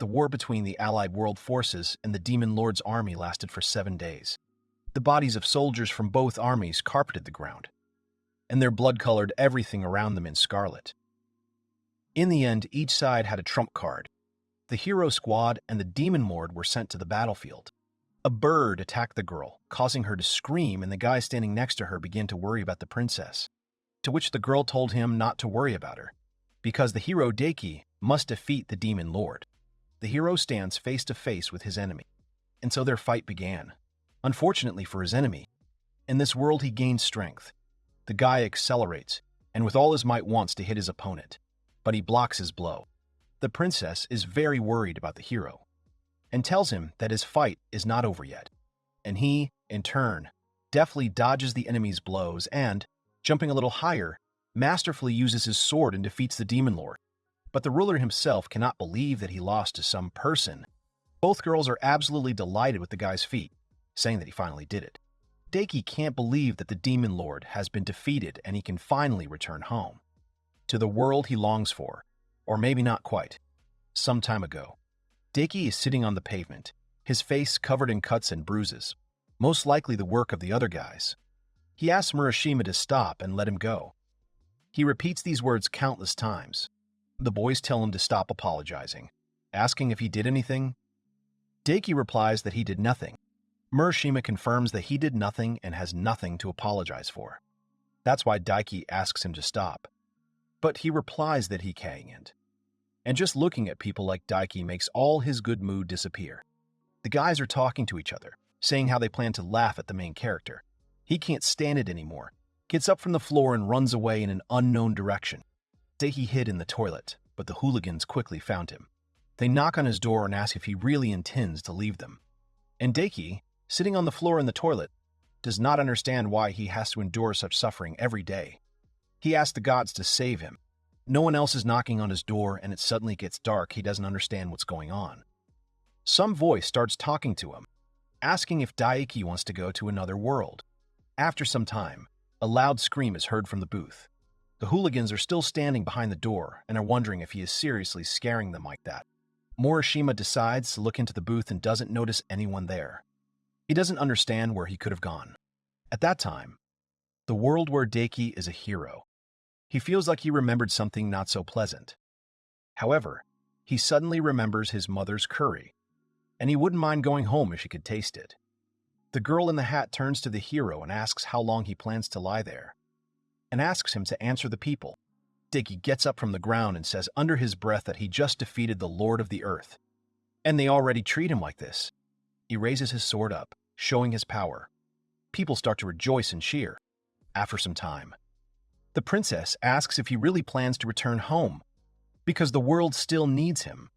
The war between the Allied world forces and the Demon Lord's army lasted for 7 days. The bodies of soldiers from both armies carpeted the ground, and their blood colored everything around them in scarlet. In the end, each side had a trump card. The hero squad and the Demon Lord were sent to the battlefield. A bird attacked the girl, causing her to scream, and the guy standing next to her began to worry about the princess, to which the girl told him not to worry about her, because the hero Daiki must defeat the Demon Lord. The hero stands face to face with his enemy, and so their fight began. Unfortunately for his enemy, in this world he gains strength. The guy accelerates, and with all his might wants to hit his opponent, but he blocks his blow. The princess is very worried about the hero, and tells him that his fight is not over yet, and he, in turn, deftly dodges the enemy's blows and, jumping a little higher, masterfully uses his sword and defeats the Demon Lord. But the ruler himself cannot believe that he lost to some person. Both girls are absolutely delighted with the guy's feat, saying that he finally did it. Daiki can't believe that the Demon Lord has been defeated and he can finally return home, to the world he longs for, or maybe not quite. Some time ago, Daiki is sitting on the pavement, his face covered in cuts and bruises, most likely the work of the other guys. He asks Morishita to stop and let him go. He repeats these words countless times. The boys tell him to stop apologizing, asking if he did anything. Daiki replies that he did nothing. Morishita confirms that he did nothing and has nothing to apologize for. That's why Daiki asks him to stop. But he replies that he can't. And just looking at people like Daiki makes all his good mood disappear. The guys are talking to each other, saying how they plan to laugh at the main character. He can't stand it anymore, gets up from the floor and runs away in an unknown direction. Daiki hid in the toilet, but the hooligans quickly found him. They knock on his door and ask if he really intends to leave them. And Daiki, sitting on the floor in the toilet, does not understand why he has to endure such suffering every day. He asks the gods to save him. No one else is knocking on his door, and it suddenly gets dark. He doesn't understand what's going on. Some voice starts talking to him, asking if Daiki wants to go to another world. After some time, a loud scream is heard from the booth. The hooligans are still standing behind the door and are wondering if he is seriously scaring them like that. Morishita decides to look into the booth and doesn't notice anyone there. He doesn't understand where he could have gone. At that time, the world where Daiki is a hero. He feels like he remembered something not so pleasant. However, he suddenly remembers his mother's curry, and he wouldn't mind going home if she could taste it. The girl in the hat turns to the hero and asks how long he plans to lie there, and asks him to answer the people. Daiki gets up from the ground and says under his breath that he just defeated the Lord of the Earth, and they already treat him like this. He raises his sword up, showing his power. People start to rejoice and cheer. After some time, the princess asks if he really plans to return home, because the world still needs him.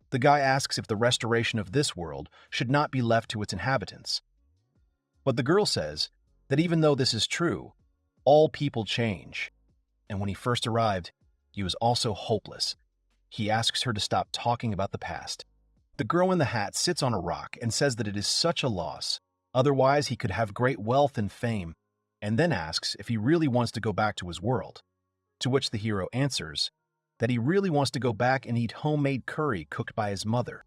The guy asks if the restoration of this world should not be left to its inhabitants. But the girl says that even though this is true, all people change, and when he first arrived, he was also hopeless. He asks her to stop talking about the past. The girl in the hat sits on a rock and says that it is such a loss, otherwise he could have great wealth and fame, and then asks if he really wants to go back to his world, to which the hero answers that he really wants to go back and eat homemade curry cooked by his mother.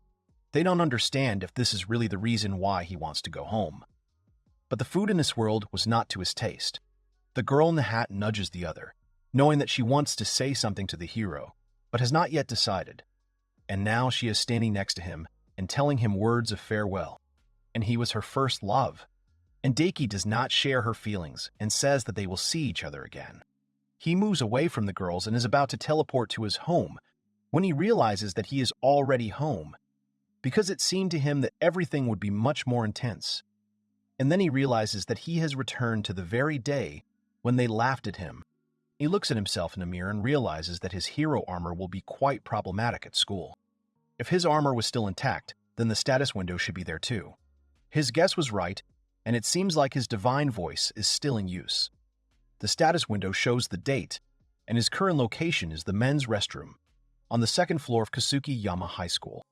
They don't understand if this is really the reason why he wants to go home. But the food in this world was not to his taste. The girl in the hat nudges the other, knowing that she wants to say something to the hero, but has not yet decided. And now she is standing next to him and telling him words of farewell. And he was her first love. And Daiki does not share her feelings and says that they will see each other again. He moves away from the girls and is about to teleport to his home when he realizes that he is already home, because it seemed to him that everything would be much more intense. And then he realizes that he has returned to the very day when they laughed at him. He looks at himself in a mirror and realizes that his hero armor will be quite problematic at school. If his armor was still intact, then the status window should be there too. His guess was right, and it seems like his divine voice is still in use. The status window shows the date, and his current location is the men's restroom on the second floor of Kasukiyama High School.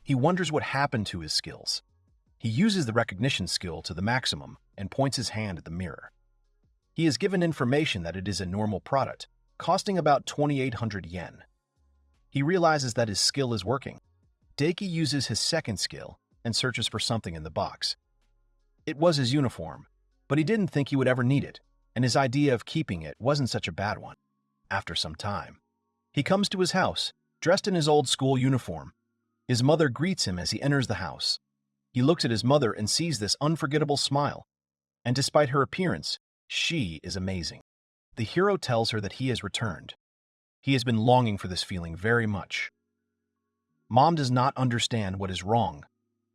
He wonders what happened to his skills. He uses the recognition skill to the maximum and points his hand at the mirror. He is given information that it is a normal product, costing about 2,800 yen. He realizes that his skill is working. Daiki uses his second skill and searches for something in the box. It was his uniform, but he didn't think he would ever need it, and his idea of keeping it wasn't such a bad one. After some time, he comes to his house, dressed in his old school uniform. His mother greets him as he enters the house. He looks at his mother and sees this unforgettable smile, and despite her appearance, she is amazing. The hero tells her that he has returned. He has been longing for this feeling very much. Mom does not understand what is wrong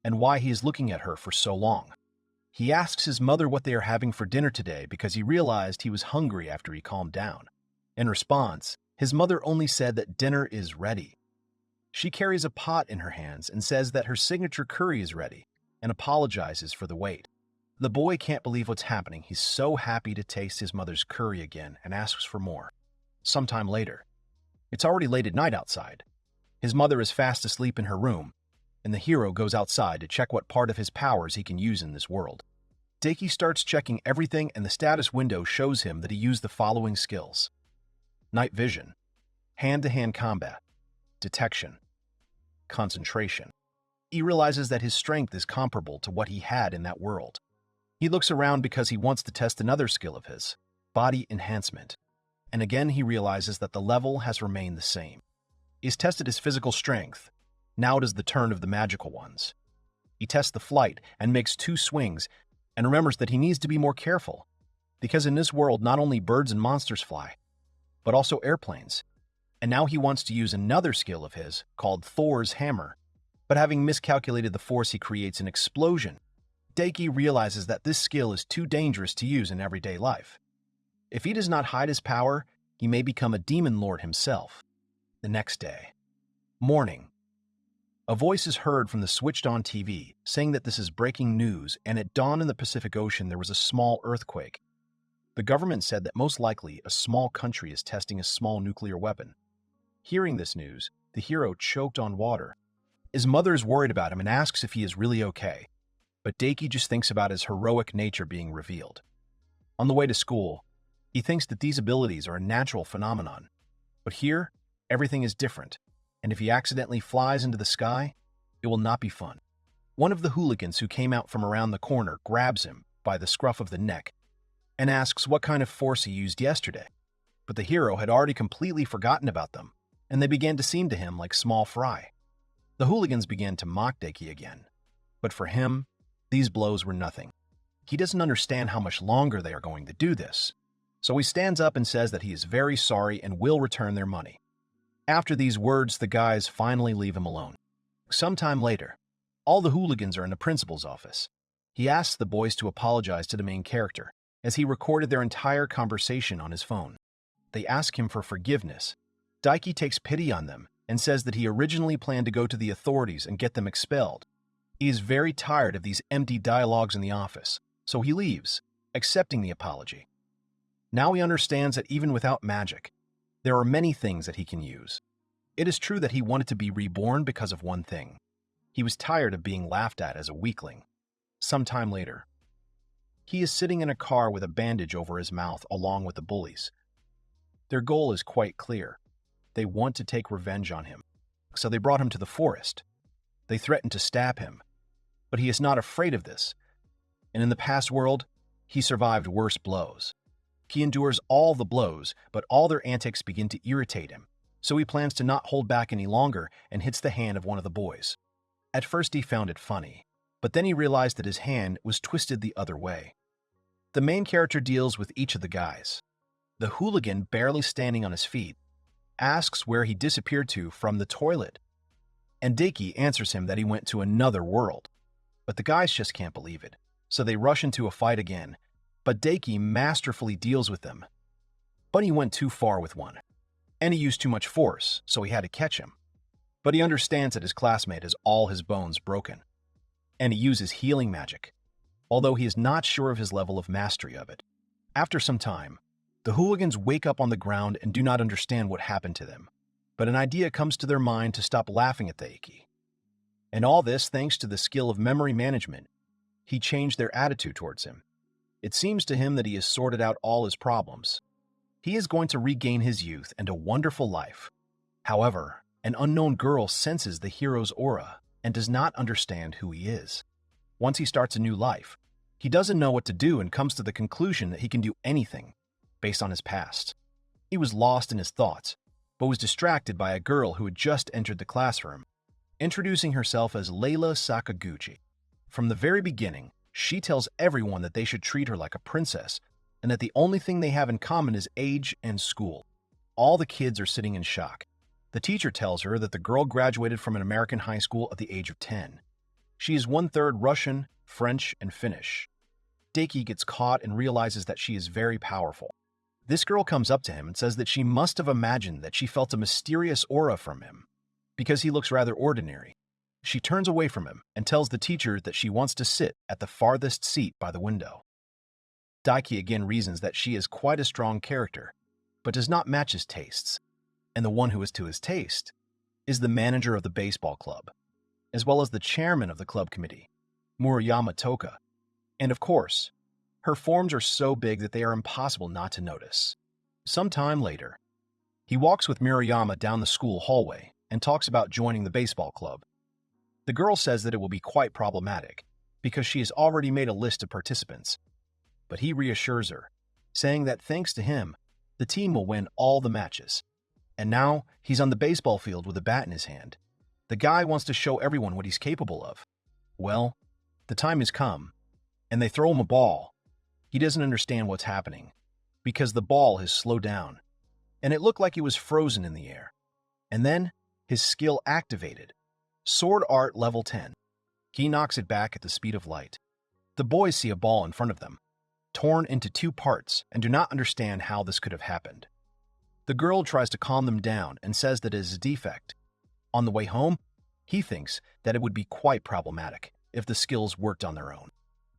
and why he is looking at her for so long. He asks his mother what they are having for dinner today because he realized he was hungry after he calmed down. In response, his mother only said that dinner is ready. She carries a pot in her hands and says that her signature curry is ready and apologizes for the wait. The boy can't believe what's happening. He's so happy to taste his mother's curry again and asks for more. Sometime later, it's already late at night outside. His mother is fast asleep in her room, and the hero goes outside to check what part of his powers he can use in this world. Daiki starts checking everything, and the status window shows him that he used the following skills: night vision, hand-to-hand combat, detection, concentration. He realizes that his strength is comparable to what he had in that world. He looks around because he wants to test another skill of his, body enhancement, and again he realizes that the level has remained the same. He's tested his physical strength. Now it is the turn of the magical ones. He tests the flight and makes 2 swings and remembers that he needs to be more careful, because in this world not only birds and monsters fly, but also airplanes. And now he wants to use another skill of his called Thor's Hammer, but having miscalculated the force, he creates an explosion. Daiki realizes that this skill is too dangerous to use in everyday life. If he does not hide his power, he may become a demon lord himself. The next day, morning. A voice is heard from the switched-on TV saying that this is breaking news, and at dawn in the Pacific Ocean there was a small earthquake. The government said that most likely a small country is testing a small nuclear weapon. Hearing this news, the hero choked on water. His mother is worried about him and asks if he is really okay, but Daiki just thinks about his heroic nature being revealed. On the way to school, he thinks that these abilities are a natural phenomenon, but here, everything is different, and if he accidentally flies into the sky, it will not be fun. One of the hooligans who came out from around the corner grabs him by the scruff of the neck and asks what kind of force he used yesterday. But the hero had already completely forgotten about them, and they began to seem to him like small fry. The hooligans began to mock Daiki again, but for him, these blows were nothing. He doesn't understand how much longer they are going to do this, so he stands up and says that he is very sorry and will return their money. After these words, the guys finally leave him alone. Sometime later, all the hooligans are in the principal's office. He asks the boys to apologize to the main character, as he recorded their entire conversation on his phone. They ask him for forgiveness. Daiki takes pity on them and says that he originally planned to go to the authorities and get them expelled. He is very tired of these empty dialogues in the office, so he leaves, accepting the apology. Now he understands that even without magic, there are many things that he can use. It is true that he wanted to be reborn because of one thing. He was tired of being laughed at as a weakling. Sometime later, he is sitting in a car with a bandage over his mouth along with the bullies. Their goal is quite clear. They want to take revenge on him, so they brought him to the forest. They threatened to stab him, but he is not afraid of this, and in the past world, he survived worse blows. He endures all the blows, but all their antics begin to irritate him, so he plans to not hold back any longer and hits the hand of one of the boys. At first he found it funny, but then he realized that his hand was twisted the other way. The main character deals with each of the guys. The hooligan, barely standing on his feet, asks where he disappeared to from the toilet, and Daiki answers him that he went to another world. But the guys just can't believe it, so they rush into a fight again, but Daiki masterfully deals with them. But he went too far with one, and he used too much force, so he had to catch him. But he understands that his classmate has all his bones broken, and he uses healing magic, although he is not sure of his level of mastery of it. After some time, the hooligans wake up on the ground and do not understand what happened to them, but an idea comes to their mind to stop laughing at Daiki. And all this thanks to the skill of memory management. He changed their attitude towards him. It seems to him that he has sorted out all his problems. He is going to regain his youth and a wonderful life. However, An unknown girl senses the hero's aura and does not understand who he is. Once he starts a new life, he doesn't know what to do and comes to the conclusion that he can do anything based on his past. He was lost in his thoughts, but was distracted by a girl who had just entered the classroom, introducing herself as Layla Sakaguchi. From the very beginning, she tells everyone that they should treat her like a princess and that the only thing they have in common is age and school. All the kids are sitting in shock. The teacher tells her that the girl graduated from an American high school at the age of 10. She is 1/3 Russian, French, and Finnish. Daiki gets caught and realizes that she is very powerful. This girl comes up to him and says that she must have imagined that she felt a mysterious aura from him, because he looks rather ordinary. She turns away from him and tells the teacher that she wants to sit at the farthest seat by the window. Daiki again reasons that she is quite a strong character, but does not match his tastes, and the one who is to his taste is the manager of the baseball club, as well as the chairman of the club committee, Murayama Toka. And of course, her forms are so big that they are impossible not to notice. Some time later, he walks with Murayama down the school hallway and talks about joining the baseball club. The girl says that it will be quite problematic because she has already made a list of participants, but he reassures her, saying that thanks to him, the team will win all the matches. And now he's on the baseball field with a bat in his hand. The guy wants to show everyone what he's capable of. Well, the time has come, and they throw him a ball. He doesn't understand what's happening, because the ball has slowed down, and it looked like it was frozen in the air. And then, his skill activated. Sword Art level 10. He knocks it back at the speed of light. The boys see a ball in front of them, torn into 2 parts, and do not understand how this could have happened. The girl tries to calm them down and says that it is a defect. On the way home, he thinks that it would be quite problematic if the skills worked on their own.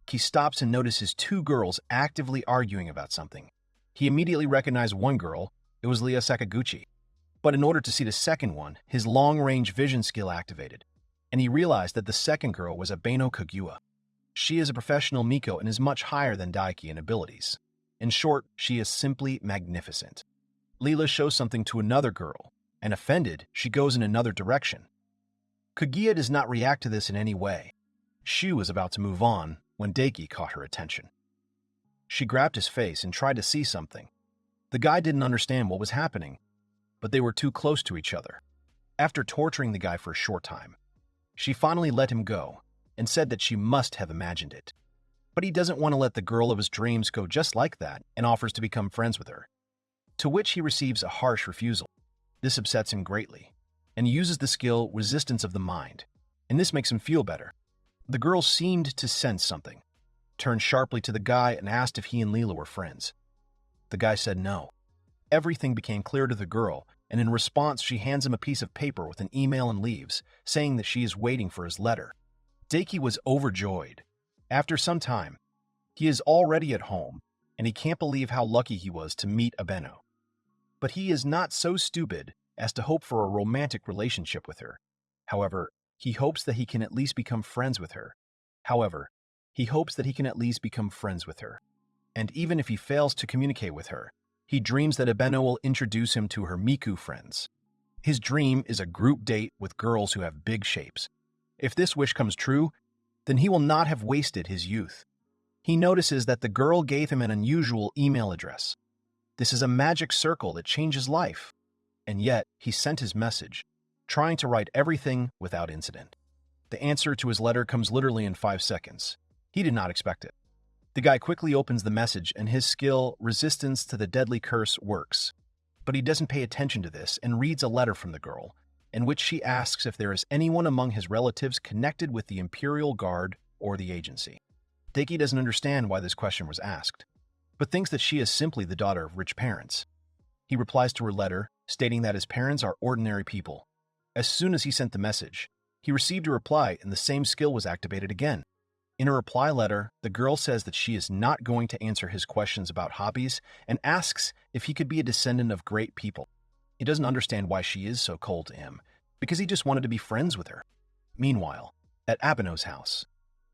He stops and notices 2 girls actively arguing about something. He immediately recognized one girl. It was Lia Sakaguchi. But in order to see the second one, his long-range vision skill activated, and he realized that the second girl was Abeno Kaguya. She is a professional Miko and is much higher than Daiki in abilities. In short, she is simply magnificent. Leela shows something to another girl, and offended, she goes in another direction. Kaguya does not react to this in any way. She was about to move on when Daiki caught her attention. She grabbed his face and tried to see something. The guy didn't understand what was happening, but they were too close to each other. After torturing the guy for a short time, she finally let him go and said that she must have imagined it. But he doesn't want to let the girl of his dreams go just like that and offers to become friends with her, to which he receives a harsh refusal. This upsets him greatly, and he uses the skill Resistance of the Mind, and this makes him feel better. The girl seemed to sense something, turned sharply to the guy and asked if he and Leela were friends. The guy said no. Everything became clear to the girl, and in response she hands him a piece of paper with an email and leaves, saying that she is waiting for his letter. Daiki was overjoyed. After some time, he is already at home, and he can't believe how lucky he was to meet Abeno. But he is not so stupid as to hope for a romantic relationship with her. However, he hopes that he can at least become friends with her. And even if he fails to communicate with her, he dreams that Abeno will introduce him to her Miku friends. His dream is a group date with girls who have big shapes. If this wish comes true, then he will not have wasted his youth. He notices that the girl gave him an unusual email address. This is a magic circle that changes life. And yet, he sent his message, trying to write everything without incident. The answer to his letter comes literally in 5 seconds. He did not expect it. The guy quickly opens the message and his skill, Resistance to the Deadly Curse, works. But he doesn't pay attention to this and reads a letter from the girl, in which she asks if there is anyone among his relatives connected with the Imperial Guard or the agency. Daiki doesn't understand why this question was asked, but thinks that she is simply the daughter of rich parents. He replies to her letter, stating that his parents are ordinary people. As soon as he sent the message, he received a reply and the same skill was activated again. In her reply letter, the girl says that she is not going to answer his questions about hobbies and asks if he could be a descendant of great people. He doesn't understand why she is so cold to him, because he just wanted to be friends with her. Meanwhile, at Abeno's house,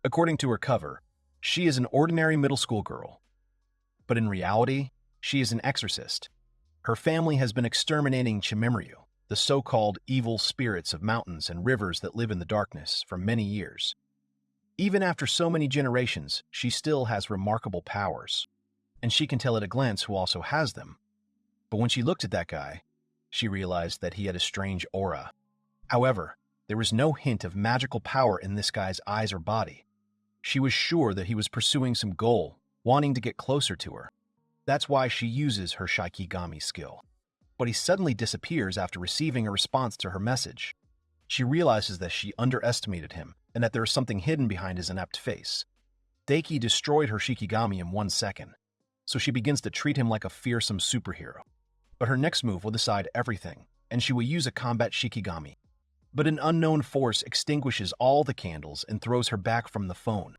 according to her cover, she is an ordinary middle school girl. But in reality, she is an exorcist. Her family has been exterminating Chimimuryu, the so-called evil spirits of mountains and rivers that live in the darkness for many years. Even after so many generations, she still has remarkable powers, and she can tell at a glance who also has them. But when she looked at that guy, she realized that he had a strange aura. However, there was no hint of magical power in this guy's eyes or body. She was sure that he was pursuing some goal, wanting to get closer to her. That's why she uses her Shikigami skill. But he suddenly disappears after receiving a response to her message. She realizes that she underestimated him and that there is something hidden behind his inept face. Daiki destroyed her Shikigami in 1 second, so she begins to treat him like a fearsome superhero. But her next move will decide everything, and she will use a combat Shikigami. But an unknown force extinguishes all the candles and throws her back from the phone.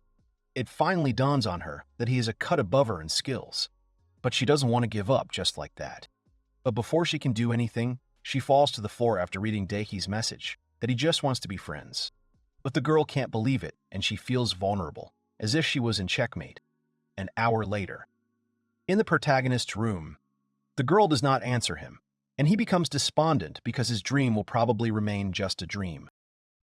It finally dawns on her that he is a cut above her in skills. But she doesn't want to give up just like that. But before she can do anything, she falls to the floor after reading Daiki's message, that he just wants to be friends. But the girl can't believe it, and she feels vulnerable, as if she was in checkmate. An hour later. In the protagonist's room, the girl does not answer him, and he becomes despondent because his dream will probably remain just a dream.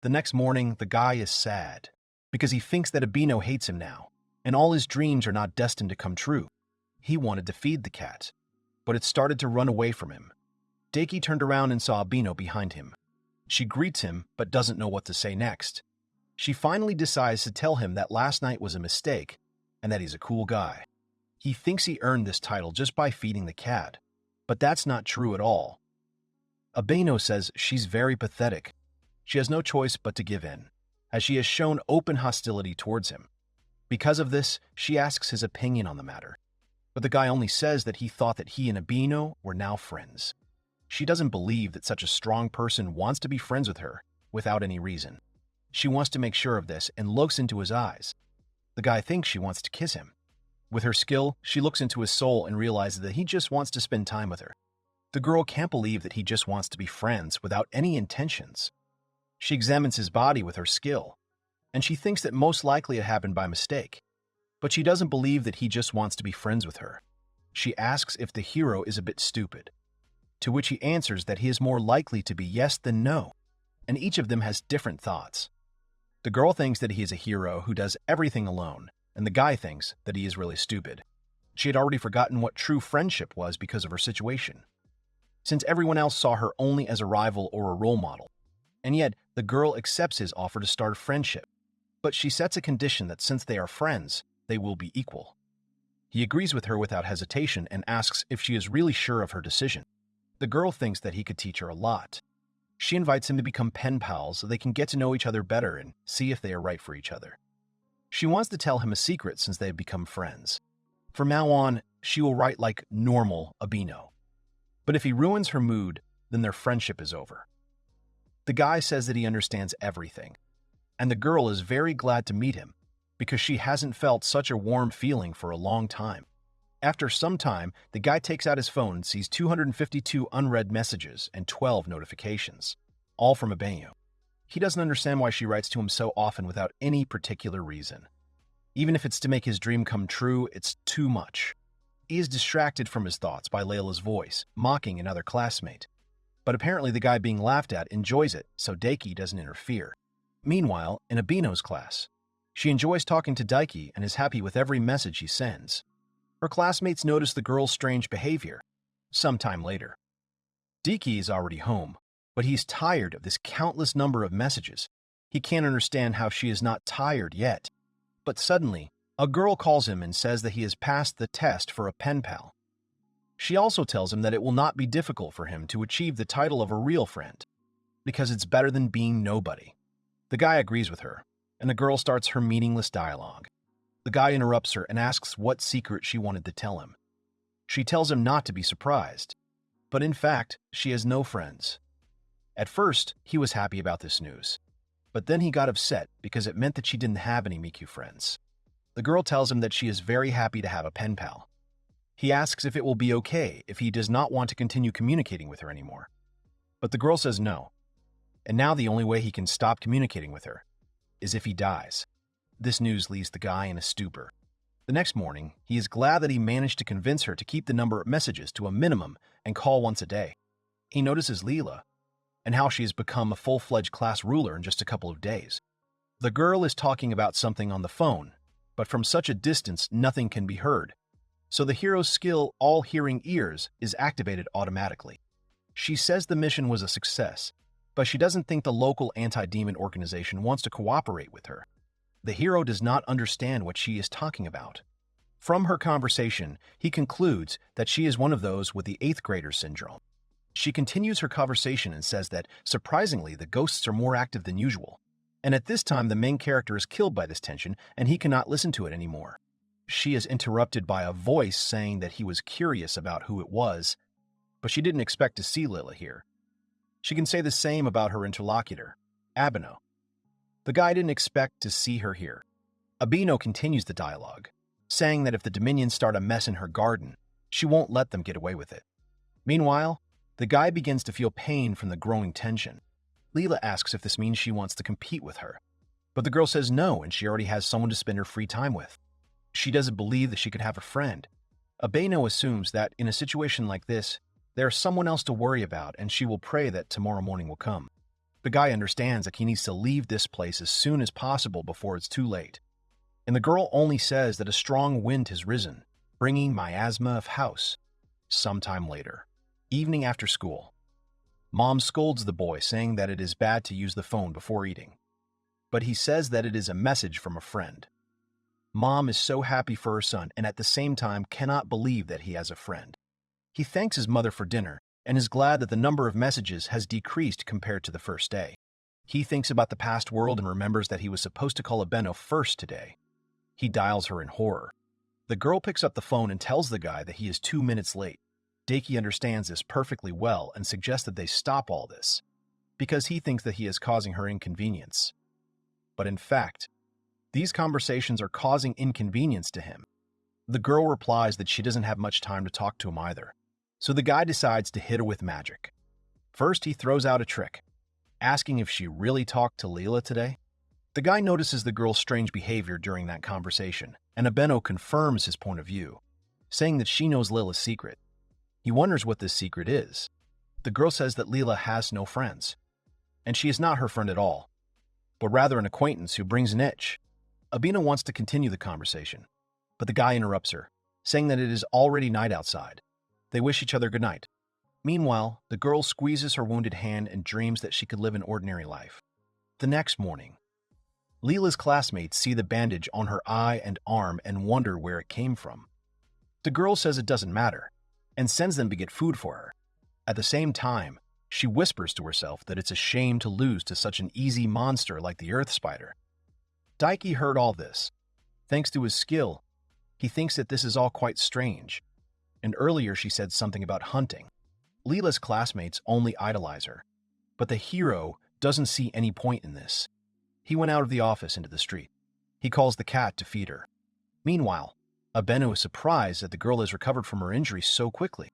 The next morning, the guy is sad, because he thinks that Abino hates him now, and all his dreams are not destined to come true. He wanted to feed the cat, but it started to run away from him. Daiki turned around and saw Abino behind him. She greets him, but doesn't know what to say next. She finally decides to tell him that last night was a mistake, and that he's a cool guy. He thinks he earned this title just by feeding the cat, but that's not true at all. Abeno says she's very pathetic. She has no choice but to give in, as she has shown open hostility towards him. Because of this, she asks his opinion on the matter. But the guy only says that he thought that he and Abeno were now friends. She doesn't believe that such a strong person wants to be friends with her without any reason. She wants to make sure of this and looks into his eyes. The guy thinks she wants to kiss him. With her skill, she looks into his soul and realizes that he just wants to spend time with her. The girl can't believe that he just wants to be friends without any intentions. She examines his body with her skill, and she thinks that most likely it happened by mistake. But she doesn't believe that he just wants to be friends with her. She asks if the hero is a bit stupid, to which he answers that he is more likely to be yes than no, and each of them has different thoughts. The girl thinks that he is a hero who does everything alone, and the guy thinks that he is really stupid. She had already forgotten what true friendship was because of her situation, since everyone else saw her only as a rival or a role model. And yet, the girl accepts his offer to start a friendship, but she sets a condition that since they are friends, they will be equal. He agrees with her without hesitation and asks if she is really sure of her decision. The girl thinks that he could teach her a lot. She invites him to become pen pals so they can get to know each other better and see if they are right for each other. She wants to tell him a secret since they have become friends. From now on, she will write like normal Abeno. But if he ruins her mood, then their friendship is over. The guy says that he understands everything, and the girl is very glad to meet him because she hasn't felt such a warm feeling for a long time. After some time, the guy takes out his phone and sees 252 unread messages and 12 notifications, all from Abeno. He doesn't understand why she writes to him so often without any particular reason. Even if it's to make his dream come true, it's too much. He is distracted from his thoughts by Layla's voice, mocking another classmate. But apparently the guy being laughed at enjoys it, so Daiki doesn't interfere. Meanwhile, in Abeno's class, she enjoys talking to Daiki and is happy with every message he sends. Her classmates notice the girl's strange behavior. Sometime later, Daiki is already home, but he's tired of this countless number of messages. He can't understand how she is not tired yet. But suddenly, a girl calls him and says that he has passed the test for a pen pal. She also tells him that it will not be difficult for him to achieve the title of a real friend, because it's better than being nobody. The guy agrees with her, and the girl starts her meaningless dialogue. The guy interrupts her and asks what secret she wanted to tell him. She tells him not to be surprised, but in fact, she has no friends. At first, he was happy about this news, but then he got upset because it meant that she didn't have any Miku friends. The girl tells him that she is very happy to have a pen pal. He asks if it will be okay if he does not want to continue communicating with her anymore. But the girl says no, and now the only way he can stop communicating with her is if he dies. This news leaves the guy in a stupor. The next morning, he is glad that he managed to convince her to keep the number of messages to a minimum and call once a day. He notices Leela, and how she has become a full-fledged class ruler in just a couple of days. The girl is talking about something on the phone, but from such a distance nothing can be heard, so the hero's skill, All Hearing Ears, is activated automatically. She says the mission was a success, but she doesn't think the local anti-demon organization wants to cooperate with her. The hero does not understand what she is talking about. From her conversation, he concludes that she is one of those with the 8th grader syndrome. She continues her conversation and says that, surprisingly, the ghosts are more active than usual. And at this time, the main character is killed by this tension, and he cannot listen to it anymore. She is interrupted by a voice saying that he was curious about who it was, but she didn't expect to see Lila here. She can say the same about her interlocutor, Abeno. The guy didn't expect to see her here. Abeno continues the dialogue, saying that if the Dominions start a mess in her garden, she won't let them get away with it. Meanwhile, the guy begins to feel pain from the growing tension. Lila asks if this means she wants to compete with her, but the girl says no, and she already has someone to spend her free time with. She doesn't believe that she could have a friend. Abeno assumes that in a situation like this, there's someone else to worry about, and she will pray that tomorrow morning will come. The guy understands that he needs to leave this place as soon as possible before it's too late. And the girl only says that a strong wind has risen, bringing miasma of house. Sometime later, evening after school, Mom scolds the boy, saying that it is bad to use the phone before eating. But he says that it is a message from a friend. Mom is so happy for her son and at the same time cannot believe that he has a friend. He thanks his mother for dinner and is glad that the number of messages has decreased compared to the first day. He thinks about the past world and remembers that he was supposed to call Abeno first today. He dials her in horror. The girl picks up the phone and tells the guy that he is 2 minutes late. Daiki understands this perfectly well and suggests that they stop all this, because he thinks that he is causing her inconvenience. But in fact, these conversations are causing inconvenience to him. The girl replies that she doesn't have much time to talk to him either, so the guy decides to hit her with magic. First, he throws out a trick, asking if she really talked to Lila today. The guy notices the girl's strange behavior during that conversation, and Abeno confirms his point of view, saying that she knows Lila's secret. He wonders what this secret is. The girl says that Lila has no friends, and she is not her friend at all, but rather an acquaintance who brings an itch. Abeno wants to continue the conversation, but the guy interrupts her, saying that it is already night outside. They wish each other good night. Meanwhile, the girl squeezes her wounded hand and dreams that she could live an ordinary life. The next morning, Lila's classmates see the bandage on her eye and arm and wonder where it came from. The girl says it doesn't matter, and sends them to get food for her. At the same time, she whispers to herself that it's a shame to lose to such an easy monster like the Earth Spider. Daiki heard all this. Thanks to his skill, he thinks that this is all quite strange. And earlier she said something about hunting. Lila's classmates only idolize her, but the hero doesn't see any point in this. He went out of the office into the street. He calls the cat to feed her. Meanwhile, Abeno is surprised that the girl has recovered from her injury so quickly,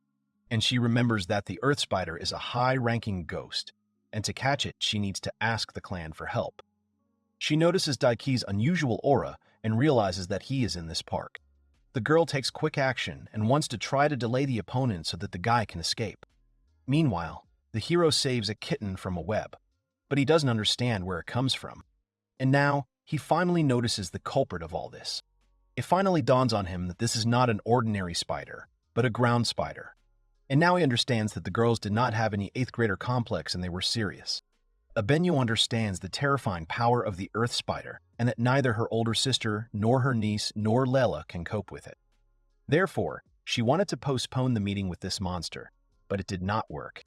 and she remembers that the Earth Spider is a high-ranking ghost, and to catch it, she needs to ask the clan for help. She notices Daiki's unusual aura and realizes that he is in this park. The girl takes quick action and wants to try to delay the opponent so that the guy can escape. Meanwhile, the hero saves a kitten from a web, but he doesn't understand where it comes from. And now, he finally notices the culprit of all this. It finally dawns on him that this is not an ordinary spider, but a ground spider. And now he understands that the girls did not have any 8th grader complex and they were serious. Abeno understands the terrifying power of the Earth Spider and that neither her older sister, nor her niece, nor Lela can cope with it. Therefore, she wanted to postpone the meeting with this monster, but it did not work.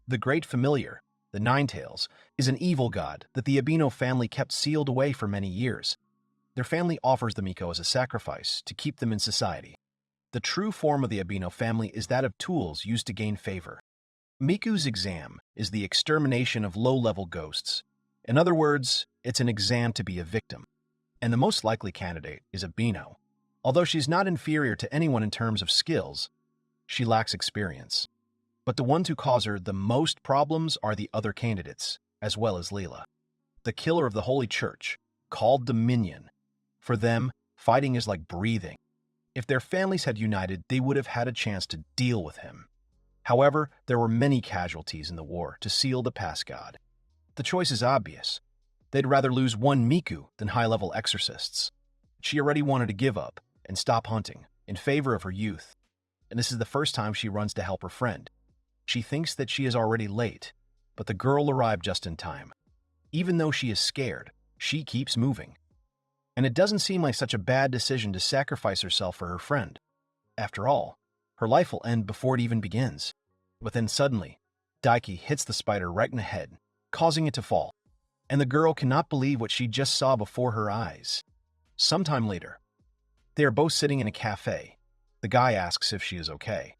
The Great Familiar, the Ninetails, is an evil god that the Abeno family kept sealed away for many years. Their family offers the Miko as a sacrifice to keep them in society. The true form of the Abeno family is that of tools used to gain favor. Miku's exam is the extermination of low-level ghosts. In other words, it's an exam to be a victim. And the most likely candidate is Abeno. Although she's not inferior to anyone in terms of skills, she lacks experience. But the ones who cause her the most problems are the other candidates, as well as Lila. The killer of the Holy Church, called the Minion. For them, fighting is like breathing. If their families had united, they would have had a chance to deal with him. However, there were many casualties in the war to seal the pass god. The choice is obvious. They'd rather lose one Miku than high-level exorcists. She already wanted to give up and stop hunting in favor of her youth, and this is the first time she runs to help her friend. She thinks that she is already late, but the girl arrived just in time. Even though she is scared, she keeps moving. And it doesn't seem like such a bad decision to sacrifice herself for her friend. After all, her life will end before it even begins. But then suddenly, Daiki hits the spider right in the head, causing it to fall, and the girl cannot believe what she just saw before her eyes. Sometime later, they are both sitting in a cafe. The guy asks if she is okay.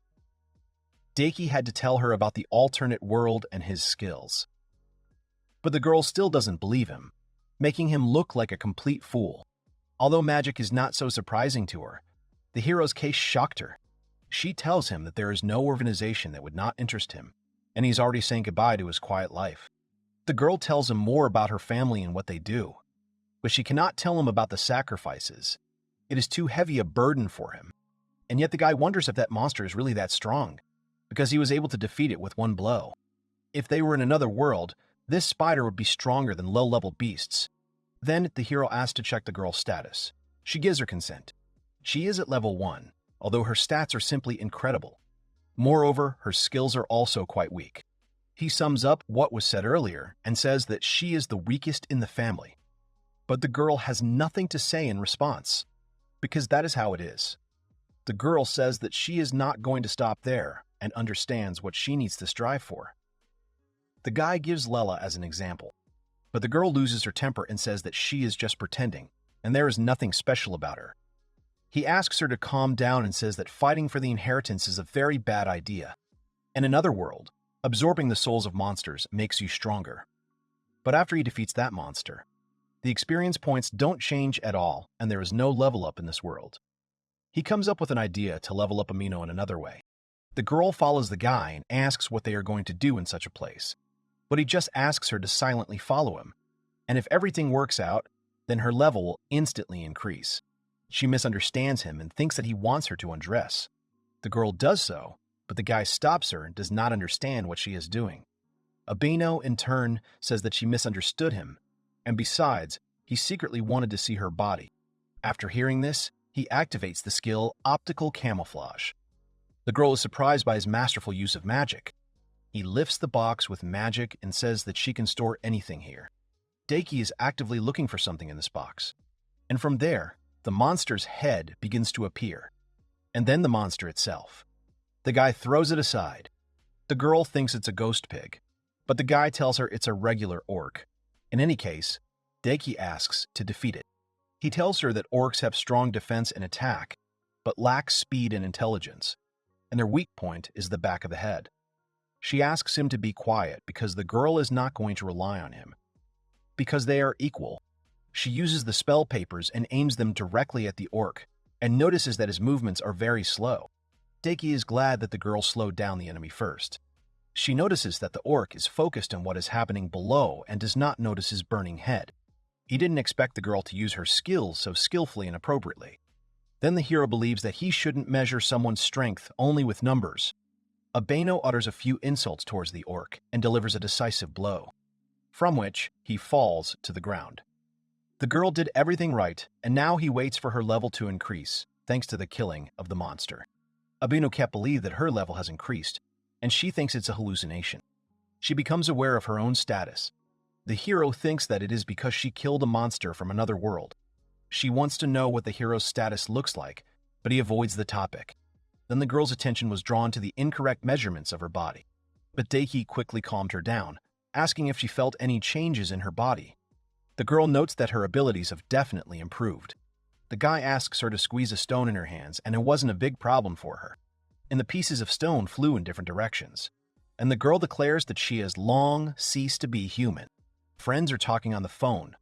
Daiki had to tell her about the alternate world and his skills. But the girl still doesn't believe him, making him look like a complete fool. Although magic is not so surprising to her, the hero's case shocked her. She tells him that there is no organization that would not interest him, and he's already saying goodbye to his quiet life. The girl tells him more about her family and what they do, but she cannot tell him about the sacrifices. It is too heavy a burden for him. And yet the guy wonders if that monster is really that strong, because he was able to defeat it with one blow. If they were in another world, this spider would be stronger than low-level beasts. Then the hero asks to check the girl's status. She gives her consent. She is at level 1, although her stats are simply incredible. Moreover, her skills are also quite weak. He sums up what was said earlier and says that she is the weakest in the family. But the girl has nothing to say in response, because that is how it is. The girl says that she is not going to stop there and understands what she needs to strive for. The guy gives Lela as an example, but the girl loses her temper and says that she is just pretending, and there is nothing special about her. He asks her to calm down and says that fighting for the inheritance is a very bad idea. In another world, absorbing the souls of monsters makes you stronger. But after he defeats that monster, the experience points don't change at all, and there is no level up in this world. He comes up with an idea to level up Amino in another way. The girl follows the guy and asks what they are going to do in such a place, but he just asks her to silently follow him, and if everything works out, then her level will instantly increase. She misunderstands him and thinks that he wants her to undress. The girl does so, but the guy stops her and does not understand what she is doing. Abeno, in turn, says that she misunderstood him, and besides, he secretly wanted to see her body. After hearing this, he activates the skill Optical Camouflage. The girl is surprised by his masterful use of magic. He lifts the box with magic and says that she can store anything here. Daiki is actively looking for something in this box. And from there, the monster's head begins to appear, and then the monster itself. The guy throws it aside. The girl thinks it's a ghost pig, but the guy tells her it's a regular orc. In any case, Daiki asks to defeat it. He tells her that orcs have strong defense and attack, but lack speed and intelligence, and their weak point is the back of the head. She asks him to be quiet because the girl is not going to rely on him. Because they are equal, she uses the spell papers and aims them directly at the orc, and notices that his movements are very slow. Daiki is glad that the girl slowed down the enemy first. She notices that the orc is focused on what is happening below and does not notice his burning head. He didn't expect the girl to use her skills so skillfully and appropriately. Then the hero believes that he shouldn't measure someone's strength only with numbers. Abeno utters a few insults towards the orc and delivers a decisive blow, from which he falls to the ground. The girl did everything right, and now he waits for her level to increase, thanks to the killing of the monster. Abeno can't believe that her level has increased, and she thinks it's a hallucination. She becomes aware of her own status. The hero thinks that it is because she killed a monster from another world. She wants to know what the hero's status looks like, but he avoids the topic. Then the girl's attention was drawn to the incorrect measurements of her body. But Daiki quickly calmed her down, asking if she felt any changes in her body. The girl notes that her abilities have definitely improved. The guy asks her to squeeze a stone in her hands, and it wasn't a big problem for her. And the pieces of stone flew in different directions. And the girl declares that she has long ceased to be human. Friends are talking on the phone.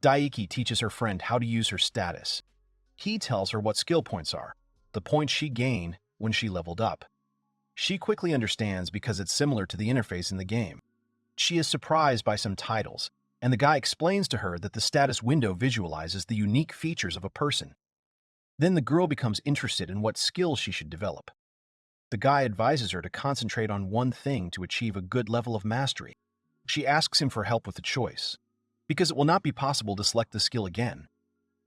Daiki teaches her friend how to use her status. He tells her what skill points are, the points she gained when she leveled up. She quickly understands because it's similar to the interface in the game. She is surprised by some titles, and the guy explains to her that the status window visualizes the unique features of a person. Then the girl becomes interested in what skills she should develop. The the guy advises her to concentrate on one thing to achieve a good level of mastery. She asks him for help with the choice, because it will not be possible to select the skill again,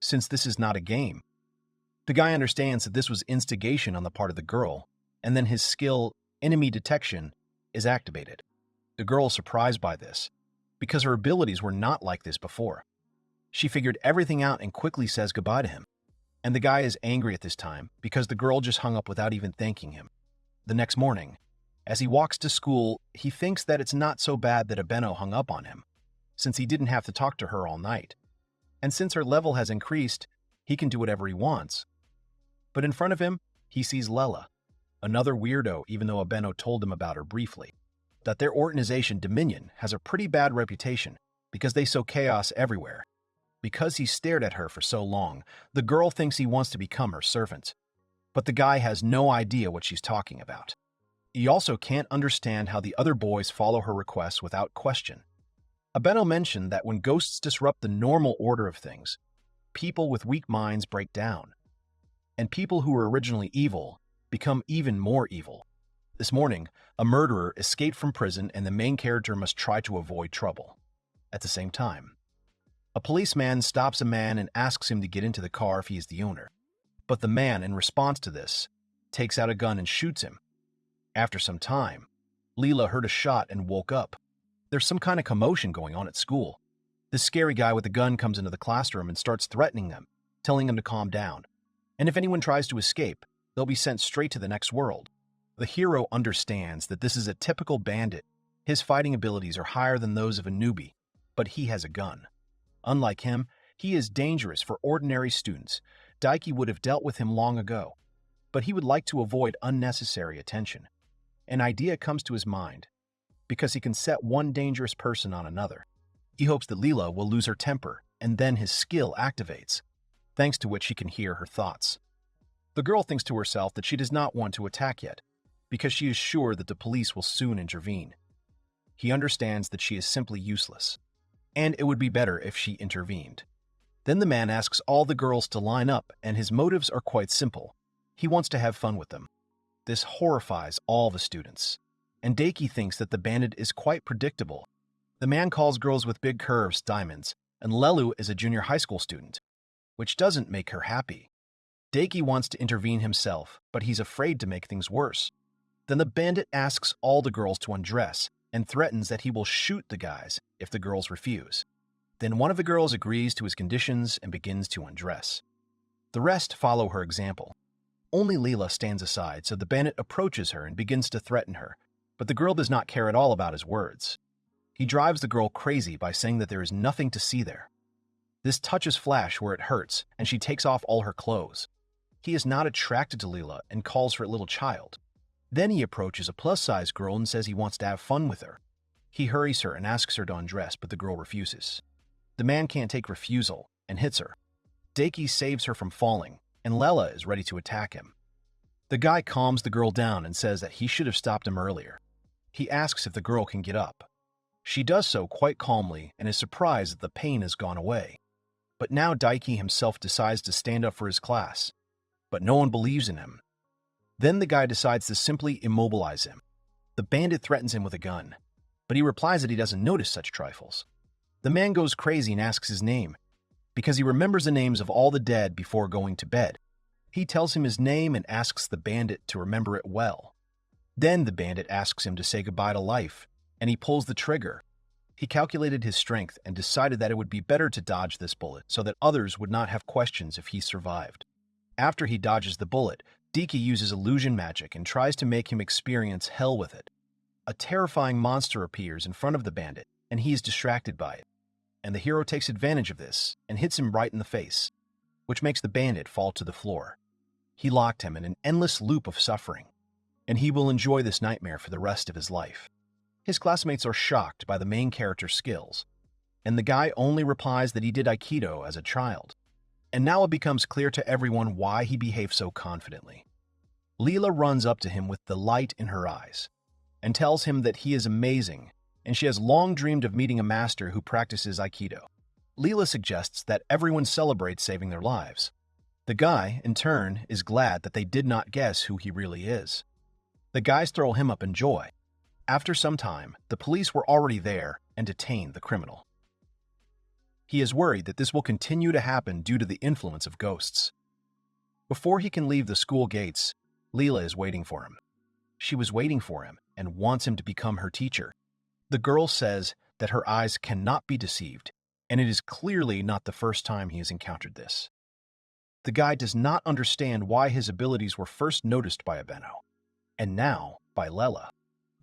since this is not a game. The guy understands that this was instigation on the part of the girl, and then his skill, enemy detection, is activated. The girl is surprised by this, because her abilities were not like this before. She figured everything out and quickly says goodbye to him. And the guy is angry at this time because the girl just hung up without even thanking him. The next morning, as he walks to school, he thinks that it's not so bad that Abeno hung up on him, since he didn't have to talk to her all night. And since her level has increased, he can do whatever he wants. But in front of him, he sees Lela, another weirdo, even though Abeno told him about her briefly. That their organization, Dominion, has a pretty bad reputation because they sow chaos everywhere. Because he stared at her for so long, the girl thinks he wants to become her servant. But the guy has no idea what she's talking about. He also can't understand how the other boys follow her requests without question. Abeno mentioned that when ghosts disrupt the normal order of things, people with weak minds break down, and people who were originally evil become even more evil. This morning, a murderer escaped from prison and the main character must try to avoid trouble. At the same time, a policeman stops a man and asks him to get into the car if he is the owner. But the man, in response to this, takes out a gun and shoots him. After some time, Leela heard a shot and woke up. There's some kind of commotion going on at school. This scary guy with a gun comes into the classroom and starts threatening them, telling them to calm down. And if anyone tries to escape, they'll be sent straight to the next world. The hero understands that this is a typical bandit. His fighting abilities are higher than those of a newbie, but he has a gun. Unlike him, he is dangerous for ordinary students. Daiki would have dealt with him long ago, but he would like to avoid unnecessary attention. An idea comes to his mind, because he can set one dangerous person on another. He hopes that Leela will lose her temper, and then his skill activates, thanks to which he can hear her thoughts. The girl thinks to herself that she does not want to attack yet, because she is sure that the police will soon intervene. He understands that she is simply useless, and it would be better if she intervened. Then the man asks all the girls to line up, and his motives are quite simple. He wants to have fun with them. This horrifies all the students, and Daiki thinks that the bandit is quite predictable. The man calls girls with big curves diamonds, and Lelu is a junior high school student, which doesn't make her happy. Daiki wants to intervene himself, but he's afraid to make things worse. Then the bandit asks all the girls to undress, and threatens that he will shoot the guys if the girls refuse. Then one of the girls agrees to his conditions and begins to undress. The rest follow her example. Only Leela stands aside, so the bandit approaches her and begins to threaten her, but the girl does not care at all about his words. He drives the girl crazy by saying that there is nothing to see there. This touches Flash where it hurts, and she takes off all her clothes. He is not attracted to Leela and calls her a little child. Then he approaches a plus-size girl and says he wants to have fun with her. He hurries her and asks her to undress, but the girl refuses. The man can't take refusal and hits her. Daiki saves her from falling, and Lela is ready to attack him. The guy calms the girl down and says that he should have stopped him earlier. He asks if the girl can get up. She does so quite calmly and is surprised that the pain has gone away. But now Daiki himself decides to stand up for his class, but no one believes in him. Then the guy decides to simply immobilize him. The bandit threatens him with a gun, but he replies that he doesn't notice such trifles. The man goes crazy and asks his name, because he remembers the names of all the dead before going to bed. He tells him his name and asks the bandit to remember it well. Then the bandit asks him to say goodbye to life, and he pulls the trigger. He calculated his strength and decided that it would be better to dodge this bullet so that others would not have questions if he survived. After he dodges the bullet, Daiki uses illusion magic and tries to make him experience hell with it. A terrifying monster appears in front of the bandit, and he is distracted by it. And the hero takes advantage of this and hits him right in the face, which makes the bandit fall to the floor. He locked him in an endless loop of suffering, and he will enjoy this nightmare for the rest of his life. His classmates are shocked by the main character's skills, and the guy only replies that he did Aikido as a child. And now it becomes clear to everyone why he behaves so confidently. Leela runs up to him with the light in her eyes and tells him that he is amazing, and she has long dreamed of meeting a master who practices Aikido. Leela suggests that everyone celebrate saving their lives. The guy, in turn, is glad that they did not guess who he really is. The guys throw him up in joy. After some time, the police were already there and detained the criminal. He is worried that this will continue to happen due to the influence of ghosts. Before he can leave the school gates, Leela is waiting for him. She was waiting for him and wants him to become her teacher. The girl says that her eyes cannot be deceived, and it is clearly not the first time he has encountered this. The guy does not understand why his abilities were first noticed by Abeno, and now by Lela.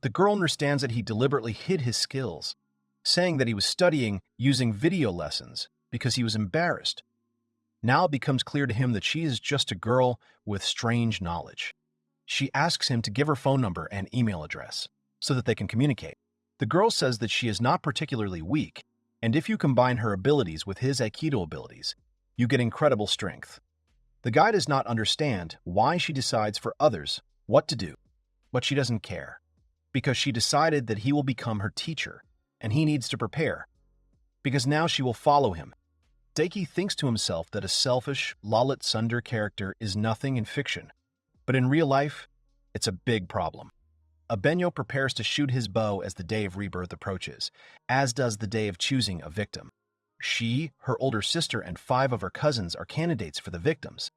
The girl understands that he deliberately hid his skills, saying that he was studying using video lessons because he was embarrassed. Now it becomes clear to him that she is just a girl with strange knowledge. She asks him to give her phone number and email address so that they can communicate. The girl says that she is not particularly weak, and if you combine her abilities with his Aikido abilities, you get incredible strength. The guy does not understand why she decides for others what to do, but she doesn't care, because she decided that he will become her teacher, and he needs to prepare, because now she will follow him. Daiki thinks to himself that a selfish, Lalit Sunder character is nothing in fiction, but in real life, it's a big problem. Abeno prepares to shoot his bow as the day of rebirth approaches, as does the day of choosing a victim. She, her older sister, and 5 of her cousins are candidates for the victims.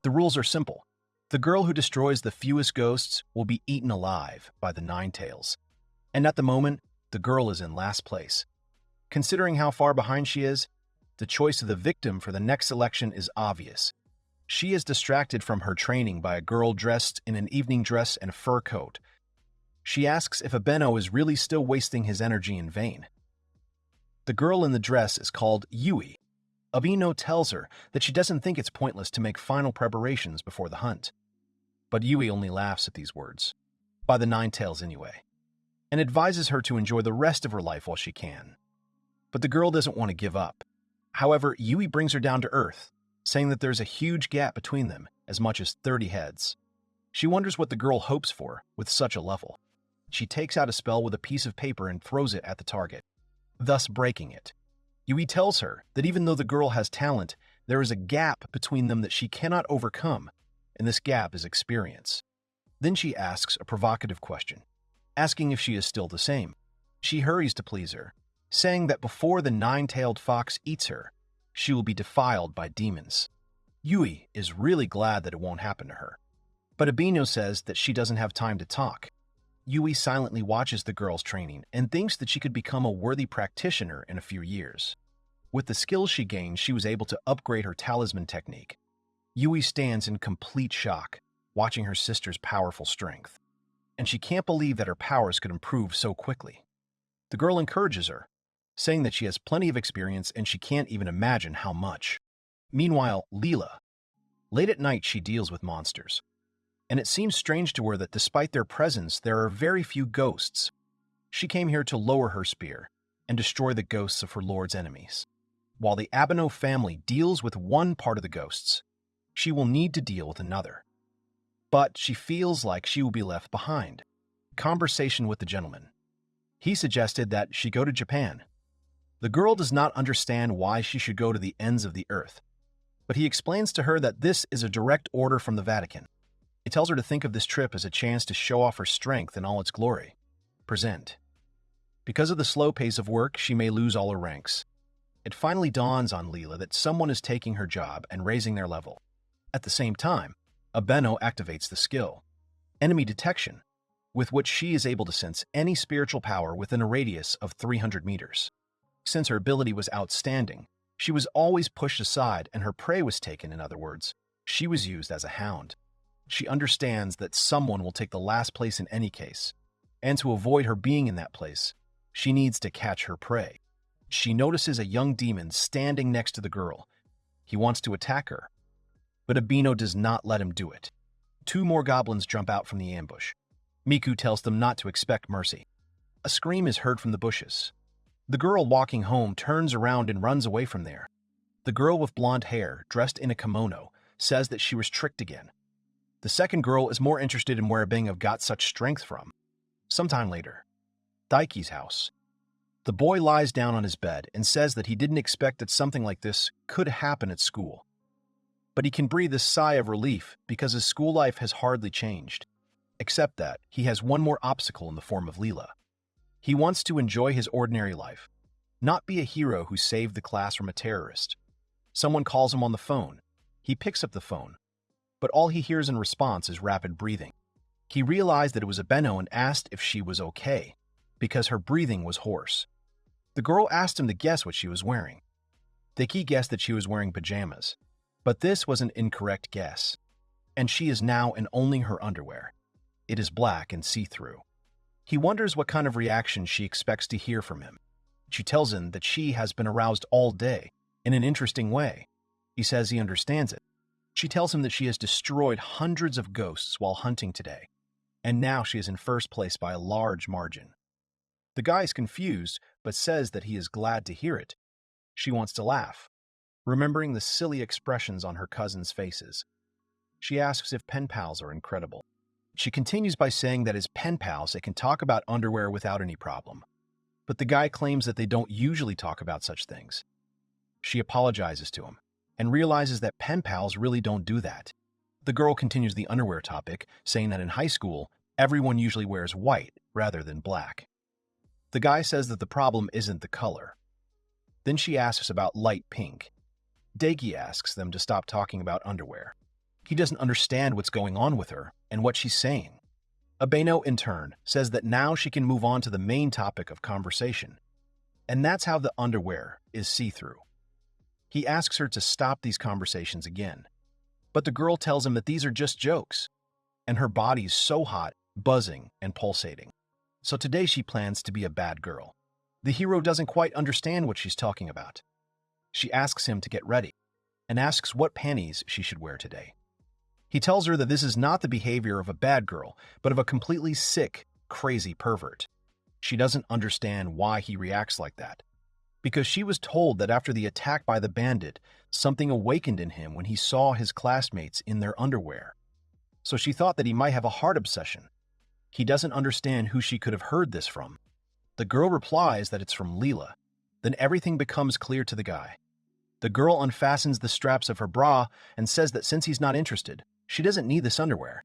The rules are simple. The girl who destroys the fewest ghosts will be eaten alive by the Nine Tails. And at the moment, the girl is in last place. Considering how far behind she is, the choice of the victim for the next selection is obvious. She is distracted from her training by a girl dressed in an evening dress and a fur coat. She asks if Abeno is really still wasting his energy in vain. The girl in the dress is called Yui. Abeno tells her that she doesn't think it's pointless to make final preparations before the hunt. But Yui only laughs at these words, by the Nine Tails anyway, and advises her to enjoy the rest of her life while she can. But the girl doesn't want to give up. However, Yui brings her down to earth, saying that there's a huge gap between them, as much as 30 heads. She wonders what the girl hopes for with such a level. She takes out a spell with a piece of paper and throws it at the target, thus breaking it. Yui tells her that even though the girl has talent, there is a gap between them that she cannot overcome, and this gap is experience. Then she asks a provocative question, asking if she is still the same. She hurries to please her, saying that before the nine-tailed fox eats her, she will be defiled by demons. Yui is really glad that it won't happen to her. But Abeno says that she doesn't have time to talk. Yui silently watches the girl's training and thinks that she could become a worthy practitioner in a few years. With the skills she gained, she was able to upgrade her talisman technique. Yui stands in complete shock, watching her sister's powerful strength. And she can't believe that her powers could improve so quickly. The girl encourages her, saying that she has plenty of experience and she can't even imagine how much. Meanwhile, Leela. Late at night, she deals with monsters. And it seems strange to her that despite their presence, there are very few ghosts. She came here to lower her spear and destroy the ghosts of her lord's enemies. While the Abeno family deals with one part of the ghosts, she will need to deal with another. But she feels like she will be left behind. Conversation with the gentleman. He suggested that she go to Japan. The girl does not understand why she should go to the ends of the earth, but he explains to her that this is a direct order from the Vatican. He tells her to think of this trip as a chance to show off her strength in all its glory. Present. Because of the slow pace of work, she may lose all her ranks. It finally dawns on Leela that someone is taking her job and raising their level. At the same time, Abeno activates the skill, enemy detection, with which she is able to sense any spiritual power within a radius of 300 meters. Since her ability was outstanding, she was always pushed aside and her prey was taken, in other words, she was used as a hound. She understands that someone will take the last place in any case, and to avoid her being in that place, she needs to catch her prey. She notices a young demon standing next to the girl. He wants to attack her, but Abeno does not let him do it. 2 more goblins jump out from the ambush. Miku tells them not to expect mercy. A scream is heard from the bushes. The girl walking home turns around and runs away from there. The girl with blonde hair, dressed in a kimono, says that she was tricked again. The second girl is more interested in where Abeno got such strength from. Sometime later, Daiki's house. The boy lies down on his bed and says that he didn't expect that something like this could happen at school. But he can breathe a sigh of relief because his school life has hardly changed. except that he has one more obstacle in the form of Leela. He wants to enjoy his ordinary life, not be a hero who saved the class from a terrorist. Someone calls him on the phone. He picks up the phone, but all he hears in response is rapid breathing. He realized that it was Abeno and asked if she was okay, because her breathing was hoarse. The girl asked him to guess what she was wearing. Deki guessed that she was wearing pajamas, but this was an incorrect guess, and she is now in only her underwear. It is black and see-through. He wonders what kind of reaction she expects to hear from him. She tells him that she has been aroused all day, in an interesting way. He says he understands it. She tells him that she has destroyed hundreds of ghosts while hunting today, and now she is in first place by a large margin. The guy is confused, but says that he is glad to hear it. She wants to laugh, remembering the silly expressions on her cousins' faces. She asks if pen pals are incredible. She continues by saying that as pen pals, they can talk about underwear without any problem. But the guy claims that they don't usually talk about such things. She apologizes to him and realizes that pen pals really don't do that. The girl continues the underwear topic, saying that in high school, everyone usually wears white rather than black. The guy says that the problem isn't the color. Then she asks about light pink. Deki asks them to stop talking about underwear. He doesn't understand what's going on with her and what she's saying. Abeno, in turn, says that now she can move on to the main topic of conversation, and that's how the underwear is see-through. He asks her to stop these conversations again, but the girl tells him that these are just jokes, and her body is so hot, buzzing, and pulsating. So today she plans to be a bad girl. The hero doesn't quite understand what she's talking about. She asks him to get ready, and asks what panties she should wear today. He tells her that this is not the behavior of a bad girl, but of a completely sick, crazy pervert. She doesn't understand why he reacts like that, because she was told that after the attack by the bandit, something awakened in him when he saw his classmates in their underwear. So she thought that he might have a heart obsession. He doesn't understand who she could have heard this from. The girl replies that it's from Leela. Then everything becomes clear to the guy. The girl unfastens the straps of her bra and says that since he's not interested, she doesn't need this underwear.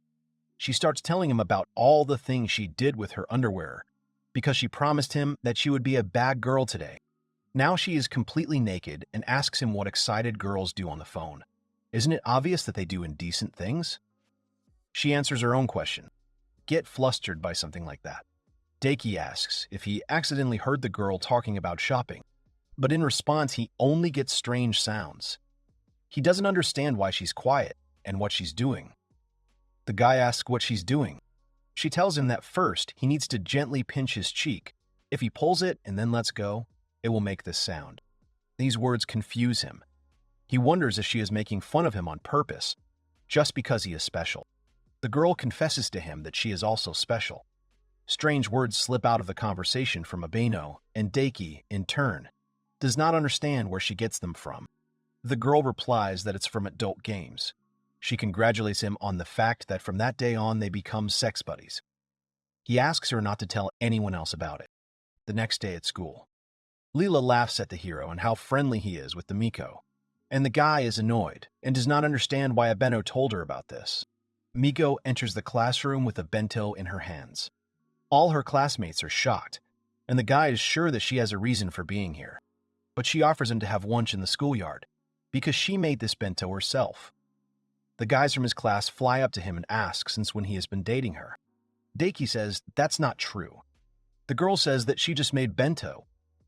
She starts telling him about all the things she did with her underwear, because she promised him that she would be a bad girl today. Now she is completely naked and asks him what excited girls do on the phone. Isn't it obvious that they do indecent things? She answers her own question. Get flustered by something like that. Deki asks if he accidentally heard the girl talking about shopping, but in response he only gets strange sounds. He doesn't understand why she's quiet and what she's doing. The guy asks what she's doing. She tells him that first he needs to gently pinch his cheek. If he pulls it and then lets go, it will make this sound. These words confuse him. He wonders if she is making fun of him on purpose, just because he is special. The girl confesses to him that she is also special. Strange words slip out of the conversation from Abeno, and Deki, in turn, does not understand where she gets them from. The girl replies that it's from adult games. She congratulates him on the fact that from that day on they become sex buddies. He asks her not to tell anyone else about it. The next day at school, Leela laughs at the hero and how friendly he is with the Miko, and the guy is annoyed and does not understand why Abeno told her about this. Miko enters the classroom with a bento in her hands. All her classmates are shocked, and the guy is sure that she has a reason for being here. But she offers him to have lunch in the schoolyard, because she made this bento herself. The guys from his class fly up to him and ask since when he has been dating her. Deki says that's not true. The girl says that she just made bento,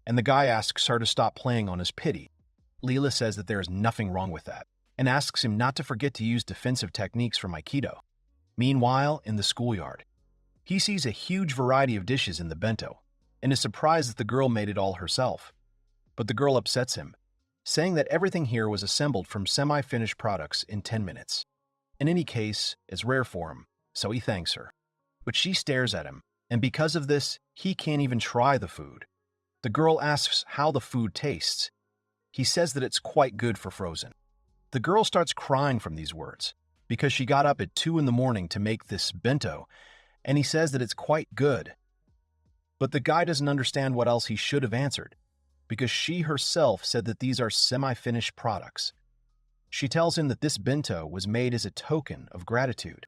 and the guy asks her to stop playing on his pity. Leela says that there is nothing wrong with that, and asks him not to forget to use defensive techniques from Aikido. Meanwhile, in the schoolyard, he sees a huge variety of dishes in the bento, and is surprised that the girl made it all herself. But the girl upsets him, saying that everything here was assembled from semi-finished products in 10 minutes. In any case, it's rare for him, so he thanks her. But she stares at him, and because of this, he can't even try the food. The girl asks how the food tastes. He says that it's quite good for frozen. The girl starts crying from these words, because she got up at 2 in the morning to make this bento, and he says that it's quite good. But the guy doesn't understand what else he should have answered, because she herself said that these are semi-finished products. She tells him that this bento was made as a token of gratitude.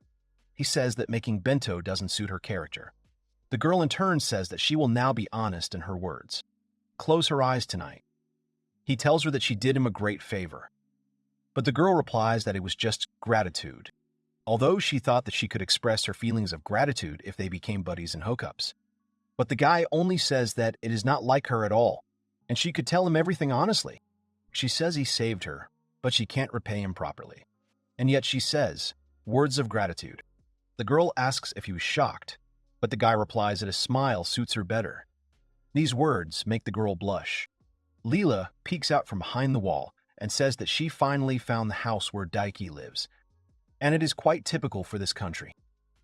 He says that making bento doesn't suit her character. The girl in turn says that she will now be honest in her words. Close her eyes tonight. He tells her that she did him a great favor. But the girl replies that it was just gratitude, although she thought that she could express her feelings of gratitude if they became buddies and hookups. But the guy only says that it is not like her at all, and she could tell him everything honestly. She says he saved her, but she can't repay him properly. And yet she says, words of gratitude. The girl asks if he was shocked, but the guy replies that a smile suits her better. These words make the girl blush. Leela peeks out from behind the wall and says that she finally found the house where Daiki lives, and it is quite typical for this country.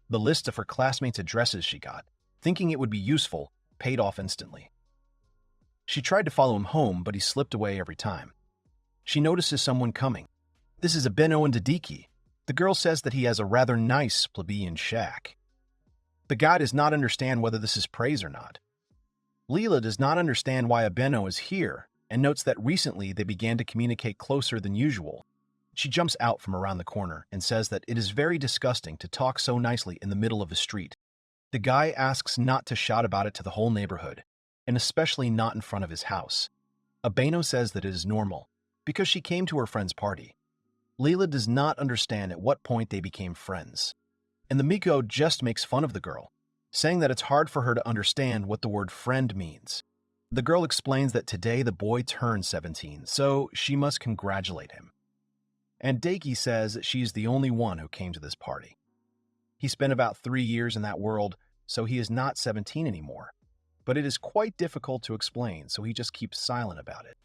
The list of her classmates' addresses she got, thinking it would be useful, paid off instantly. She tried to follow him home, but he slipped away every time. She notices someone coming. This is Abeno and Didiki. The girl says that he has a rather nice plebeian shack. The guy does not understand whether this is praise or not. Leela does not understand why Abeno is here and notes that recently they began to communicate closer than usual. She jumps out from around the corner and says that it is very disgusting to talk so nicely in the middle of the street. The guy asks not to shout about it to the whole neighborhood, and especially not in front of his house. Abeno says that it is normal, because she came to her friend's party. Leela does not understand at what point they became friends. And the Miko just makes fun of the girl, saying that it's hard for her to understand what the word friend means. The girl explains that today the boy turned 17, so she must congratulate him. And Daiki says that she's the only one who came to this party. He spent about 3 years in that world, so he is not 17 anymore. But it is quite difficult to explain, so he just keeps silent about it.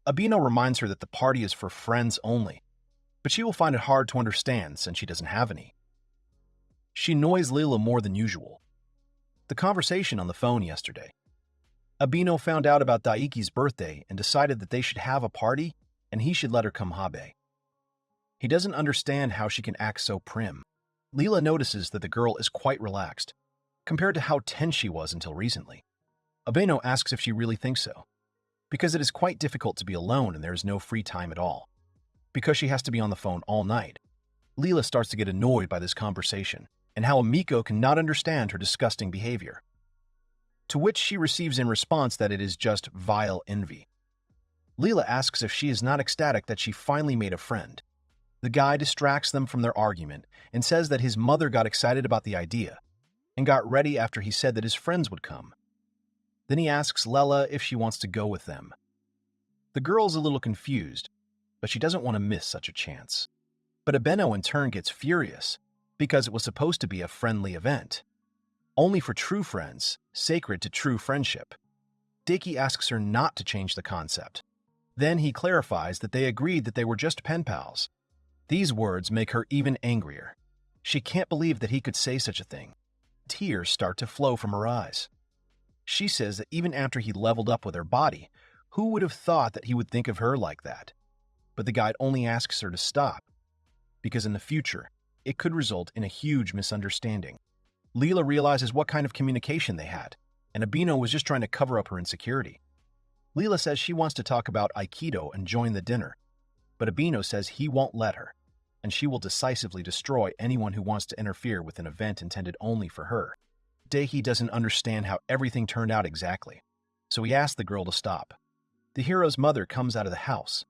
Abeno reminds her that the party is for friends only, but she will find it hard to understand since she doesn't have any. She annoys Leela more than usual. The conversation on the phone yesterday. Abeno found out about Daiki's birthday and decided that they should have a party and he should let her come habe. He doesn't understand how she can act so prim. Leela notices that the girl is quite relaxed, compared to how tense she was until recently. Abeno asks if she really thinks so, because it is quite difficult to be alone and there is no free time at all. Because she has to be on the phone all night, Leela starts to get annoyed by this conversation and how Miko cannot understand her disgusting behavior. To which she receives in response that it is just vile envy. Leela asks if she is not ecstatic that she finally made a friend. The guy distracts them from their argument and says that his mother got excited about the idea and got ready after he said that his friends would come. Then he asks Leela if she wants to go with them. The girl's a little confused, but she doesn't want to miss such a chance. But Abeno in turn gets furious because it was supposed to be a friendly event. Only for true friends, sacred to true friendship. Daiki asks her not to change the concept. Then he clarifies that they agreed that they were just pen pals. These words make her even angrier. She can't believe that he could say such a thing. Tears start to flow from her eyes. She says that even after he leveled up with her body, who would have thought that he would think of her like that? But the guide only asks her to stop, because in the future, it could result in a huge misunderstanding. Leela realizes what kind of communication they had, and Abeno was just trying to cover up her insecurity. Leela says she wants to talk about Aikido and join the dinner, but Abeno says he won't let her, and she will decisively destroy anyone who wants to interfere with an event intended only for her. Daiki doesn't understand how everything turned out exactly, so he asks the girl to stop. The hero's mother comes out of the house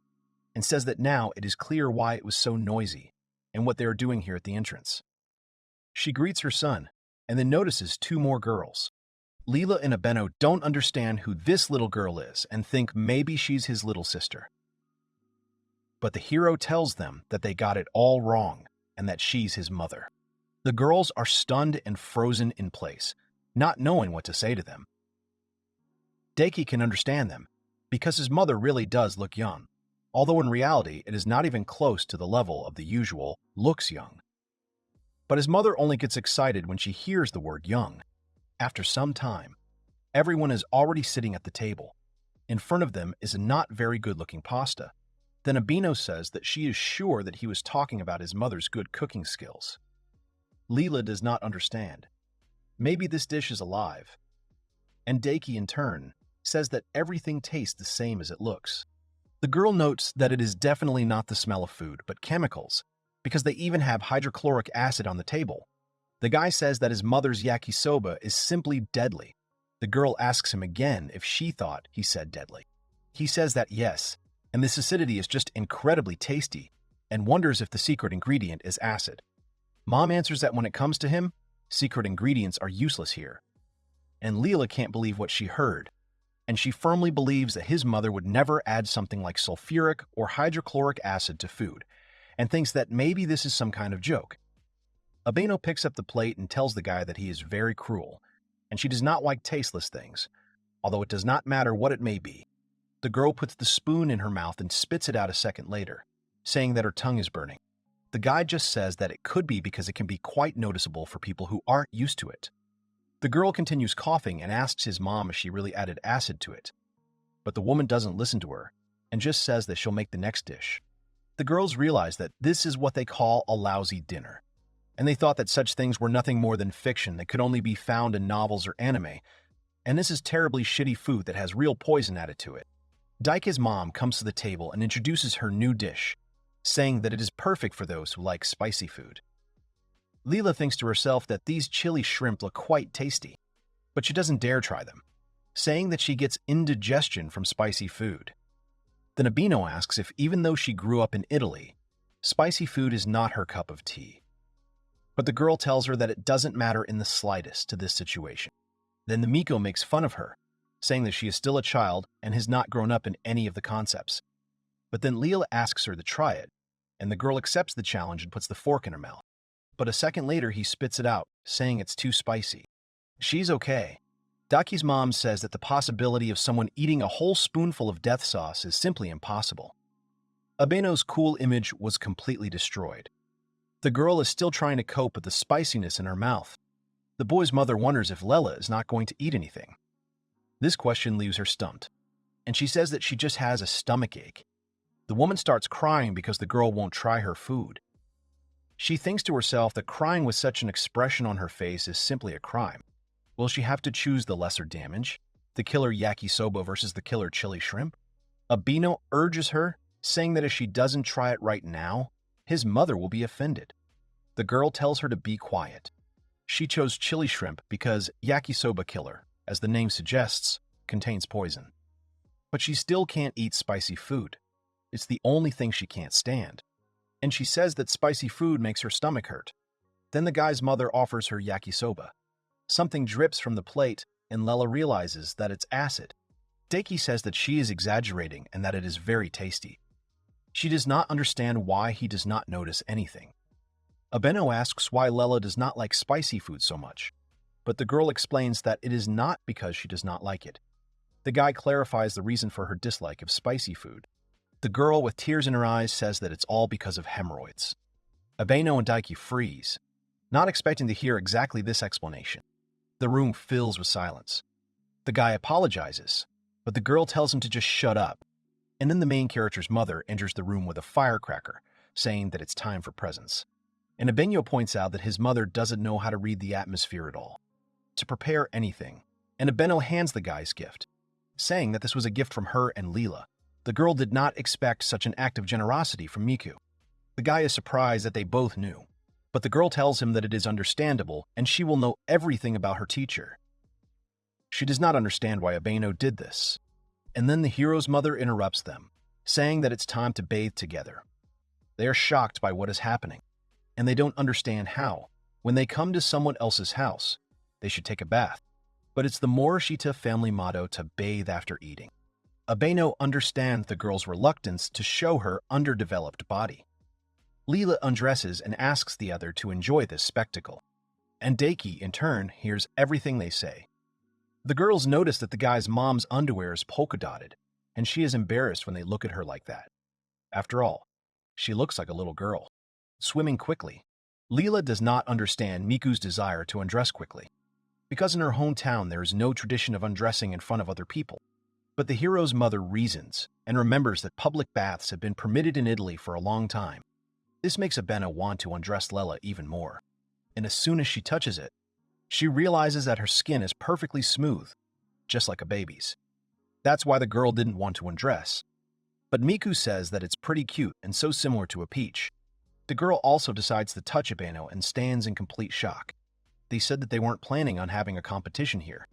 and says that now it is clear why it was so noisy and what they are doing here at the entrance. She greets her son and then notices 2 more girls. Leela and Abeno don't understand who this little girl is and think maybe she's his little sister. But the hero tells them that they got it all wrong and that she's his mother. The girls are stunned and frozen in place, not knowing what to say to them. Daiki can understand them because his mother really does look young, although in reality it is not even close to the level of the usual looks young. But his mother only gets excited when she hears the word young. After some time, everyone is already sitting at the table. In front of them is a not very good-looking pasta. Then Abeno says that she is sure that he was talking about his mother's good cooking skills. Leela does not understand. Maybe this dish is alive. And Daiki, in turn, says that everything tastes the same as it looks. The girl notes that it is definitely not the smell of food, but chemicals, because they even have hydrochloric acid on the table, The guy says that his mother's yakisoba is simply deadly. The girl asks him again if she thought he said deadly. He says that yes, and this acidity is just incredibly tasty, and wonders if the secret ingredient is acid. Mom answers that when it comes to him, secret ingredients are useless here. And Leela can't believe what she heard, and she firmly believes that his mother would never add something like sulfuric or hydrochloric acid to food, and thinks that maybe this is some kind of joke. Abeno picks up the plate and tells the guy that he is very cruel, and she does not like tasteless things, although it does not matter what it may be. The girl puts the spoon in her mouth and spits it out a second later, saying that her tongue is burning. The guy just says that it could be because it can be quite noticeable for people who aren't used to it. The girl continues coughing and asks his mom if she really added acid to it. But the woman doesn't listen to her and just says that she'll make the next dish. The girls realize that this is what they call a lousy dinner, and they thought that such things were nothing more than fiction that could only be found in novels or anime, and this is terribly shitty food that has real poison added to it. Daike's mom comes to the table and introduces her new dish, saying that it is perfect for those who like spicy food. Leela thinks to herself that these chili shrimp look quite tasty, but she doesn't dare try them, saying that she gets indigestion from spicy food. Then Abeno asks if even though she grew up in Italy, spicy food is not her cup of tea. But the girl tells her that it doesn't matter in the slightest to this situation. Then the Miko makes fun of her, saying that she is still a child and has not grown up in any of the concepts. But then Leela asks her to try it, and the girl accepts the challenge and puts the fork in her mouth. But a second later, he spits it out, saying it's too spicy. She's okay. Daki's mom says that the possibility of someone eating a whole spoonful of death sauce is simply impossible. Abeno's cool image was completely destroyed. The girl is still trying to cope with the spiciness in her mouth. The boy's mother wonders if Lela is not going to eat anything. This question leaves her stumped, and she says that she just has a stomach ache. The woman starts crying because the girl won't try her food. She thinks to herself that crying with such an expression on her face is simply a crime. Will she have to choose the lesser damage, the killer yakisoba versus the killer chili shrimp? Abeno urges her, saying that if she doesn't try it right now, his mother will be offended. The girl tells her to be quiet. She chose chili shrimp because yakisoba killer, as the name suggests, contains poison. But she still can't eat spicy food. It's the only thing she can't stand. And she says that spicy food makes her stomach hurt. Then the guy's mother offers her yakisoba. Something drips from the plate, and Lela realizes that it's acid. Daiki says that she is exaggerating and that it is very tasty. She does not understand why he does not notice anything. Abeno asks why Lela does not like spicy food so much, but the girl explains that it is not because she does not like it. The guy clarifies the reason for her dislike of spicy food. The girl, with tears in her eyes, says that it's all because of hemorrhoids. Abeno and Daiki freeze, not expecting to hear exactly this explanation. The room fills with silence. The guy apologizes, but the girl tells him to just shut up, and then the main character's mother enters the room with a firecracker, saying that it's time for presents. And Abeno points out that his mother doesn't know how to read the atmosphere at all, to prepare anything, and Abeno hands the guy's gift, saying that this was a gift from her and Leela. The girl did not expect such an act of generosity from Miku. The guy is surprised that they both knew, but the girl tells him that it is understandable and she will know everything about her teacher. She does not understand why Abeno did this. And then the hero's mother interrupts them, saying that it's time to bathe together. They are shocked by what is happening, and they don't understand how, when they come to someone else's house, they should take a bath. But it's the Morishita family motto to bathe after eating. Abeno understands the girl's reluctance to show her underdeveloped body. Leela undresses and asks the other to enjoy this spectacle, and Daiki, in turn, hears everything they say. The girls notice that the guy's mom's underwear is polka-dotted, and she is embarrassed when they look at her like that. After all, she looks like a little girl, swimming quickly. Leela does not understand Miku's desire to undress quickly, because in her hometown there is no tradition of undressing in front of other people. But the hero's mother reasons and remembers that public baths have been permitted in Italy for a long time. This makes Abeno want to undress Lela even more, and as soon as she touches it, she realizes that her skin is perfectly smooth, just like a baby's. That's why the girl didn't want to undress. But Miku says that it's pretty cute and so similar to a peach. The girl also decides to touch Abeno and stands in complete shock. they said that they weren't planning on having a competition here.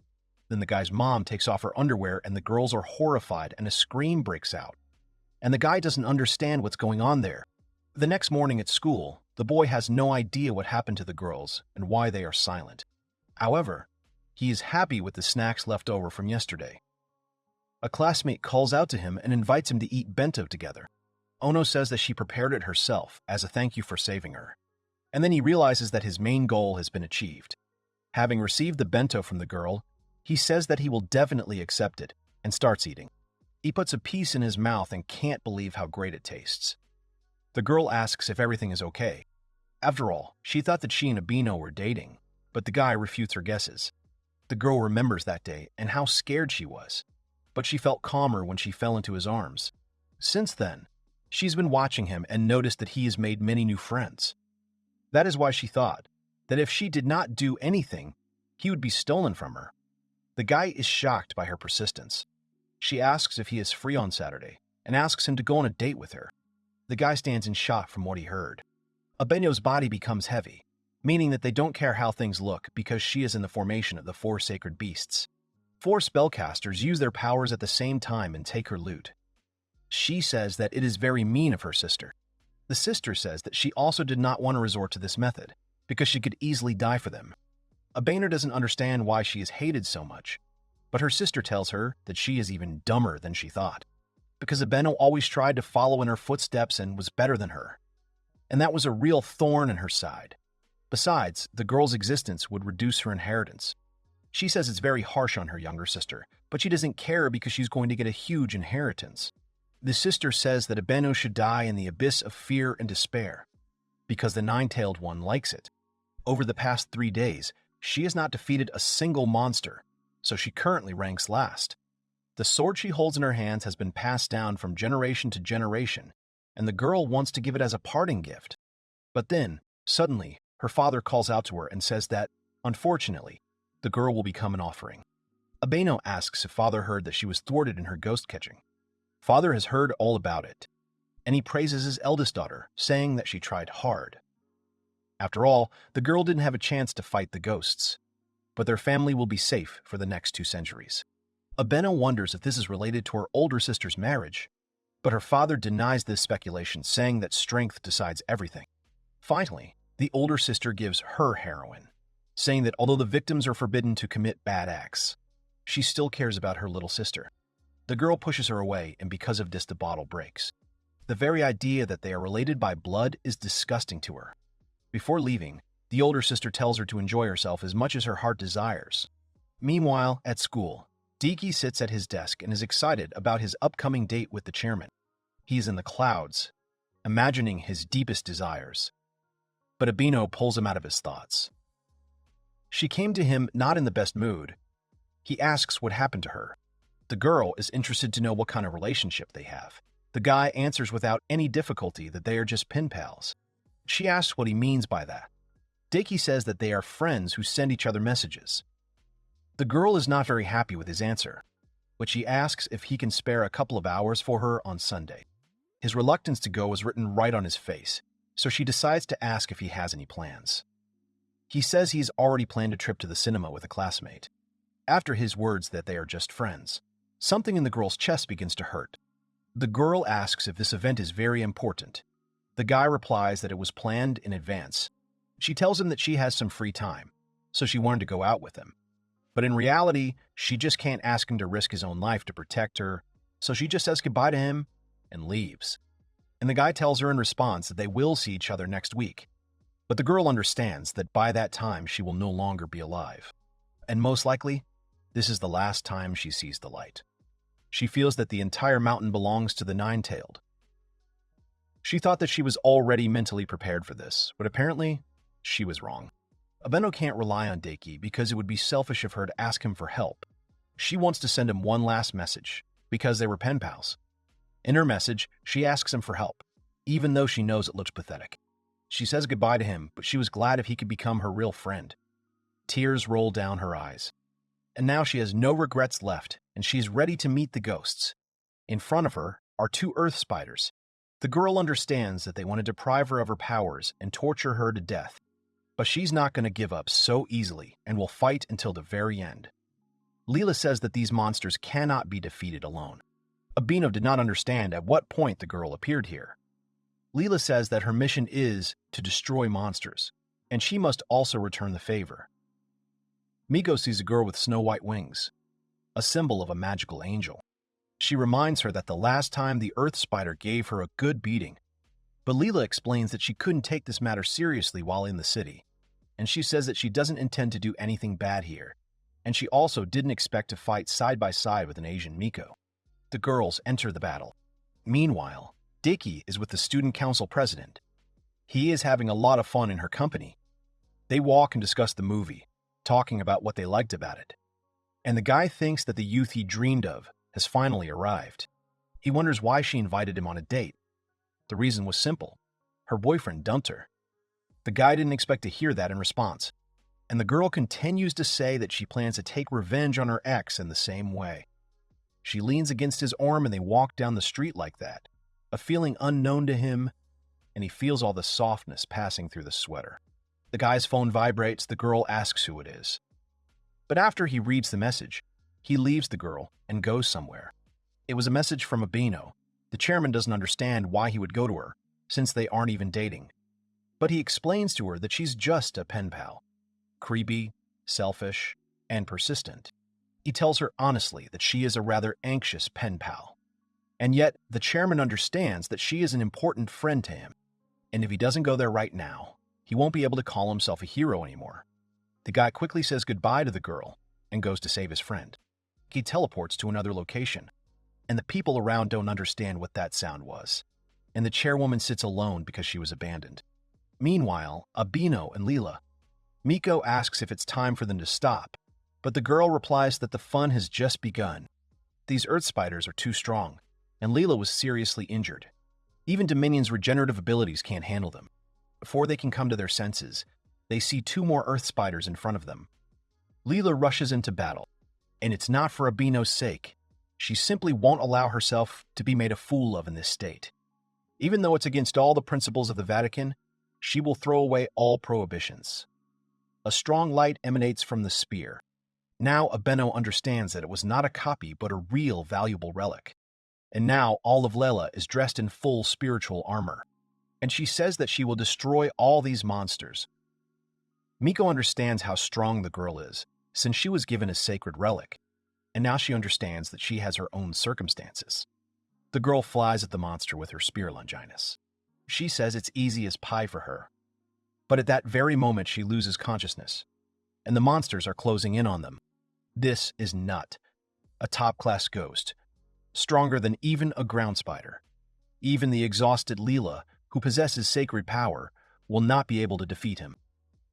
Then the guy's mom takes off her underwear and the girls are horrified and a scream breaks out. And the guy doesn't understand what's going on there. The next morning at school, the boy has no idea what happened to the girls and why they are silent. However, he is happy with the snacks left over from yesterday. A classmate calls out to him and invites him to eat bento together. Ono says that she prepared it herself as a thank you for saving her. And then he realizes that his main goal has been achieved. Having received the bento from the girl, he says that he will definitely accept it and starts eating. He puts a piece in his mouth and can't believe how great it tastes. The girl asks if everything is okay. After all, she thought that she and Abino were dating, but the guy refutes her guesses. The girl remembers that day and how scared she was, but she felt calmer when she fell into his arms. Since then, she's been watching him and noticed that he has made many new friends. That is why she thought that if she did not do anything, he would be stolen from her. The guy is shocked by her persistence. She asks if he is free on Saturday and asks him to go on a date with her. The guy stands in shock from what he heard. Abeno's body becomes heavy, meaning that they don't care how things look because she is in the formation of the 4 sacred beasts. 4 spellcasters use their powers at the same time and take her loot. She says that it is very mean of her sister. The sister says that she also did not want to resort to this method because she could easily die for them. Abeno doesn't understand why she is hated so much, but her sister tells her that she is even dumber than she thought, because Abeno always tried to follow in her footsteps and was better than her. And that was a real thorn in her side. Besides, the girl's existence would reduce her inheritance. She says it's very harsh on her younger sister, but she doesn't care because she's going to get a huge inheritance. The sister says that Abeno should die in the abyss of fear and despair, because the 9-tailed one likes it. Over the past 3 days, she has not defeated a single monster, so she currently ranks last. The sword she holds in her hands has been passed down from generation to generation, and the girl wants to give it as a parting gift. But then, suddenly, her father calls out to her and says that, unfortunately, the girl will become an offering. Abeno asks if father heard that she was thwarted in her ghost catching. Father has heard all about it, and he praises his eldest daughter, saying that she tried hard. After all, the girl didn't have a chance to fight the ghosts, but their family will be safe for the next 2 centuries. Abeno wonders if this is related to her older sister's marriage, but her father denies this speculation, saying that strength decides everything. Finally, the older sister gives her heroin, saying that although the victims are forbidden to commit bad acts, she still cares about her little sister. The girl pushes her away, and because of this, the bottle breaks. The very idea that they are related by blood is disgusting to her. Before leaving, the older sister tells her to enjoy herself as much as her heart desires. Meanwhile, at school, Diki sits at his desk and is excited about his upcoming date with the chairman. He is in the clouds, imagining his deepest desires. But Abeno pulls him out of his thoughts. She came to him not in the best mood. He asks what happened to her. The girl is interested to know what kind of relationship they have. The guy answers without any difficulty that they are just pen pals. She asks what he means by that. Diki says that they are friends who send each other messages. The girl is not very happy with his answer, but she asks if he can spare a couple of hours for her on Sunday. His reluctance to go is written right on his face, so she decides to ask if he has any plans. He says he's already planned a trip to the cinema with a classmate. After his words that they are just friends, something in the girl's chest begins to hurt. The girl asks if this event is very important. The guy replies that it was planned in advance. She tells him that she has some free time, so she wanted to go out with him. But in reality, she just can't ask him to risk his own life to protect her, so she just says goodbye to him and leaves. And the guy tells her in response that they will see each other next week. But the girl understands that by that time she will no longer be alive. And most likely, this is the last time she sees the light. She feels that the entire mountain belongs to the 9-tailed. She thought that she was already mentally prepared for this, but apparently, she was wrong. Abeno can't rely on Deki because it would be selfish of her to ask him for help. She wants to send him one last message, because they were pen pals. In her message, she asks him for help, even though she knows it looks pathetic. She says goodbye to him, but she was glad if he could become her real friend. Tears roll down her eyes. And now she has no regrets left, and she is ready to meet the ghosts. In front of her are 2 earth spiders. The girl understands that they want to deprive her of her powers and torture her to death. But she's not going to give up so easily and will fight until the very end. Leela says that these monsters cannot be defeated alone. Abino did not understand at what point the girl appeared here. Leela says that her mission is to destroy monsters, and she must also return the favor. Miko sees a girl with snow-white wings, a symbol of a magical angel. She reminds her that the last time the Earth Spider gave her a good beating, but Leela explains that she couldn't take this matter seriously while in the city, and she says that she doesn't intend to do anything bad here, and she also didn't expect to fight side by side with an Asian Miko. The girls enter the battle. Meanwhile, Diki is with the student council president. He is having a lot of fun in her company. They walk and discuss the movie, talking about what they liked about it. And the guy thinks that the youth he dreamed of has finally arrived. He wonders why she invited him on a date. The reason was simple. Her boyfriend dumped her. The guy didn't expect to hear that in response, and the girl continues to say that she plans to take revenge on her ex in the same way. She leans against his arm and they walk down the street like that, a feeling unknown to him, and he feels all the softness passing through the sweater. The guy's phone vibrates, the girl asks who it is. But after he reads the message, he leaves the girl and goes somewhere. It was a message from Abino. The chairman doesn't understand why he would go to her, since they aren't even dating. But he explains to her that she's just a pen pal. Creepy, selfish, and persistent. He tells her honestly that she is a rather anxious pen pal. And yet, the chairman understands that she is an important friend to him. And if he doesn't go there right now, he won't be able to call himself a hero anymore. The guy quickly says goodbye to the girl and goes to save his friend. He teleports to another location, and the people around don't understand what that sound was. And the chairwoman sits alone because she was abandoned. Meanwhile, Abino and Leela. Miko asks if it's time for them to stop, but the girl replies that the fun has just begun. These earth spiders are too strong, and Leela was seriously injured. Even Dominion's regenerative abilities can't handle them. Before they can come to their senses, they see two more earth spiders in front of them. Leela rushes into battle, and it's not for Abino's sake. She simply won't allow herself to be made a fool of in this state. Even though it's against all the principles of the Vatican, she will throw away all prohibitions. A strong light emanates from the spear. Now Abeno understands that it was not a copy but a real valuable relic. And now all of Lela is dressed in full spiritual armor. And she says that she will destroy all these monsters. Miko understands how strong the girl is, since she was given a sacred relic. And now she understands that she has her own circumstances. The girl flies at the monster with her spear Longinus. She says it's easy as pie for her. But at that very moment she loses consciousness, and the monsters are closing in on them. This is Nut, a top-class ghost, stronger than even a ground spider. Even the exhausted Leela, who possesses sacred power, will not be able to defeat him.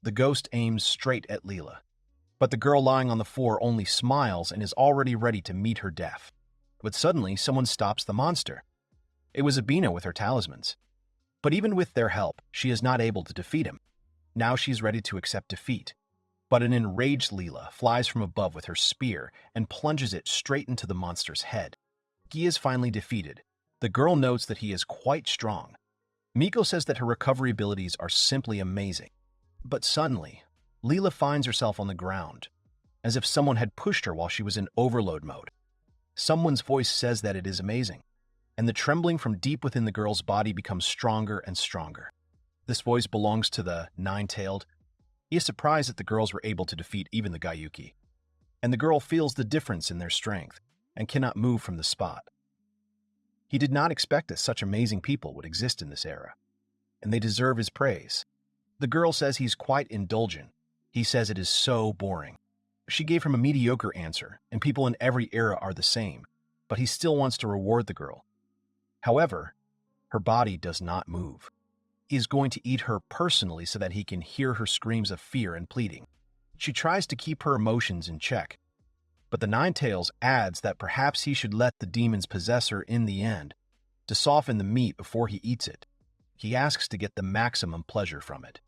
The ghost aims straight at Leela, but the girl lying on the floor only smiles and is already ready to meet her death. But suddenly, someone stops the monster. It was Abino with her talismans. But even with their help, she is not able to defeat him. Now she's ready to accept defeat. But an enraged Leela flies from above with her spear and plunges it straight into the monster's head. He is finally defeated. The girl notes that he is quite strong. Miko says that her recovery abilities are simply amazing. But suddenly, Leela finds herself on the ground, as if someone had pushed her while she was in overload mode. Someone's voice says that it is amazing, and the trembling from deep within the girl's body becomes stronger and stronger. This voice belongs to the Nine-Tailed. He is surprised that the girls were able to defeat even the Gayuki, and the girl feels the difference in their strength and cannot move from the spot. He did not expect that such amazing people would exist in this era, and they deserve his praise. The girl says he's quite indulgent. He says it is so boring. She gave him a mediocre answer, and people in every era are the same, but he still wants to reward the girl. However, her body does not move. He is going to eat her personally so that he can hear her screams of fear and pleading. She tries to keep her emotions in check, but the Nine-Tails adds that perhaps he should let the demons possess her in the end, to soften the meat before he eats it. He asks to get the maximum pleasure from it.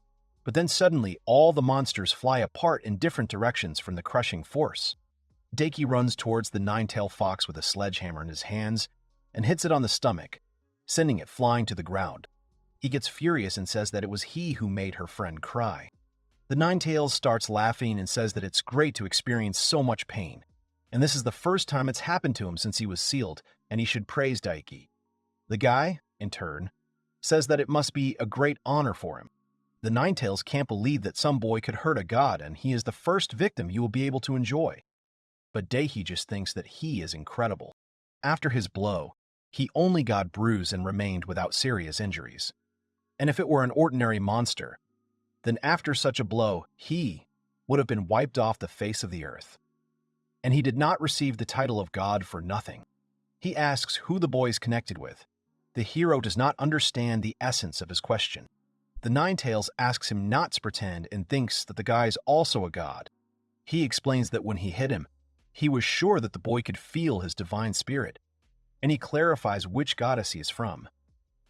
But then suddenly all the monsters fly apart in different directions from the crushing force. Daki runs towards the Nine-Tailed Fox with a sledgehammer in his hands and hits it on the stomach, sending it flying to the ground. He gets furious and says that it was he who made her friend cry. The Ninetales starts laughing and says that it's great to experience so much pain, and this is the first time it's happened to him since he was sealed, and he should praise Daiki. The guy, in turn, says that it must be a great honor for him. The Ninetales can't believe that some boy could hurt a god, and he is the first victim you will be able to enjoy. But Daiki just thinks that he is incredible. After his blow, he only got bruised and remained without serious injuries. And if it were an ordinary monster, then after such a blow, he would have been wiped off the face of the earth. And he did not receive the title of god for nothing. He asks who the boy is connected with. The hero does not understand the essence of his question. The Ninetales asks him not to pretend and thinks that the guy is also a god. He explains that when he hit him, he was sure that the boy could feel his divine spirit, and he clarifies which goddess he is from.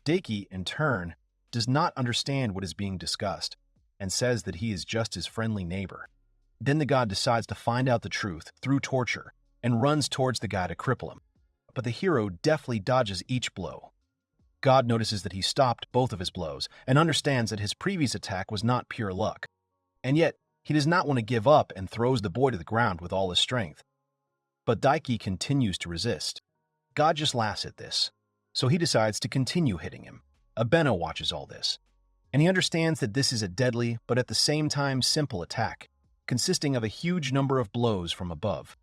Daiki, in turn, does not understand what is being discussed, and says that he is just his friendly neighbor. Then the god decides to find out the truth through torture, and runs towards the guy to cripple him. But the hero deftly dodges each blow. God notices that he stopped both of his blows, and understands that his previous attack was not pure luck. And yet, he does not want to give up and throws the boy to the ground with all his strength. But Daiki continues to resist. God just laughs at this, so he decides to continue hitting him. Abeno watches all this, and he understands that this is a deadly but at the same time simple attack, consisting of a huge number of blows from above.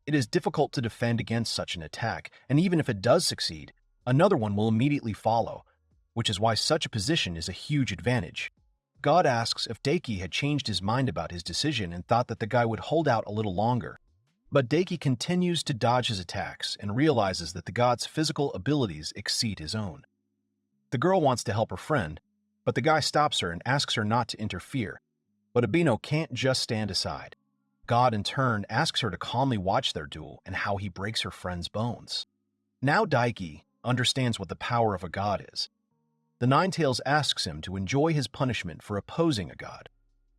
It is difficult to defend against such an attack, and even if it does succeed, another one will immediately follow, which is why such a position is a huge advantage. God asks if Daiki had changed his mind about his decision and thought that the guy would hold out a little longer. But Daiki continues to dodge his attacks and realizes that the god's physical abilities exceed his own. The girl wants to help her friend, but the guy stops her and asks her not to interfere. But Abeno can't just stand aside. God, in turn, asks her to calmly watch their duel and how he breaks her friend's bones. Now Daiki understands what the power of a god is. The Ninetales asks him to enjoy his punishment for opposing a god.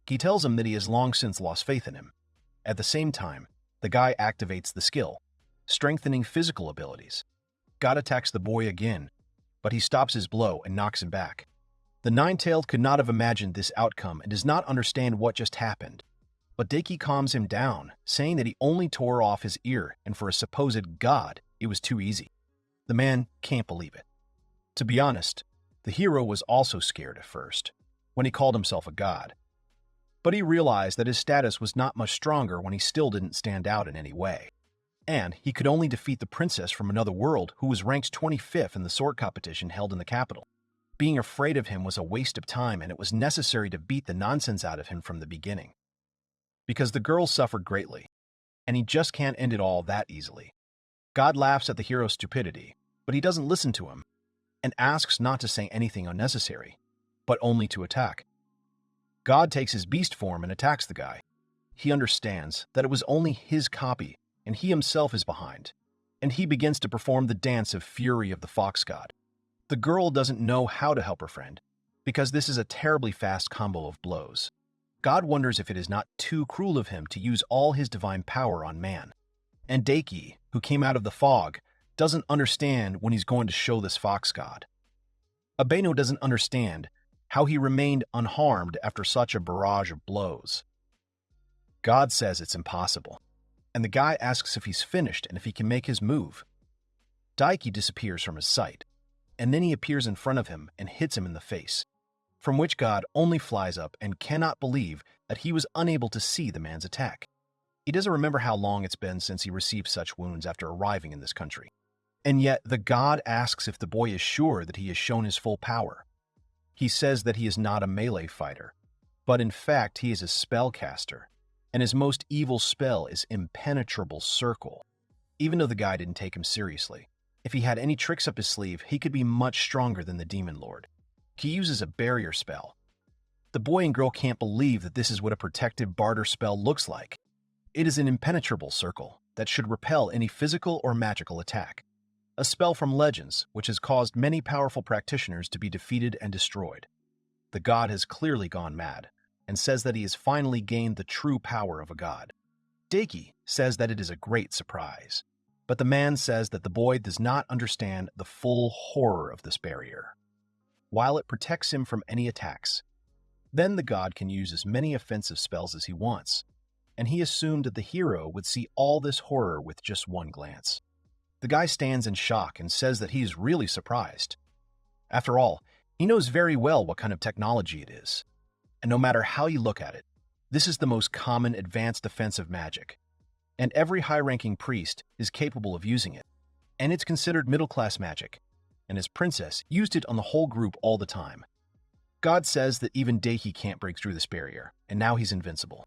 He tells him that he has long since lost faith in him. At the same time, the guy activates the skill, strengthening physical abilities. God attacks the boy again, but he stops his blow and knocks him back. The Ninetales could not have imagined this outcome and does not understand what just happened. But Daiki calms him down, saying that he only tore off his ear, and for a supposed god, it was too easy. The man can't believe it. To be honest, the hero was also scared at first, when he called himself a god. But he realized that his status was not much stronger when he still didn't stand out in any way. And he could only defeat the princess from another world who was ranked 25th in the sword competition held in the capital. Being afraid of him was a waste of time, and it was necessary to beat the nonsense out of him from the beginning. Because the girl suffered greatly, and he just can't end it all that easily. God laughs at the hero's stupidity, but he doesn't listen to him, and asks not to say anything unnecessary, but only to attack. God takes his beast form and attacks the guy. He understands that it was only his copy, and he himself is behind, and he begins to perform the dance of fury of the fox god. The girl doesn't know how to help her friend, because this is a terribly fast combo of blows. God wonders if it is not too cruel of him to use all his divine power on man. And Daiki, who came out of the fog, doesn't understand when he's going to show this fox god. Abeno doesn't understand how he remained unharmed after such a barrage of blows. God says it's impossible, and the guy asks if he's finished and if he can make his move. Daiki disappears from his sight, and then he appears in front of him and hits him in the face, from which God only flies up and cannot believe that he was unable to see the man's attack. He doesn't remember how long it's been since he received such wounds after arriving in this country. And yet the god asks if the boy is sure that he has shown his full power. He says that he is not a melee fighter, but in fact he is a spellcaster, and his most evil spell is Impenetrable Circle. Even though the guy didn't take him seriously, if he had any tricks up his sleeve, he could be much stronger than the Demon Lord. He uses a barrier spell. The boy and girl can't believe that this is what a protective barter spell looks like. It is an impenetrable circle that should repel any physical or magical attack. A spell from Legends, which has caused many powerful practitioners to be defeated and destroyed. The god has clearly gone mad, and says that he has finally gained the true power of a god. Daiki says that it is a great surprise, but the man says that the boy does not understand the full horror of this barrier. While it protects him from any attacks, Then the god can use as many offensive spells as he wants, and he assumed that the hero would see all this horror with just one glance. The guy stands in shock and says that he is really surprised. After all, he knows very well what kind of technology it is. And no matter how you look at it, this is the most common advanced defensive magic. And every high-ranking priest is capable of using it. And it's considered middle-class magic. And his princess used it on the whole group all the time. God says that even Deiki can't break through this barrier, and now he's invincible.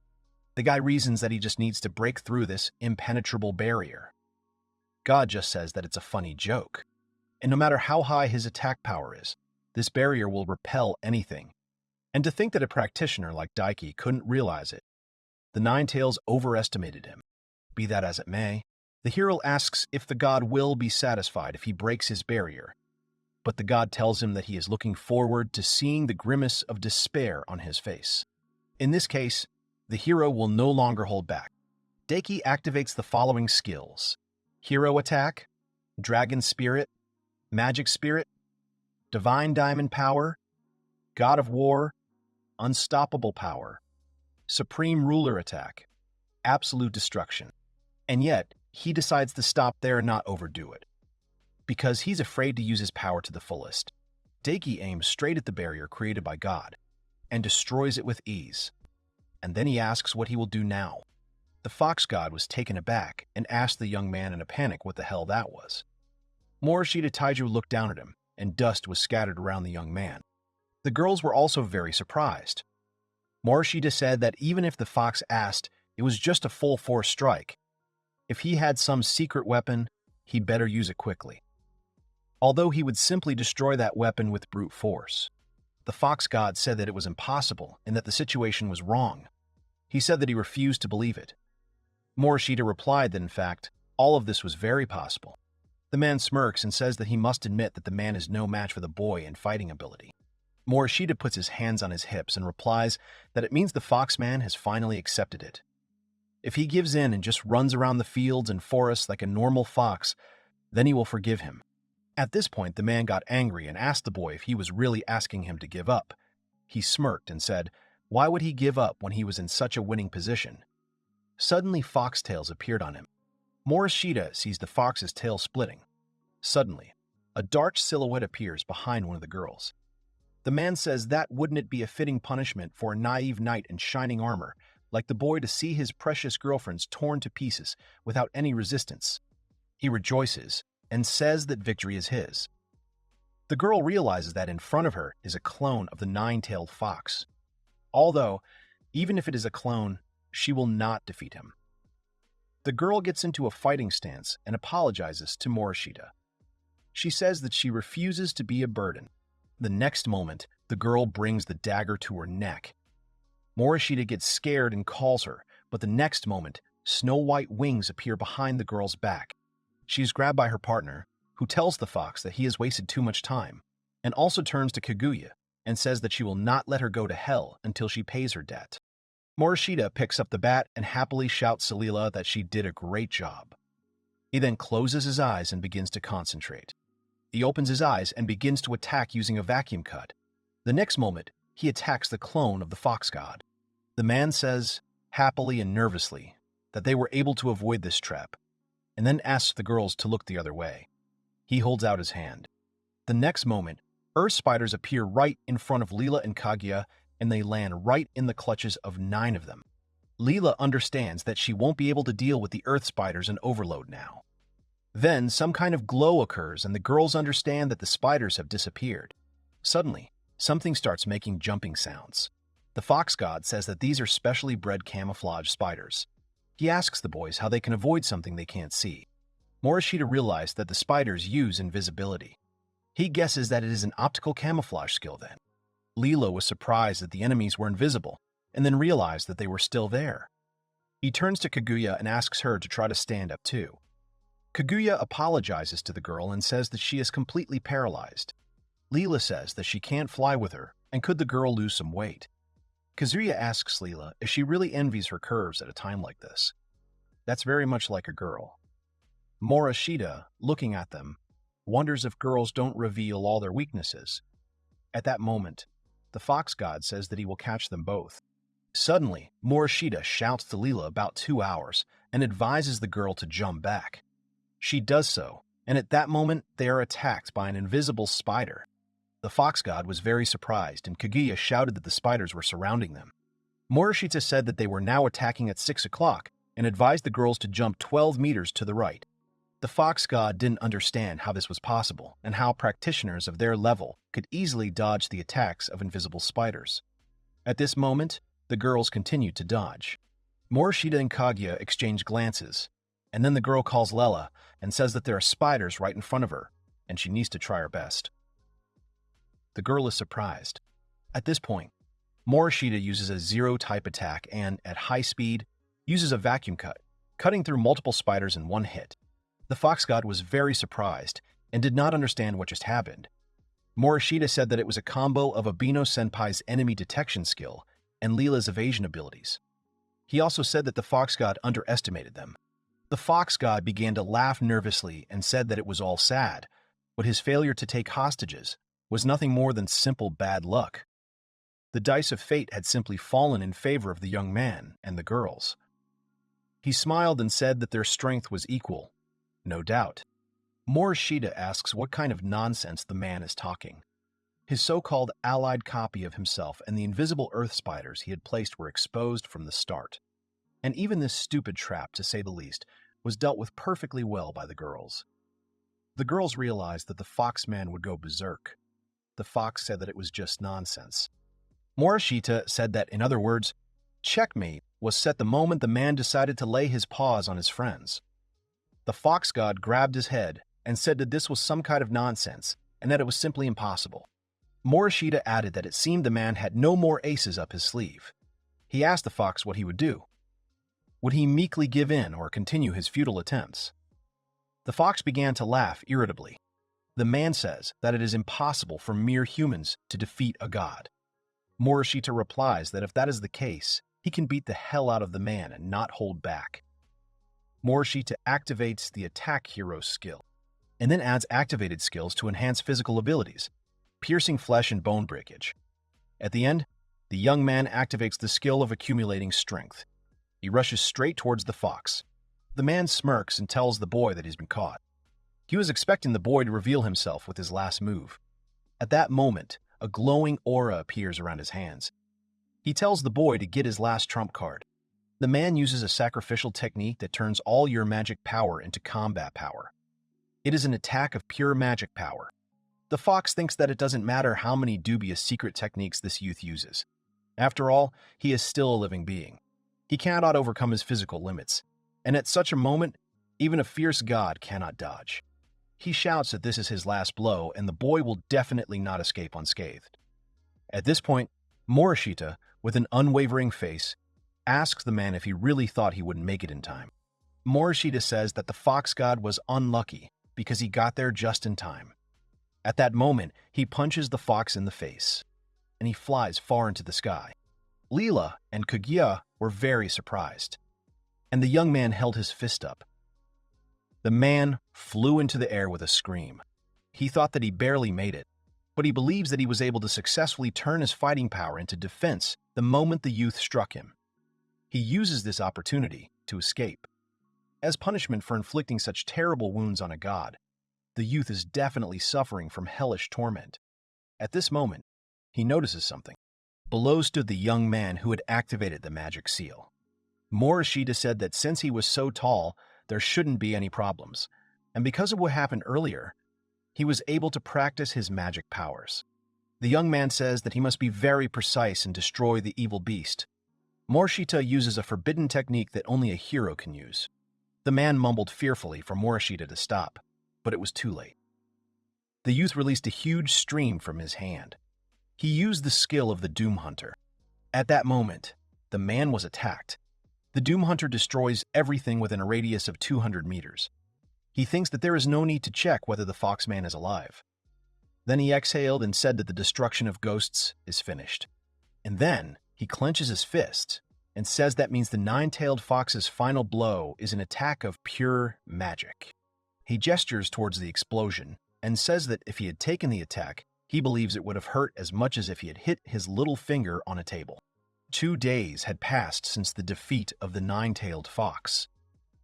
The guy reasons that he just needs to break through this impenetrable barrier. God just says that it's a funny joke. And no matter how high his attack power is, this barrier will repel anything. And to think that a practitioner like Daiki couldn't realize it. The Nine-Tails overestimated him. Be that as it may, the hero asks if the god will be satisfied if he breaks his barrier. But the god tells him that he is looking forward to seeing the grimace of despair on his face. In this case, the hero will no longer hold back. Daiki activates the following skills: Hero Attack, Dragon Spirit, Magic Spirit, Divine Diamond Power, God of War, Unstoppable Power, Supreme Ruler Attack, Absolute Destruction. And yet, he decides to stop there and not overdo it. Because he's afraid to use his power to the fullest. Daiki aims straight at the barrier created by God and destroys it with ease. And then he asks what he will do now. The fox god was taken aback and asked the young man in a panic what the hell that was. Morishita Taiju looked down at him, and dust was scattered around the young man. The girls were also very surprised. Morishita said that even if the fox asked, it was just a full-force strike. If he had some secret weapon, he'd better use it quickly. Although he would simply destroy that weapon with brute force. The fox god said that it was impossible and that the situation was wrong. He said that he refused to believe it. Morishita replied that, in fact, all of this was very possible. The man smirks and says that he must admit that the man is no match for the boy in fighting ability. Morishita puts his hands on his hips and replies that it means the fox man has finally accepted it. If he gives in and just runs around the fields and forests like a normal fox, then he will forgive him. At this point, the man got angry and asked the boy if he was really asking him to give up. He smirked and said, why would he give up when he was in such a winning position? Suddenly, foxtails appeared on him. Morishita sees the fox's tail splitting. Suddenly, a dark silhouette appears behind one of the girls. The man says that wouldn't it be a fitting punishment for a naive knight in shining armor, like the boy, to see his precious girlfriends torn to pieces without any resistance. He rejoices and says that victory is his. The girl realizes that in front of her is a clone of the nine-tailed fox. Although, even if it is a clone, she will not defeat him. The girl gets into a fighting stance and apologizes to Morishita. She says that she refuses to be a burden. The next moment, the girl brings the dagger to her neck. Morishita gets scared and calls her, but the next moment, snow-white wings appear behind the girl's back. She is grabbed by her partner, who tells the fox that he has wasted too much time, and also turns to Kaguya and says that she will not let her go to hell until she pays her debt. Morishita picks up the bat and happily shouts to Leela that she did a great job. He then closes his eyes and begins to concentrate. He opens his eyes and begins to attack using a vacuum cut. The next moment, he attacks the clone of the fox god. The man says, happily and nervously, that they were able to avoid this trap, and then asks the girls to look the other way. He holds out his hand. The next moment, earth spiders appear right in front of Leela and Kaguya, and they land right in the clutches of 9 of them. Leela understands that she won't be able to deal with the earth spiders and overload now. Then some kind of glow occurs and the girls understand that the spiders have disappeared. Suddenly, something starts making jumping sounds. The fox god says that these are specially bred camouflage spiders. He asks the boys how they can avoid something they can't see. Morishita realized that the spiders use invisibility. He guesses that it is an optical camouflage skill then. Leela was surprised that the enemies were invisible, and then realized that they were still there. He turns to Kaguya and asks her to try to stand up too. Kaguya apologizes to the girl and says that she is completely paralyzed. Leela says that she can't fly with her, and could the girl lose some weight. Kazuya asks Leela if she really envies her curves at a time like this. That's very much like a girl. Morishita, looking at them, wonders if girls don't reveal all their weaknesses. At that moment, the fox god says that he will catch them both. Suddenly, Morishita shouts to Leela about 2 hours and advises the girl to jump back. She does so, and at that moment they are attacked by an invisible spider. The fox god was very surprised, and Kaguya shouted that the spiders were surrounding them. Morishita said that they were now attacking at 6 o'clock and advised the girls to jump 12 meters to the right. The fox god didn't understand how this was possible and how practitioners of their level could easily dodge the attacks of invisible spiders. At this moment, the girls continued to dodge. Morishita and Kaguya exchange glances, and then the girl calls Lela and says that there are spiders right in front of her, and she needs to try her best. The girl is surprised. At this point, Morishita uses a zero-type attack and, at high speed, uses a vacuum cut, cutting through multiple spiders in one hit. The fox god was very surprised and did not understand what just happened. Morishita said that it was a combo of Abino Senpai's enemy detection skill and Leela's evasion abilities. He also said that the fox god underestimated them. The fox god began to laugh nervously and said that it was all sad, but his failure to take hostages was nothing more than simple bad luck. The dice of fate had simply fallen in favor of the young man and the girls. He smiled and said that their strength was equal. No doubt. Morishita asks what kind of nonsense the man is talking. His so-called allied copy of himself and the invisible earth spiders he had placed were exposed from the start. And even this stupid trap, to say the least, was dealt with perfectly well by the girls. The girls realized that the fox man would go berserk. The fox said that it was just nonsense. Morishita said that, in other words, checkmate was set the moment the man decided to lay his paws on his friends. The fox god grabbed his head and said that this was some kind of nonsense and that it was simply impossible. Morishita added that it seemed the man had no more aces up his sleeve. He asked the fox what he would do. Would he meekly give in or continue his futile attempts? The fox began to laugh irritably. The man says that it is impossible for mere humans to defeat a god. Morishita replies that if that is the case, he can beat the hell out of the man and not hold back. Morishita activates the attack hero skill, and then adds activated skills to enhance physical abilities, piercing flesh and bone breakage. At the end, the young man activates the skill of accumulating strength. He rushes straight towards the fox. The man smirks and tells the boy that he's been caught. He was expecting the boy to reveal himself with his last move. At that moment, a glowing aura appears around his hands. He tells the boy to get his last trump card. The man uses a sacrificial technique that turns all your magic power into combat power. It is an attack of pure magic power. The fox thinks that it doesn't matter how many dubious secret techniques this youth uses. After all, he is still a living being. He cannot overcome his physical limits, and at such a moment, even a fierce god cannot dodge. He shouts that this is his last blow, and the boy will definitely not escape unscathed. At this point, Morishita, with an unwavering face, asks the man if he really thought he wouldn't make it in time. Morishita says that the fox god was unlucky because he got there just in time. At that moment, he punches the fox in the face, and he flies far into the sky. Leela and Kaguya were very surprised, and the young man held his fist up. The man flew into the air with a scream. He thought that he barely made it, but he believes that he was able to successfully turn his fighting power into defense the moment the youth struck him. He uses this opportunity to escape. As punishment for inflicting such terrible wounds on a god, the youth is definitely suffering from hellish torment. At this moment, he notices something. Below stood the young man who had activated the magic seal. Morishita said that since he was so tall, there shouldn't be any problems, and because of what happened earlier, he was able to practice his magic powers. The young man says that he must be very precise and destroy the evil beast. Morishita uses a forbidden technique that only a hero can use. The man mumbled fearfully for Morishita to stop, but it was too late. The youth released a huge stream from his hand. He used the skill of the Doom Hunter. At that moment, the man was attacked. The Doom Hunter destroys everything within a radius of 200 meters. He thinks that there is no need to check whether the Foxman is alive. Then he exhaled and said that the destruction of ghosts is finished. And then he clenches his fist and says that means the nine-tailed fox's final blow is an attack of pure magic. He gestures towards the explosion and says that if he had taken the attack, He believes it would have hurt as much as if he had hit his little finger on a table. 2 days had passed since the defeat of the nine-tailed fox.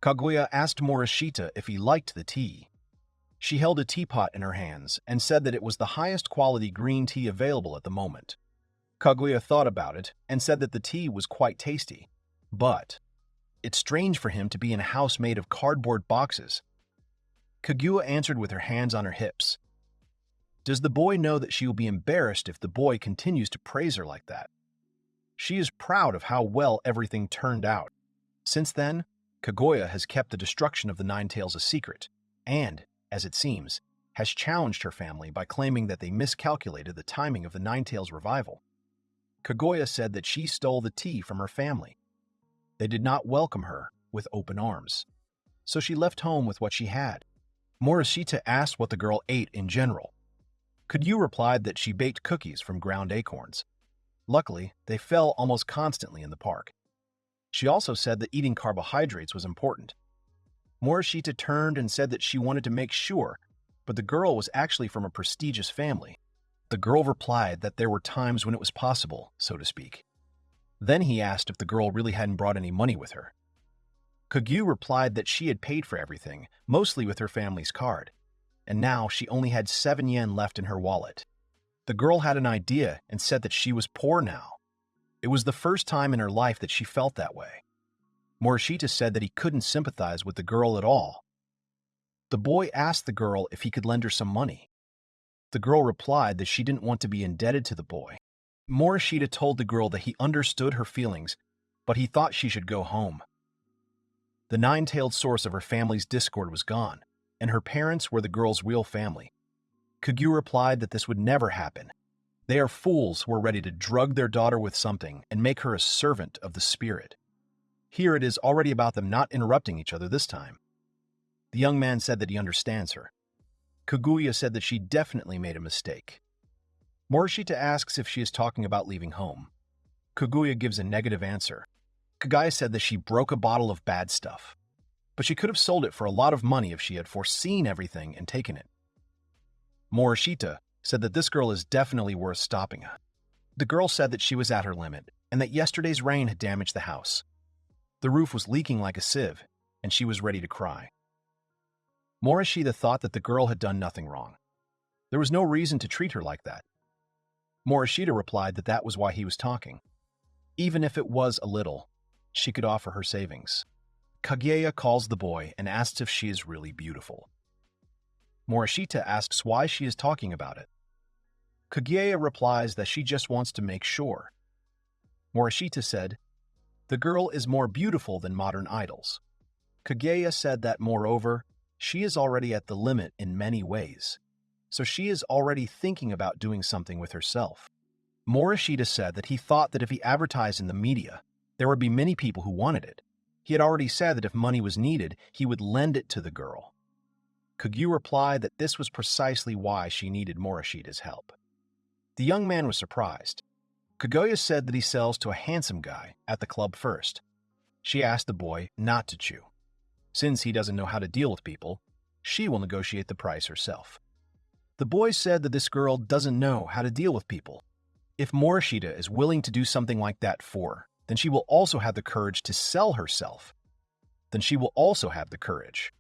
Kaguya asked Morishita if he liked the tea. She held a teapot in her hands and said that it was the highest quality green tea available at the moment. Kaguya thought about it and said that the tea was quite tasty, but it's strange for him to be in a house made of cardboard boxes. Kaguya answered with her hands on her hips. Does the boy know that she will be embarrassed if the boy continues to praise her like that? She is proud of how well everything turned out. Since then, Kaguya has kept the destruction of the Nine Tails a secret, and, as it seems, has challenged her family by claiming that they miscalculated the timing of the Nine Tails revival. Kaguya said that she stole the tea from her family. They did not welcome her with open arms, so she left home with what she had. Morishita asked what the girl ate in general. Kagyu replied that she baked cookies from ground acorns. Luckily, they fell almost constantly in the park. She also said that eating carbohydrates was important. Morishita turned and said that she wanted to make sure, but the girl was actually from a prestigious family. The girl replied that there were times when it was possible, so to speak. Then he asked if the girl really hadn't brought any money with her. Kagyu replied that she had paid for everything, mostly with her family's card, and now she only had 7 yen left in her wallet. The girl had an idea and said that she was poor now. It was the first time in her life that she felt that way. Morishita said that he couldn't sympathize with the girl at all. The boy asked the girl if he could lend her some money. The girl replied that she didn't want to be indebted to the boy. Morishita told the girl that he understood her feelings, but he thought she should go home. The nine-tailed source of her family's discord was gone, and her parents were the girl's real family. Kagyu replied that this would never happen. They are fools who are ready to drug their daughter with something and make her a servant of the spirit. Here it is already about them not interrupting each other this time. The young man said that he understands her. Kaguya said that she definitely made a mistake. Morishita asks if she is talking about leaving home. Kaguya gives a negative answer. Kaguya said that she broke a bottle of bad stuff, but she could have sold it for a lot of money if she had foreseen everything and taken it. Morishita said that this girl is definitely worth stopping. The girl said that she was at her limit and that yesterday's rain had damaged the house. The roof was leaking like a sieve, and she was ready to cry. Morishita thought that the girl had done nothing wrong. There was no reason to treat her like that. Morishita replied that that was why he was talking. Even if it was a little, she could offer her savings. Kaguya calls the boy and asks if she is really beautiful. Morishita asks why she is talking about it. Kaguya replies that she just wants to make sure. Morishita said, "The girl is more beautiful than modern idols." Kaguya said that, moreover, she is already at the limit in many ways, so she is already thinking about doing something with herself. Morishita said that he thought that if he advertised in the media, there would be many people who wanted it. He had already said that if money was needed, he would lend it to the girl. Kagyu replied that this was precisely why she needed Morishita's help. The young man was surprised. Kaguya said that he sells to a handsome guy at the club first. She asked the boy not to chew. Since he doesn't know how to deal with people, she will negotiate the price herself. The boy said that this girl doesn't know how to deal with people. If Morishita is willing to do something like that for her, then she will also have the courage to sell herself. Then she will also have the courage.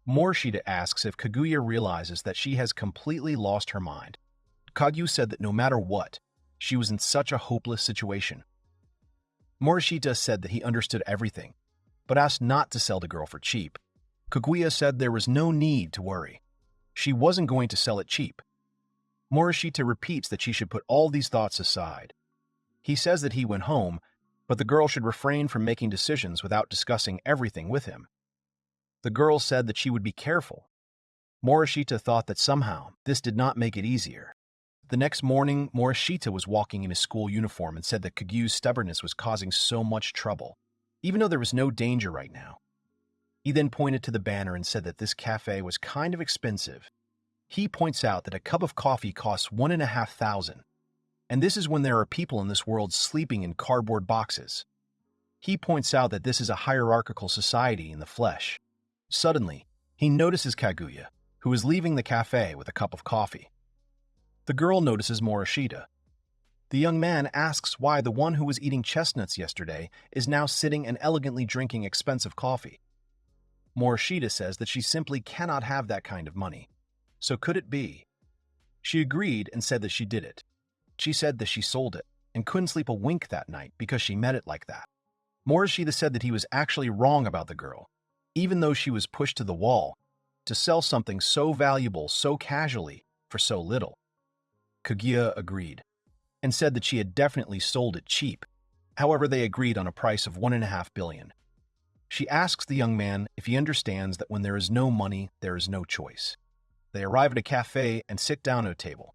Morishita asks if Kaguya realizes that she has completely lost her mind. Kagyu said that no matter what, she was in such a hopeless situation. Morishita said that he understood everything, but asked not to sell the girl for cheap. Kaguya said there was no need to worry. She wasn't going to sell it cheap. Morishita repeats that she should put all these thoughts aside. He says that he went home, but the girl should refrain from making decisions without discussing everything with him. The girl said that she would be careful. Morishita thought that somehow this did not make it easier. The next morning, Morishita was walking in his school uniform and said that Kagyu's stubbornness was causing so much trouble, even though there was no danger right now. He then pointed to the banner and said that this cafe was kind of expensive. He points out that a cup of coffee costs 1,500, and this is when there are people in this world sleeping in cardboard boxes. He points out that this is a hierarchical society in the flesh. Suddenly, he notices Kaguya, who is leaving the cafe with a cup of coffee. The girl notices Morishita. The young man asks why the one who was eating chestnuts yesterday is now sitting and elegantly drinking expensive coffee. Morishita says that she simply cannot have that kind of money. So could it be? She agreed and said that she did it. She said that she sold it and couldn't sleep a wink that night because she met it like that. Morishita said that he was actually wrong about the girl, even though she was pushed to the wall, to sell something so valuable so casually for so little. Kaguya agreed and said that she had definitely sold it cheap. However, they agreed on a price of 1.5 billion. She asks the young man if he understands that when there is no money, there is no choice. They arrive at a cafe and sit down at a table.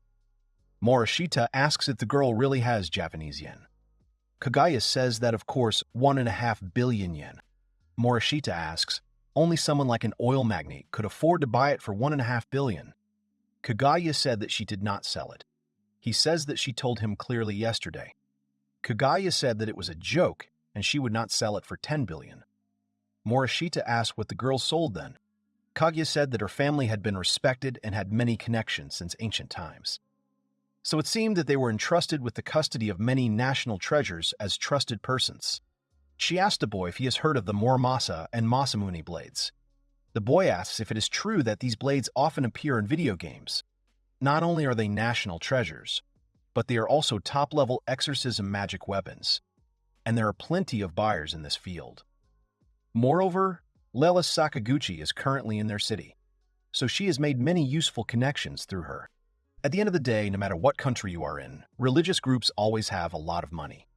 Morishita asks if the girl really has Japanese yen. Kaguya says that, of course, 1.5 billion yen. Morishita asks, only someone like an oil magnate could afford to buy it for 1.5 billion. Kaguya said that she did not sell it. He says that she told him clearly yesterday. Kaguya said that it was a joke and she would not sell it for 10 billion. Morishita asked what the girl sold then. Kaguya said that her family had been respected and had many connections since ancient times. So it seemed that they were entrusted with the custody of many national treasures as trusted persons. She asked the boy if he has heard of the Muramasa and Masamune blades. The boy asks if it is true that these blades often appear in video games. Not only are they national treasures, but they are also top-level exorcism magic weapons, and there are plenty of buyers in this field. Moreover, Leila Sakaguchi is currently in their city, so she has made many useful connections through her. At the end of the day, no matter what country you are in, religious groups always have a lot of money.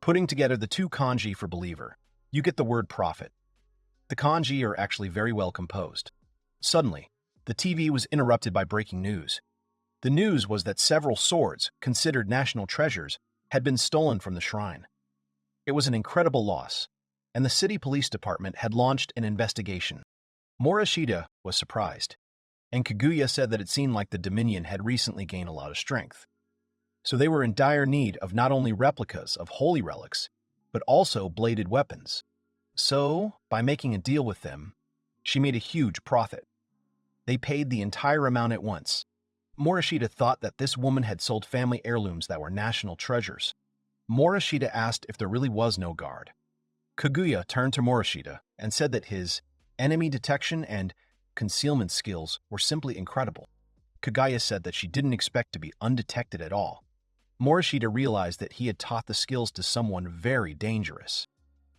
Putting together the two kanji for believer, you get the word prophet. The kanji are actually very well composed. Suddenly, the TV was interrupted by breaking news. The news was that several swords, considered national treasures, had been stolen from the shrine. It was an incredible loss, and the city police department had launched an investigation. Morishita was surprised, and Kaguya said that it seemed like the Dominion had recently gained a lot of strength. So they were in dire need of not only replicas of holy relics, but also bladed weapons. So, by making a deal with them, she made a huge profit. They paid the entire amount at once. Morishita thought that this woman had sold family heirlooms that were national treasures. Morishita asked if there really was no guard. Kaguya turned to Morishita and said that his enemy detection and concealment skills were simply incredible. Kaguya said that she didn't expect to be undetected at all. Morishita realized that he had taught the skills to someone very dangerous.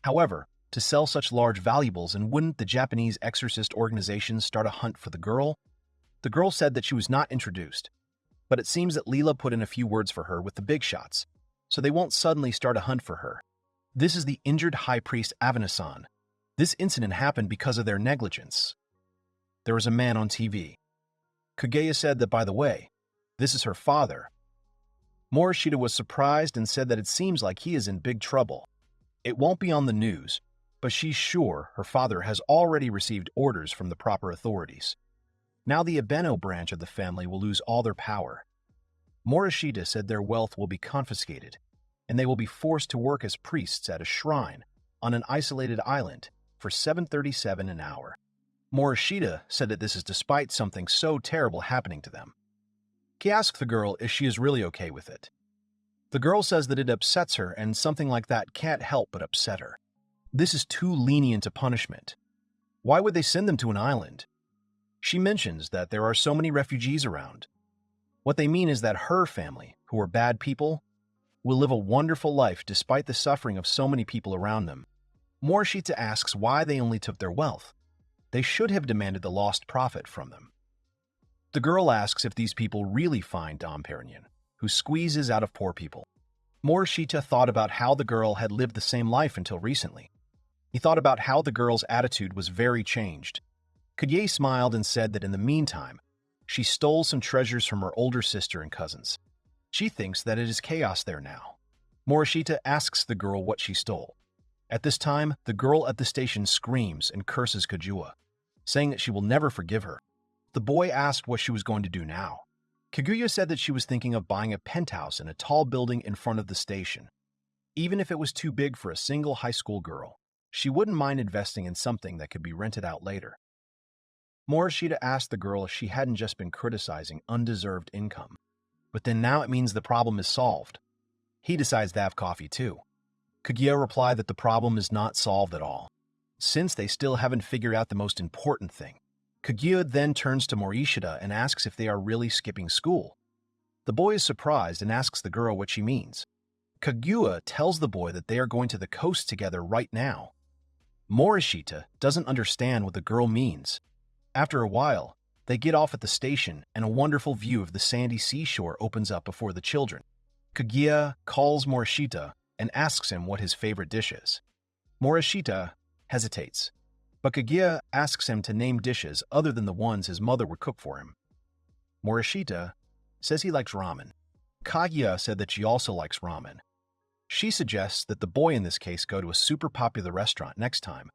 However, to sell such large valuables, and wouldn't the Japanese exorcist organization start a hunt for the girl? The girl said that she was not introduced, but it seems that Leela put in a few words for her with the big shots, so they won't suddenly start a hunt for her. This is the injured high priest Avanasan. This incident happened because of their negligence. There was a man on TV. Kaguya said that, by the way, this is her father. Morishita was surprised and said that it seems like he is in big trouble. It won't be on the news, but she's sure her father has already received orders from the proper authorities. Now the Ebeno branch of the family will lose all their power. Morishita said their wealth will be confiscated, and they will be forced to work as priests at a shrine on an isolated island for $7.37 an hour. Morishita said that this is despite something so terrible happening to them. He asked the girl if she is really okay with it. The girl says that it upsets her, and something like that can't help but upset her. This is too lenient a punishment. Why would they send them to an island? She mentions that there are so many refugees around. What they mean is that her family, who are bad people, will live a wonderful life despite the suffering of so many people around them. Morishita asks why they only took their wealth. They should have demanded the lost profit from them. The girl asks if these people really find Dom Perignon, who squeezes out of poor people. Morishita thought about how the girl had lived the same life until recently. He thought about how the girl's attitude was very changed. Kaguya smiled and said that in the meantime, she stole some treasures from her older sister and cousins. She thinks that it is chaos there now. Morishita asks the girl what she stole. At this time, the girl at the station screams and curses Kaguya, saying that she will never forgive her. The boy asked what she was going to do now. Kaguya said that she was thinking of buying a penthouse in a tall building in front of the station. Even if it was too big for a single high school girl, she wouldn't mind investing in something that could be rented out later. Morishita asked the girl if she hadn't just been criticizing undeserved income. but then now it means the problem is solved. He decides to have coffee too. Kaguya replied that the problem is not solved at all, since they still haven't figured out the most important thing. Kaguya then turns to Morishita and asks if they are really skipping school. The boy is surprised and asks the girl what she means. Kaguya tells the boy that they are going to the coast together right now. Morishita doesn't understand what the girl means. After a while, they get off at the station and a wonderful view of the sandy seashore opens up before the children. Kaguya calls Morishita and asks him what his favorite dish is. Morishita hesitates, but Kaguya asks him to name dishes other than the ones his mother would cook for him. Morishita says he likes ramen. Kaguya said that she also likes ramen. She suggests that the boy in this case go to a super popular restaurant next time.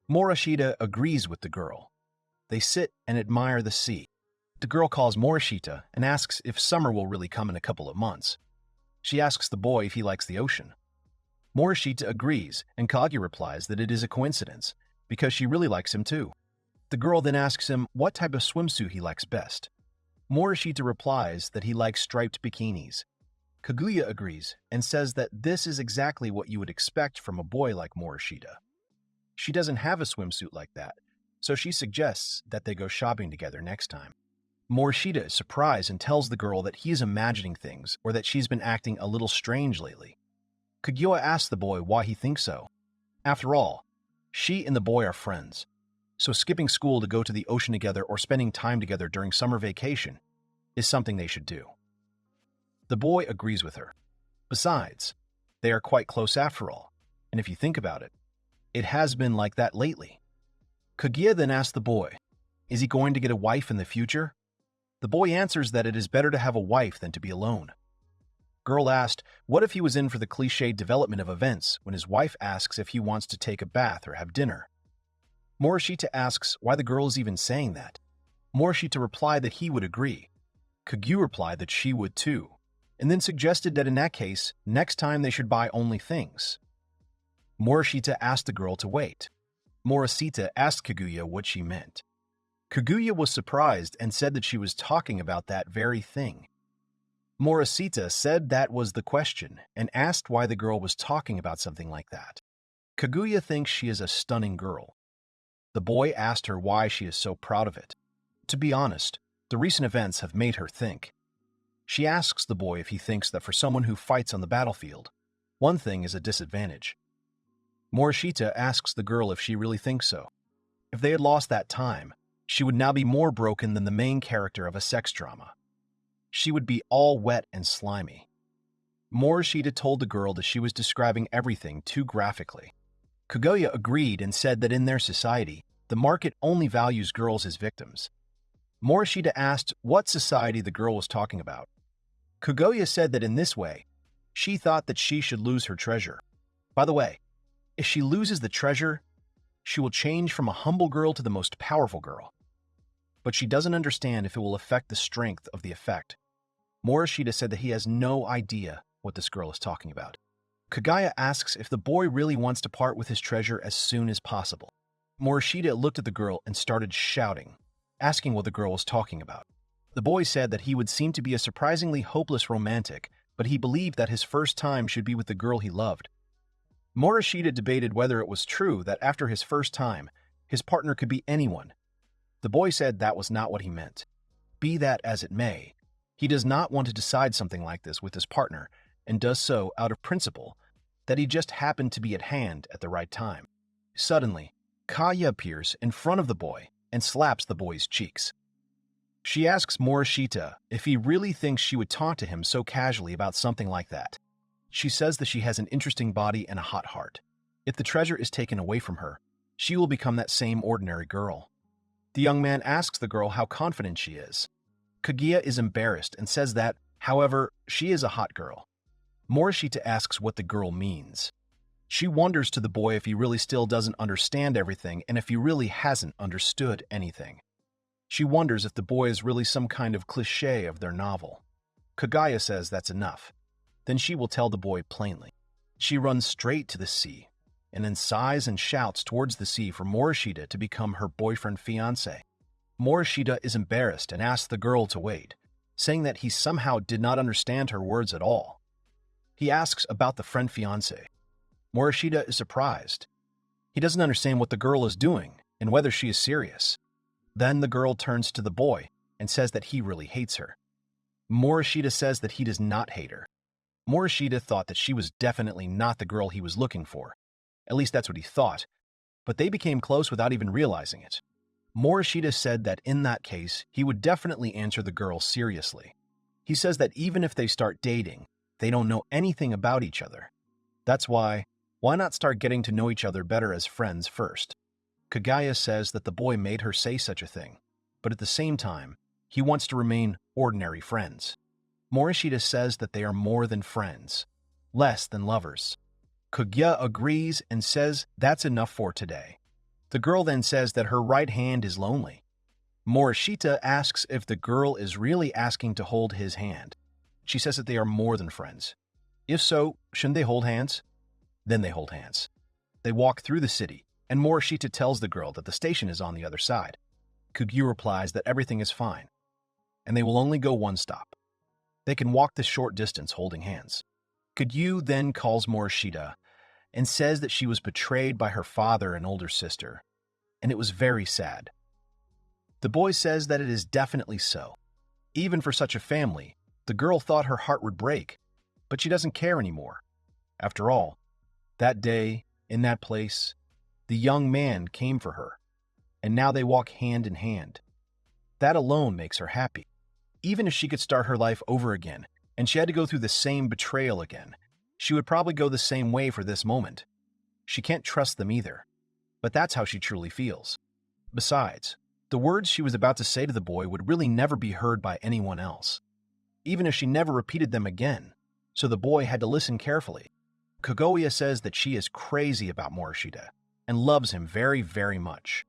Morishita agrees with the girl. They sit and admire the sea. The girl calls Morishita and asks if summer will really come in a couple of months. She asks the boy if he likes the ocean. Morishita agrees, and Kaguya replies that it is a coincidence, because she really likes him too. The girl then asks him what type of swimsuit he likes best. Morishita replies that he likes striped bikinis. Kaguya agrees and says that this is exactly what you would expect from a boy like Morishita. She doesn't have a swimsuit like that, so she suggests that they go shopping together next time. Morishita is surprised and tells the girl that he is imagining things or that she's been acting a little strange lately. Kaguya asks the boy why he thinks so. After all, she and the boy are friends, so skipping school to go to the ocean together or spending time together during summer vacation is something they should do. The boy agrees with her. Besides, they are quite close after all, and if you think about it, it has been like that lately. Kaguya then asks the boy, is he going to get a wife in the future? The boy answers that it is better to have a wife than to be alone. Girl asked, what if he was in for the cliched development of events when his wife asks if he wants to take a bath or have dinner? Morishita asks why the girl is even saying that. Morishita replied that he would agree. Kaguya replied that she would too, and then suggested that in that case, next time they should buy only things. Morishita asked the girl to wait. Morishita asked Kaguya what she meant. Kaguya was surprised and said that she was talking about that very thing. Morishita said that was the question and asked why the girl was talking about something like that. Kaguya thinks she is a stunning girl. The boy asked her why she is so proud of it. To be honest, the recent events have made her think. She asks the boy if he thinks that for someone who fights on the battlefield, one thing is a disadvantage. Morishita asks the girl if she really thinks so. If they had lost that time, she would now be more broken than the main character of a sex drama. She would be all wet and slimy. Morishita told the girl that she was describing everything too graphically. Kaguya agreed and said that in their society, the market only values girls as victims. Morishita asked what society the girl was talking about. Kaguya said that in this way, she thought that she should lose her treasure. By the way, if she loses the treasure, she will change from a humble girl to the most powerful girl. But she doesn't understand if it will affect the strength of the effect. Morishita said that he has no idea what this girl is talking about. Kaguya asks if the boy really wants to part with his treasure as soon as possible. Morishita looked at the girl and started shouting, asking what the girl was talking about. The boy said that he would seem to be a surprisingly hopeless romantic, but he believed that his first time should be with the girl he loved. Morishita debated whether it was true that after his first time, his partner could be anyone. The boy said that was not what he meant. Be that as it may, he does not want to decide something like this with his partner and does so out of principle that he just happened to be at hand at the right time. Suddenly, Kaguya appears in front of the boy and slaps the boy's cheeks. She asks Morishita if he really thinks she would talk to him so casually about something like that. She says that she has an interesting body and a hot heart. If the treasure is taken away from her, she will become that same ordinary girl. The young man asks the girl how confident she is. Kaguya is embarrassed and says that, however, she is a hot girl. Morishita asks what the girl means. She wonders to the boy if he really still doesn't understand everything and if he really hasn't understood anything. She wonders if the boy is really some kind of cliché of their novel. Kaguya says that's enough. Then she will tell the boy plainly. She runs straight to the sea, and then sighs and shouts towards the sea for Morishita to become her boyfriend-fiancé. Morishita is embarrassed and asks the girl to wait. saying that he somehow did not understand her words at all. He asks about the friend fiancé. Morishita is surprised. He doesn't understand what the girl is doing and whether she is serious. Then the girl turns to the boy and says that he really hates her. Morishita says that he does not hate her. Morishita thought that she was definitely not the girl he was looking for. At least that's what he thought, but they became close without even realizing it. Morishita said that in that case, he would definitely answer the girl seriously. He says that even if they start dating, they don't know anything about each other. That's why not start getting to know each other better as friends first? Kagaya says that the boy made her say such a thing, but at the same time, he wants to remain ordinary friends. Morishita says that they are more than friends, less than lovers. Kagaya agrees and says that's enough for today. The girl then says that her right hand is lonely. Morishita asks if the girl is really asking to hold his hand. She says that they are more than friends. If so, shouldn't they hold hands? Then they hold hands. They walk through the city, and Morishita tells the girl that the station is on the other side. Kagyu replies that everything is fine, and they will only go one stop. They can walk this short distance holding hands. Kagyu then calls Morishita and says that she was betrayed by her father and older sister, and it was very sad. The boy says that it is definitely so. Even for such a family, the girl thought her heart would break, but she doesn't care anymore. After all, that day, in that place, the young man came for her, and now they walk hand in hand. That alone makes her happy. Even if she could start her life over again, and she had to go through the same betrayal again, she would probably go the same way for this moment. She can't trust them either, but that's how she truly feels. Besides, the words she was about to say to the boy would really never be heard by anyone else, even if she never repeated them again, so the boy had to listen carefully. Kaguya says that she is crazy about Morishita and loves him very, very much.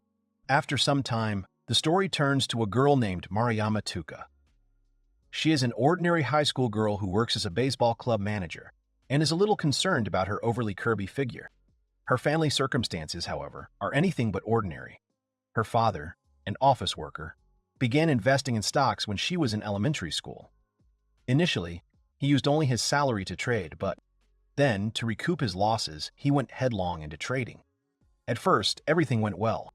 After some time, the story turns to a girl named Maruyama Tuka. She is an ordinary high school girl who works as a baseball club manager and is a little concerned about her overly curvy figure. Her family circumstances, however, are anything but ordinary. Her father, an office worker, began investing in stocks when she was in elementary school. Initially, he used only his salary to trade, but then, to recoup his losses, he went headlong into trading. At first, everything went well.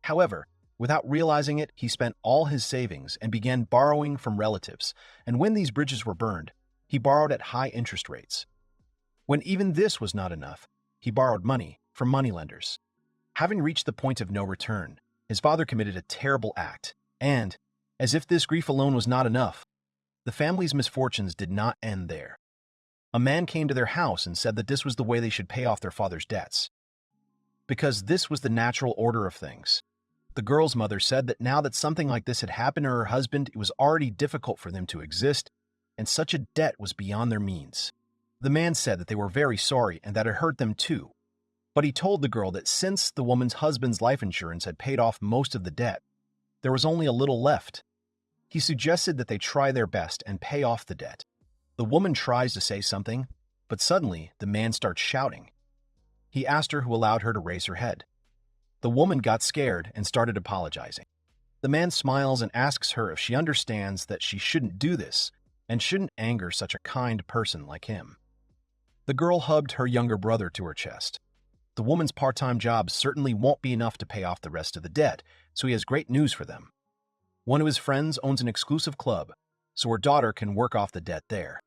However, without realizing it, he spent all his savings and began borrowing from relatives, and when these bridges were burned, he borrowed at high interest rates. When even this was not enough, he borrowed money from moneylenders. Having reached the point of no return, his father committed a terrible act, and, as if this grief alone was not enough, the family's misfortunes did not end there. A man came to their house and said that this was the way they should pay off their father's debts, because this was the natural order of things. The girl's mother said that now that something like this had happened to her husband, it was already difficult for them to exist, and such a debt was beyond their means. The man said that they were very sorry and that it hurt them too, but he told the girl that since the woman's husband's life insurance had paid off most of the debt, there was only a little left. He suggested that they try their best and pay off the debt. The woman tries to say something, but suddenly the man starts shouting. He asked her who allowed her to raise her head. The woman got scared and started apologizing. The man smiles and asks her if she understands that she shouldn't do this and shouldn't anger such a kind person like him. The girl hugged her younger brother to her chest. The woman's part-time job certainly won't be enough to pay off the rest of the debt, so he has great news for them. One of his friends owns an exclusive club, so her daughter can work off the debt there.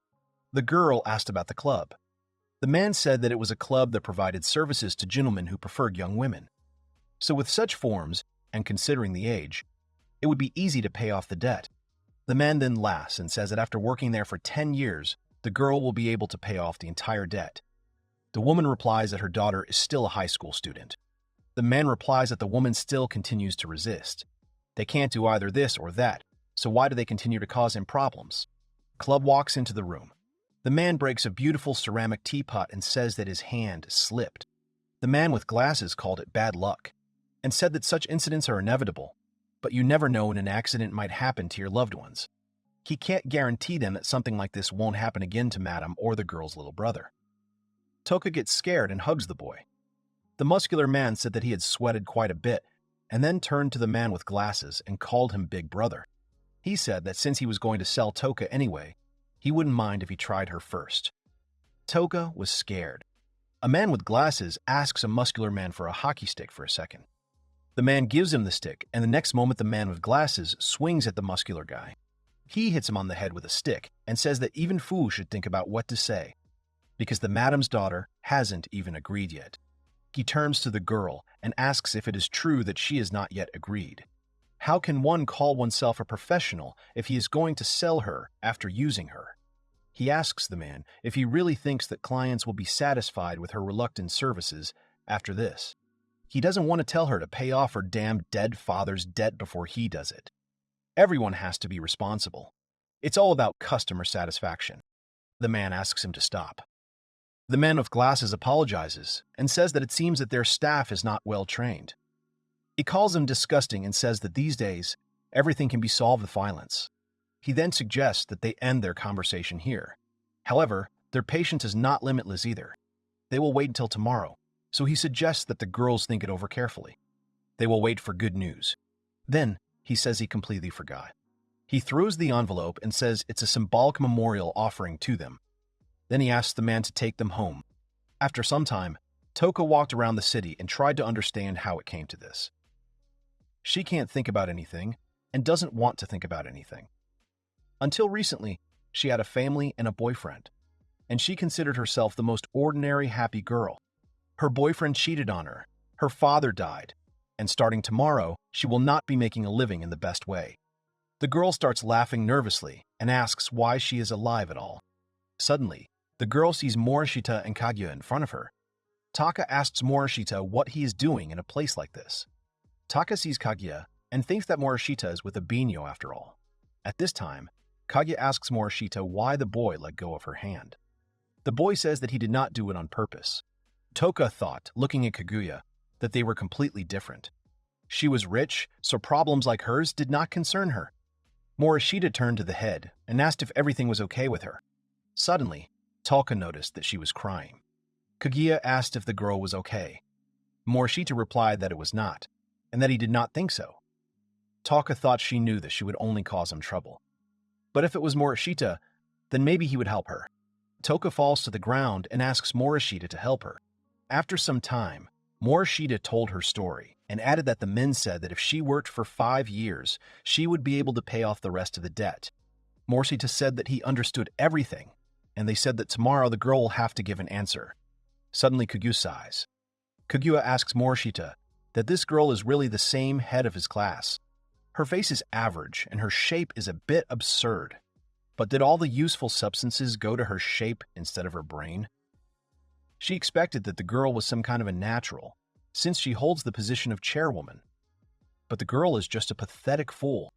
The girl asked about the club. The man said that it was a club that provided services to gentlemen who preferred young women. So with such forms, and considering the age, it would be easy to pay off the debt. The man then laughs and says that after working there for 10 years, the girl will be able to pay off the entire debt. The woman replies that her daughter is still a high school student. The man replies that the woman still continues to resist. They can't do either this or that, so why do they continue to cause him problems? Club walks into the room. The man breaks a beautiful ceramic teapot and says that his hand slipped. The man with glasses called it bad luck and said that such incidents are inevitable, but you never know when an accident might happen to your loved ones. He can't guarantee them that something like this won't happen again to Madame or the girl's little brother. Toka gets scared and hugs the boy. The muscular man said that he had sweated quite a bit and then turned to the man with glasses and called him Big Brother. He said that since he was going to sell Toka anyway, he wouldn't mind if he tried her first. Toka was scared. A man with glasses asks a muscular man for a hockey stick for a second. The man gives him the stick, and the next moment the man with glasses swings at the muscular guy. He hits him on the head with a stick and says that even fools should think about what to say, because the madam's daughter hasn't even agreed yet. He turns to the girl and asks if it is true that she has not yet agreed. How can one call oneself a professional if he is going to sell her after using her? He asks the man if he really thinks that clients will be satisfied with her reluctant services after this. He doesn't want to tell her to pay off her damn dead father's debt before he does it. Everyone has to be responsible. It's all about customer satisfaction. The man asks him to stop. The man with glasses apologizes and says that it seems that their staff is not well trained. He calls him disgusting and says that these days, everything can be solved with violence. He then suggests that they end their conversation here. However, their patience is not limitless either. They will wait until tomorrow, so he suggests that the girls think it over carefully. They will wait for good news. Then, he says he completely forgot. He throws the envelope and says it's a symbolic memorial offering to them. Then he asks the man to take them home. After some time, Toka walked around the city and tried to understand how it came to this. She can't think about anything and doesn't want to think about anything. Until recently, she had a family and a boyfriend, and she considered herself the most ordinary happy girl. Her boyfriend cheated on her, her father died, and starting tomorrow, she will not be making a living in the best way. The girl starts laughing nervously and asks why she is alive at all. Suddenly, the girl sees Morishita and Kaguya in front of her. Taka asks Morishita what he is doing in a place like this. Taka sees Kaguya and thinks that Morishita is with a Binyo after all. At this time, Kaguya asks Morishita why the boy let go of her hand. The boy says that he did not do it on purpose. Toka thought, looking at Kaguya, that they were completely different. She was rich, so problems like hers did not concern her. Morishita turned to the head and asked if everything was okay with her. Suddenly, Toka noticed that she was crying. Kaguya asked if the girl was okay. Morishita replied that it was not, and that he did not think so. Toka thought she knew that she would only cause him trouble. But if it was Morishita, then maybe he would help her. Toka falls to the ground and asks Morishita to help her. After some time, Morishita told her story and added that the men said that if she worked for 5 years, she would be able to pay off the rest of the debt. Morishita said that he understood everything, and they said that tomorrow the girl will have to give an answer. Suddenly Kaguya sighs. Kaguya asks Morishita that this girl is really the same head of his class. Her face is average and her shape is a bit absurd. But did all the useful substances go to her shape instead of her brain? She expected that the girl was some kind of a natural, since she holds the position of chairwoman. But the girl is just a pathetic fool.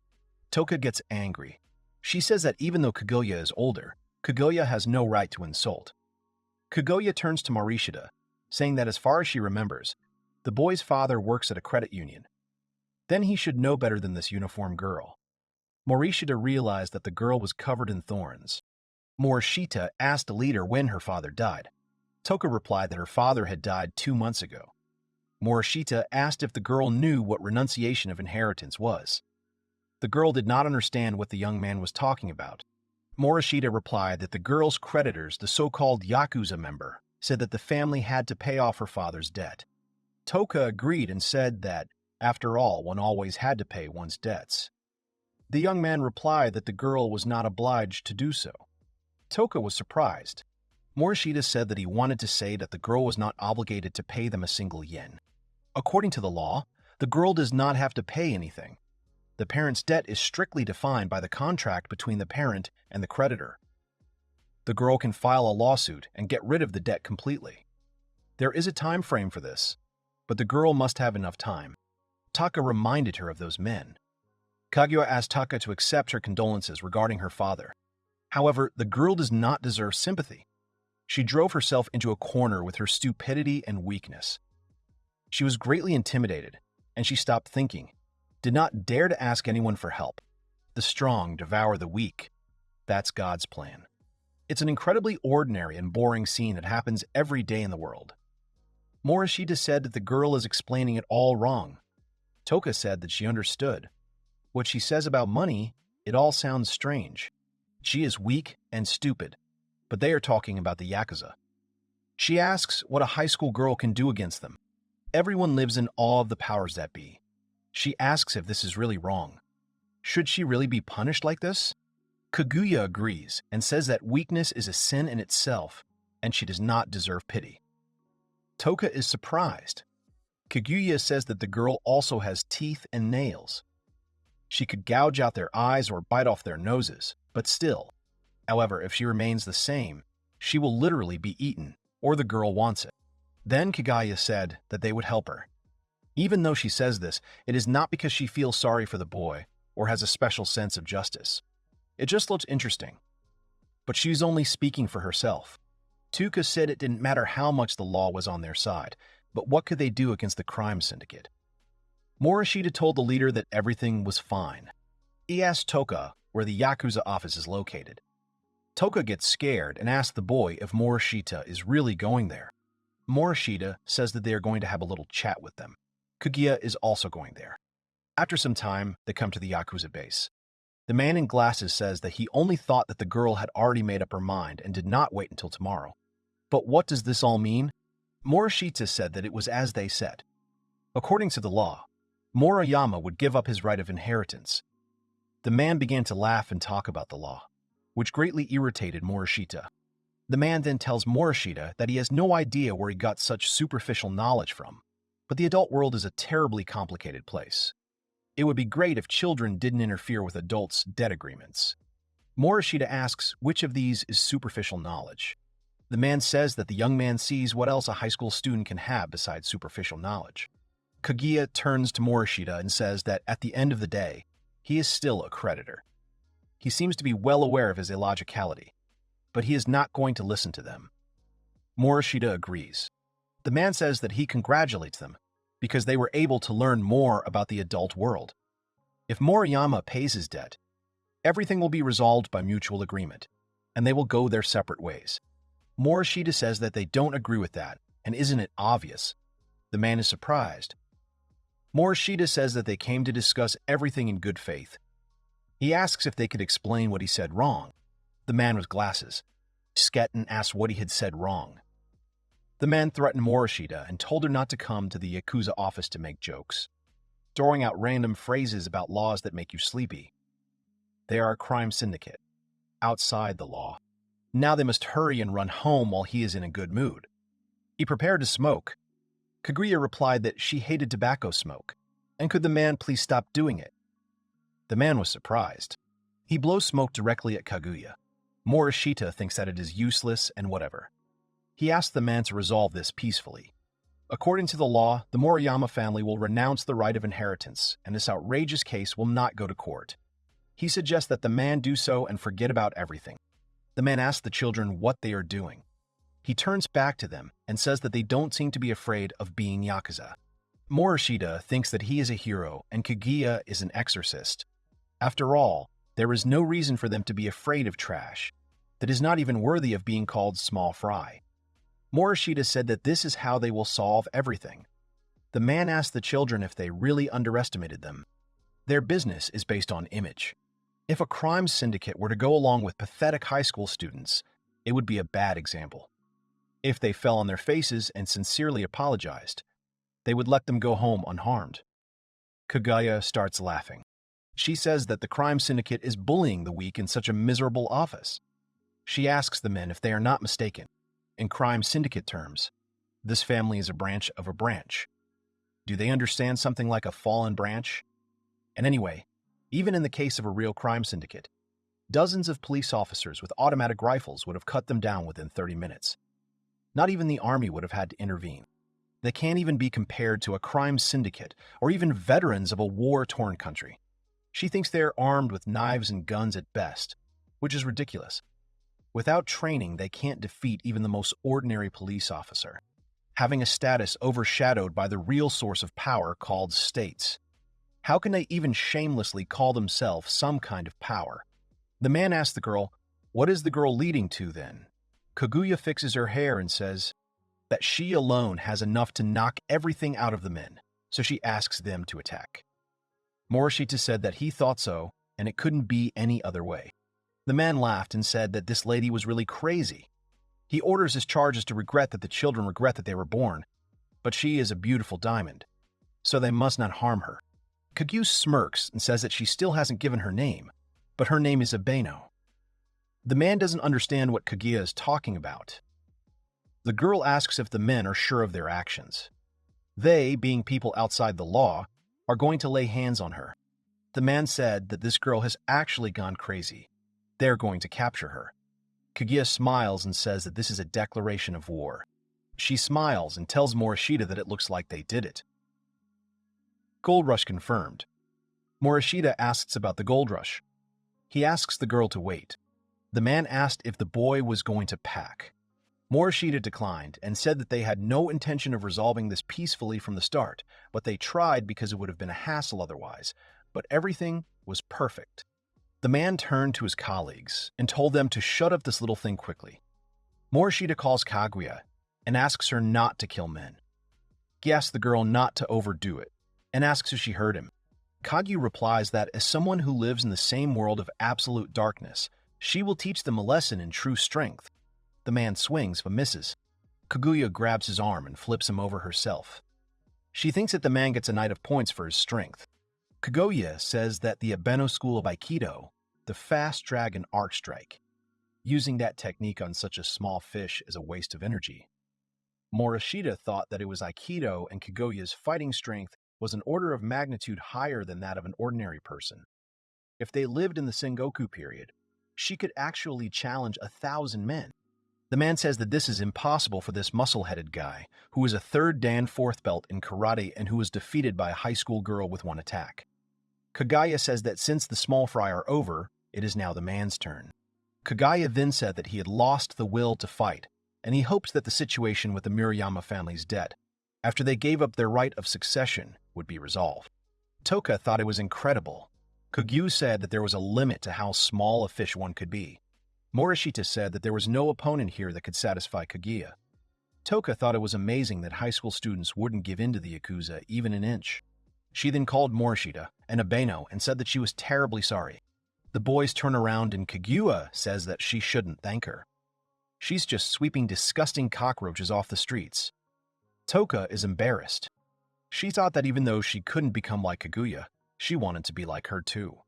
Toka gets angry. She says that even though Kaguya is older, Kaguya has no right to insult. Kaguya turns to Morishita, saying that as far as she remembers, the boy's father works at a credit union. Then he should know better than this uniformed girl. Morishita realized that the girl was covered in thorns. Morishita asked the leader when her father died. Toka replied that her father had died 2 months ago. Morishita asked if the girl knew what renunciation of inheritance was. The girl did not understand what the young man was talking about. Morishita replied that the girl's creditors, the so-called Yakuza member, said that the family had to pay off her father's debt. Toka agreed and said that, after all, one always had to pay one's debts. The young man replied that the girl was not obliged to do so. Toka was surprised. Morishita said that he wanted to say that the girl was not obligated to pay them a single yen. According to the law, the girl does not have to pay anything. The parent's debt is strictly defined by the contract between the parent and the creditor. The girl can file a lawsuit and get rid of the debt completely. There is a time frame for this, but the girl must have enough time. Taka reminded her of those men. Kaguya asked Taka to accept her condolences regarding her father. However, the girl does not deserve sympathy. She drove herself into a corner with her stupidity and weakness. She was greatly intimidated, and she stopped thinking, did not dare to ask anyone for help. The strong devour the weak. That's God's plan. It's an incredibly ordinary and boring scene that happens every day in the world. Morishita said that the girl is explaining it all wrong. Toka said that she understood. What she says about money It all sounds strange. She is weak and stupid, but they are talking about the Yakuza. She asks what a high school girl can do against them. Everyone lives in awe of the powers that be. She asks if this is really wrong. Should she really be punished like this? Kaguya agrees and says that weakness is a sin in itself and she does not deserve pity. Toka is surprised. Kaguya says that the girl also has teeth and nails. She could gouge out their eyes or bite off their noses, but still. However, if she remains the same, she will literally be eaten, or the girl wants it. Then Kaguya said that they would help her. Even though she says this, it is not because she feels sorry for the boy or has a special sense of justice. It just looks interesting. But she's only speaking for herself. Tuka said it didn't matter how much the law was on their side, but what could they do against the crime syndicate? Morishita told the leader that everything was fine. He asked Toka where the Yakuza office is located. Toka gets scared and asks the boy if Morishita is really going there. Morishita says that they are going to have a little chat with them. Kaguya is also going there. After some time, they come to the Yakuza base. The man in glasses says that he only thought that the girl had already made up her mind and did not wait until tomorrow. But what does this all mean? Morishita said that it was as they said. According to the law, Moriyama would give up his right of inheritance. The man began to laugh and talk about the law, which greatly irritated Morishita. The man then tells Morishita that he has no idea where he got such superficial knowledge from, but the adult world is a terribly complicated place. It would be great if children didn't interfere with adults' debt agreements. Morishita asks which of these is superficial knowledge. The man says that the young man sees what else a high school student can have besides superficial knowledge. Kaguya turns to Morishita and says that at the end of the day, he is still a creditor. He seems to be well aware of his illogicality, but he is not going to listen to them. Morishita agrees. The man says that he congratulates them because they were able to learn more about the adult world. If Moriyama pays his debt, everything will be resolved by mutual agreement, and they will go their separate ways. Morishita says that they don't agree with that, and isn't it obvious? The man is surprised. Morishita says that they came to discuss everything in good faith. He asks if they could explain what he said wrong. The man with glasses. Sketten asked what he had said wrong. The man threatened Morishita and told her not to come to the Yakuza office to make jokes, throwing out random phrases about laws that make you sleepy. They are a crime syndicate, outside the law. Now they must hurry and run home while he is in a good mood. He prepared to smoke. Kaguya replied that she hated tobacco smoke, and could the man please stop doing it? The man was surprised. He blows smoke directly at Kaguya. Morishita thinks that it is useless and whatever. He asks the man to resolve this peacefully. According to the law, the Moriyama family will renounce the right of inheritance, and this outrageous case will not go to court. He suggests that the man do so and forget about everything. The man asks the children what they are doing. He turns back to them and says that they don't seem to be afraid of being Yakuza. Morishita thinks that he is a hero and Kaguya is an exorcist. After all, there is no reason for them to be afraid of trash that is not even worthy of being called small fry. Morishita said that this is how they will solve everything. The man asked the children if they really underestimated them. Their business is based on image. If a crime syndicate were to go along with pathetic high school students, it would be a bad example. If they fell on their faces and sincerely apologized, they would let them go home unharmed. Kaguya starts laughing. She says that the crime syndicate is bullying the weak in such a miserable office. She asks the men if they are not mistaken. In crime syndicate terms, this family is a branch of a branch. Do they understand something like a fallen branch? And anyway, even in the case of a real crime syndicate, dozens of police officers with automatic rifles would have cut them down within 30 minutes. Not even the army would have had to intervene. They can't even be compared to a crime syndicate or even veterans of a war-torn country. She thinks they are armed with knives and guns at best, which is ridiculous. Without training, they can't defeat even the most ordinary police officer, having a status overshadowed by the real source of power called states. How can they even shamelessly call themselves some kind of power? The man asks the girl, what is the girl leading to then? Kaguya fixes her hair and says that she alone has enough to knock everything out of the men, so she asks them to attack. Morishita said that he thought so, and it couldn't be any other way. The man laughed and said that this lady was really crazy. He orders his charges to regret that the children regret that they were born, but she is a beautiful diamond, so they must not harm her. Kagyu smirks and says that she still hasn't given her name, but her name is Abeno. The man doesn't understand what Kaguya is talking about. The girl asks if the men are sure of their actions. They, being people outside the law, are going to lay hands on her. The man said that this girl has actually gone crazy. They're going to capture her. Kaguya smiles and says that this is a declaration of war. She smiles and tells Morishita that it looks like they did it. Gold rush confirmed. Morishita asks about the gold rush. He asks the girl to wait. The man asked if the boy was going to pack. Morishita declined and said that they had no intention of resolving this peacefully from the start, but they tried because it would have been a hassle otherwise, but everything was perfect. The man turned to his colleagues and told them to shut up this little thing quickly. Morishita calls Kaguya and asks her not to kill men. He asks the girl not to overdo it and asks if she heard him. Kaguya replies that as someone who lives in the same world of absolute darkness, she will teach them a lesson in true strength. The man swings but misses. Kaguya grabs his arm and flips him over herself. She thinks that the man gets a night of points for his strength. Kaguya says that the Abeno school of Aikido, the fast dragon arc strike, using that technique on such a small fish is a waste of energy. Morishita thought that it was Aikido and Kaguya's fighting strength was an order of magnitude higher than that of an ordinary person. If they lived in the Sengoku period, she could actually challenge 1,000 men. The man says that this is impossible for this muscle-headed guy, who is a third Dan fourth belt in karate and who was defeated by a high school girl with one attack. Kaguya says that since the small fry are over, it is now the man's turn. Kaguya then said that he had lost the will to fight, and he hopes that the situation with the Murayama family's debt, after they gave up their right of succession, would be resolved. Toka thought it was incredible. Kaguya said that there was a limit to how small a fish one could be. Morishita said that there was no opponent here that could satisfy Kaguya. Toka thought it was amazing that high school students wouldn't give in to the Yakuza even an inch. She then called Morishita and Abeno and said that she was terribly sorry. The boys turn around and Kaguya says that she shouldn't thank her. She's just sweeping disgusting cockroaches off the streets. Toka is embarrassed. She thought that even though she couldn't become like Kaguya, she wanted to be like her too.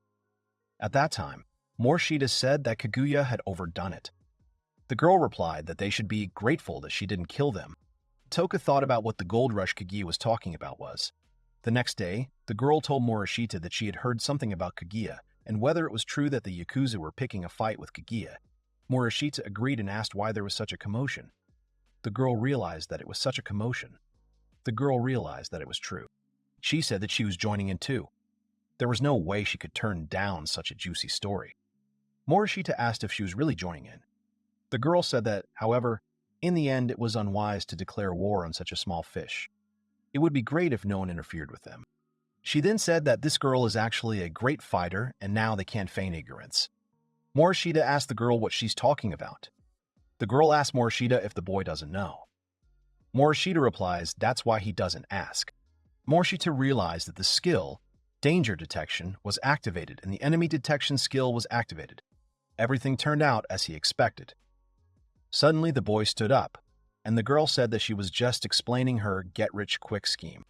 At that time, Morishita said that Kaguya had overdone it. The girl replied that they should be grateful that she didn't kill them. Toka thought about what the gold rush Kaguya was talking about was. The next day, the girl told Morishita that she had heard something about Kaguya and whether it was true that the Yakuza were picking a fight with Kaguya. Morishita agreed and asked why there was such a commotion. The girl realized that it was such a commotion. The girl realized that it was true. She said that she was joining in too. There was no way she could turn down such a juicy story. Morishita asked if she was really joining in. The girl said that, however, in the end it was unwise to declare war on such a small fish. It would be great if no one interfered with them. She then said that this girl is actually a great fighter and now they can't feign ignorance. Morishita asked the girl what she's talking about. The girl asked Morishita if the boy doesn't know. Morishita replies that's why he doesn't ask. Morishita realized that the skill, danger detection, was activated and the enemy detection skill was activated. Everything turned out as he expected. Suddenly the boy stood up, and the girl said that she was just explaining her get-rich-quick scheme.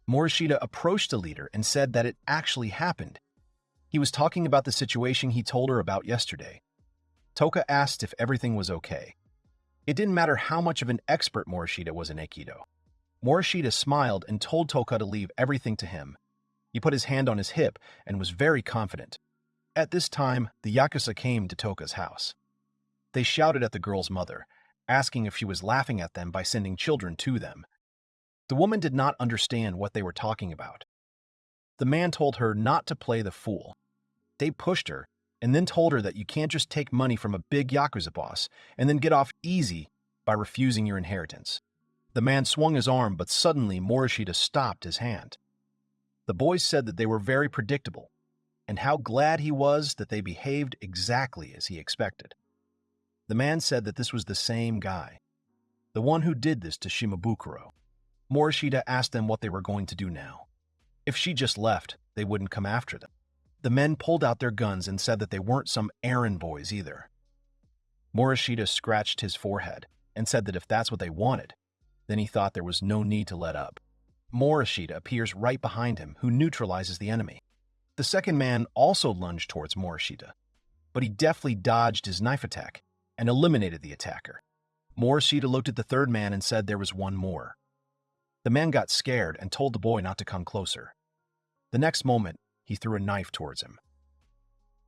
Morishita approached the leader and said that it actually happened. He was talking about the situation he told her about yesterday. Toka asked if everything was okay. It didn't matter how much of an expert Morishita was in Aikido. Morishita smiled and told Toka to leave everything to him. He put his hand on his hip and was very confident. At this time, the Yakuza came to Toka's house. They shouted at the girl's mother, asking if she was laughing at them by sending children to them. The woman did not understand what they were talking about. The man told her not to play the fool. They pushed her and then told her that you can't just take money from a big Yakuza boss and then get off easy by refusing your inheritance. The man swung his arm, but suddenly Morishita stopped his hand. The boys said that they were very predictable, and how glad he was that they behaved exactly as he expected. The man said that this was the same guy, the one who did this to Shimabukuro. Morishita asked them what they were going to do now. If she just left, they wouldn't come after them. The men pulled out their guns and said that they weren't some errand boys either. Morishita scratched his forehead and said that if that's what they wanted, then he thought there was no need to let up. Morishita appears right behind him, who neutralizes the enemy. The second man also lunged towards Morishita, but he deftly dodged his knife attack and eliminated the attacker. Morishita looked at the third man and said there was one more. The man got scared and told the boy not to come closer. The next moment, he threw a knife towards him.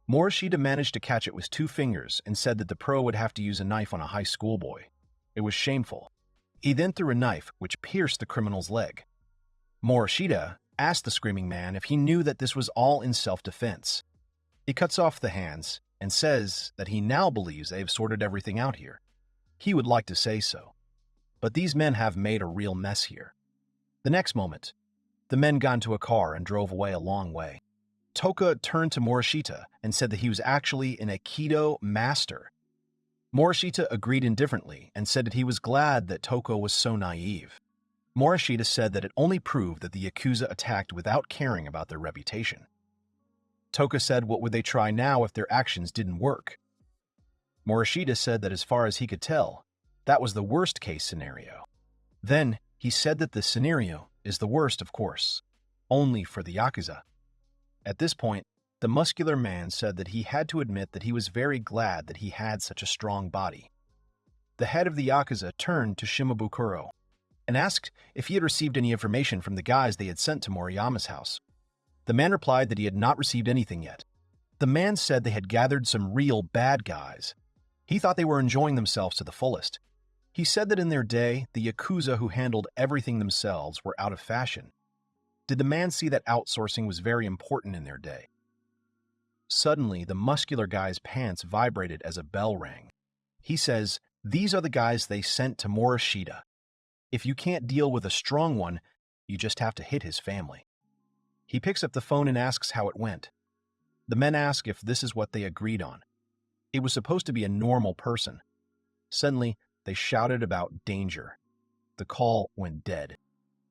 Morishita managed to catch it with 2 fingers and said that the pro would have to use a knife on a high school boy. It was shameful. He then threw a knife which pierced the criminal's leg. Morishita asked the screaming man if he knew that this was all in self-defense. He cuts off the hands and says that he now believes they have sorted everything out here. He would like to say so, but these men have made a real mess here. The next moment, the men got into a car and drove away a long way. Toka turned to Morishita and said that he was actually an Aikido master. Morishita agreed indifferently and said that he was glad that Toka was so naive. Morishita said that it only proved that the Yakuza attacked without caring about their reputation. Toka said what would they try now if their actions didn't work. Morishita said that as far as he could tell, that was the worst-case scenario. Then, he said that the scenario is the worst, of course, only for the Yakuza. At this point, the muscular man said that he had to admit that he was very glad that he had such a strong body. The head of the Yakuza turned to Shimabukuro and asked if he had received any information from the guys they had sent to Moriyama's house. The man replied that he had not received anything yet. The man said they had gathered some real bad guys. He thought they were enjoying themselves to the fullest. He said that in their day, the Yakuza who handled everything themselves were out of fashion. Did the man see that outsourcing was very important in their day? Suddenly, the muscular guy's pants vibrated as a bell rang. He says, "These are the guys they sent to Morishita. If you can't deal with a strong one, you just have to hit his family." He picks up the phone and asks how it went. The men ask if this is what they agreed on. It was supposed to be a normal person. Suddenly, they shouted about danger. The call went dead.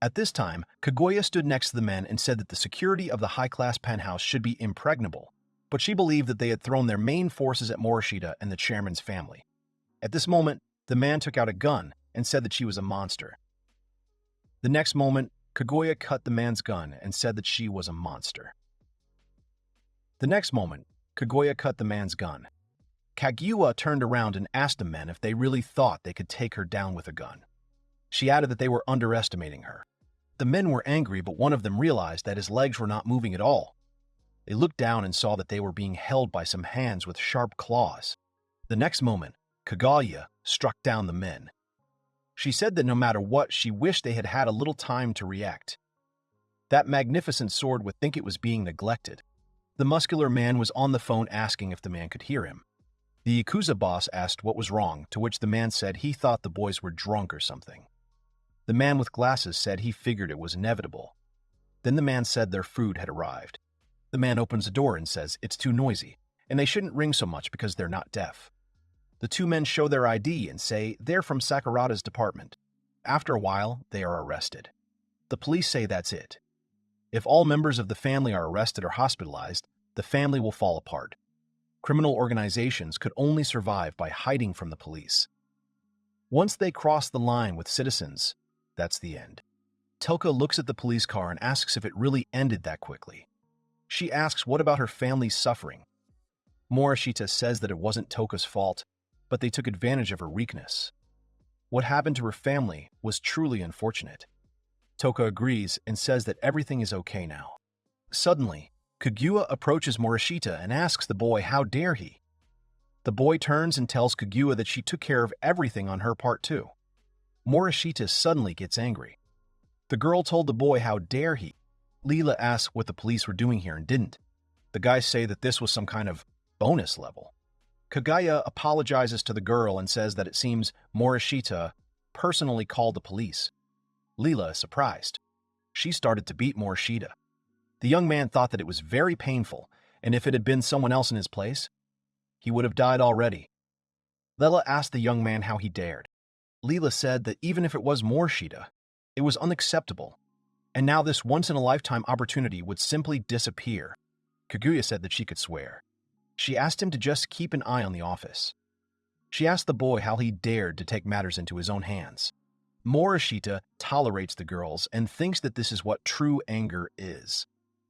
At this time, Kaguya stood next to the men and said that the security of the high-class penthouse should be impregnable, but she believed that they had thrown their main forces at Morishita and the chairman's family. At this moment, the man took out a gun and said that she was a monster. The next moment, Kaguya cut the man's gun and said that she was a monster. The next moment, Kaguya cut the man's gun. Kaguya turned around and asked the men if they really thought they could take her down with a gun. She added that they were underestimating her. The men were angry, but one of them realized that his legs were not moving at all. They looked down and saw that they were being held by some hands with sharp claws. The next moment, Kaguya struck down the men. She said that no matter what, she wished they had had a little time to react. That magnificent sword would think it was being neglected. The muscular man was on the phone asking if the man could hear him. The Yakuza boss asked what was wrong, to which the man said he thought the boys were drunk or something. The man with glasses said he figured it was inevitable. Then the man said their food had arrived. The man opens the door and says it's too noisy, and they shouldn't ring so much because they're not deaf. The 2 men show their ID and say they're from Sakurada's department. After a while, they are arrested. The police say that's it. If all members of the family are arrested or hospitalized, the family will fall apart. Criminal organizations could only survive by hiding from the police. Once they cross the line with citizens, that's the end. Toka looks at the police car and asks if it really ended that quickly. She asks what about her family's suffering. Morishita says that it wasn't Toka's fault, but they took advantage of her weakness. What happened to her family was truly unfortunate. Toka agrees and says that everything is okay now. Suddenly, Kaguya approaches Morishita and asks the boy how dare he. The boy turns and tells Kaguya that she took care of everything on her part too. Morishita suddenly gets angry. The girl told the boy how dare he. Leela asks what the police were doing here and didn't. The guys say that this was some kind of bonus level. Kaguya apologizes to the girl and says that it seems Morishita personally called the police. Leela is surprised. She started to beat Morishita. The young man thought that it was very painful, and if it had been someone else in his place, he would have died already. Leela asked the young man how he dared. Leela said that even if it was Morishita, it was unacceptable, and now this once-in-a-lifetime opportunity would simply disappear. Kaguya said that she could swear. She asked him to just keep an eye on the office. She asked the boy how he dared to take matters into his own hands. Morishita tolerates the girls and thinks that this is what true anger is.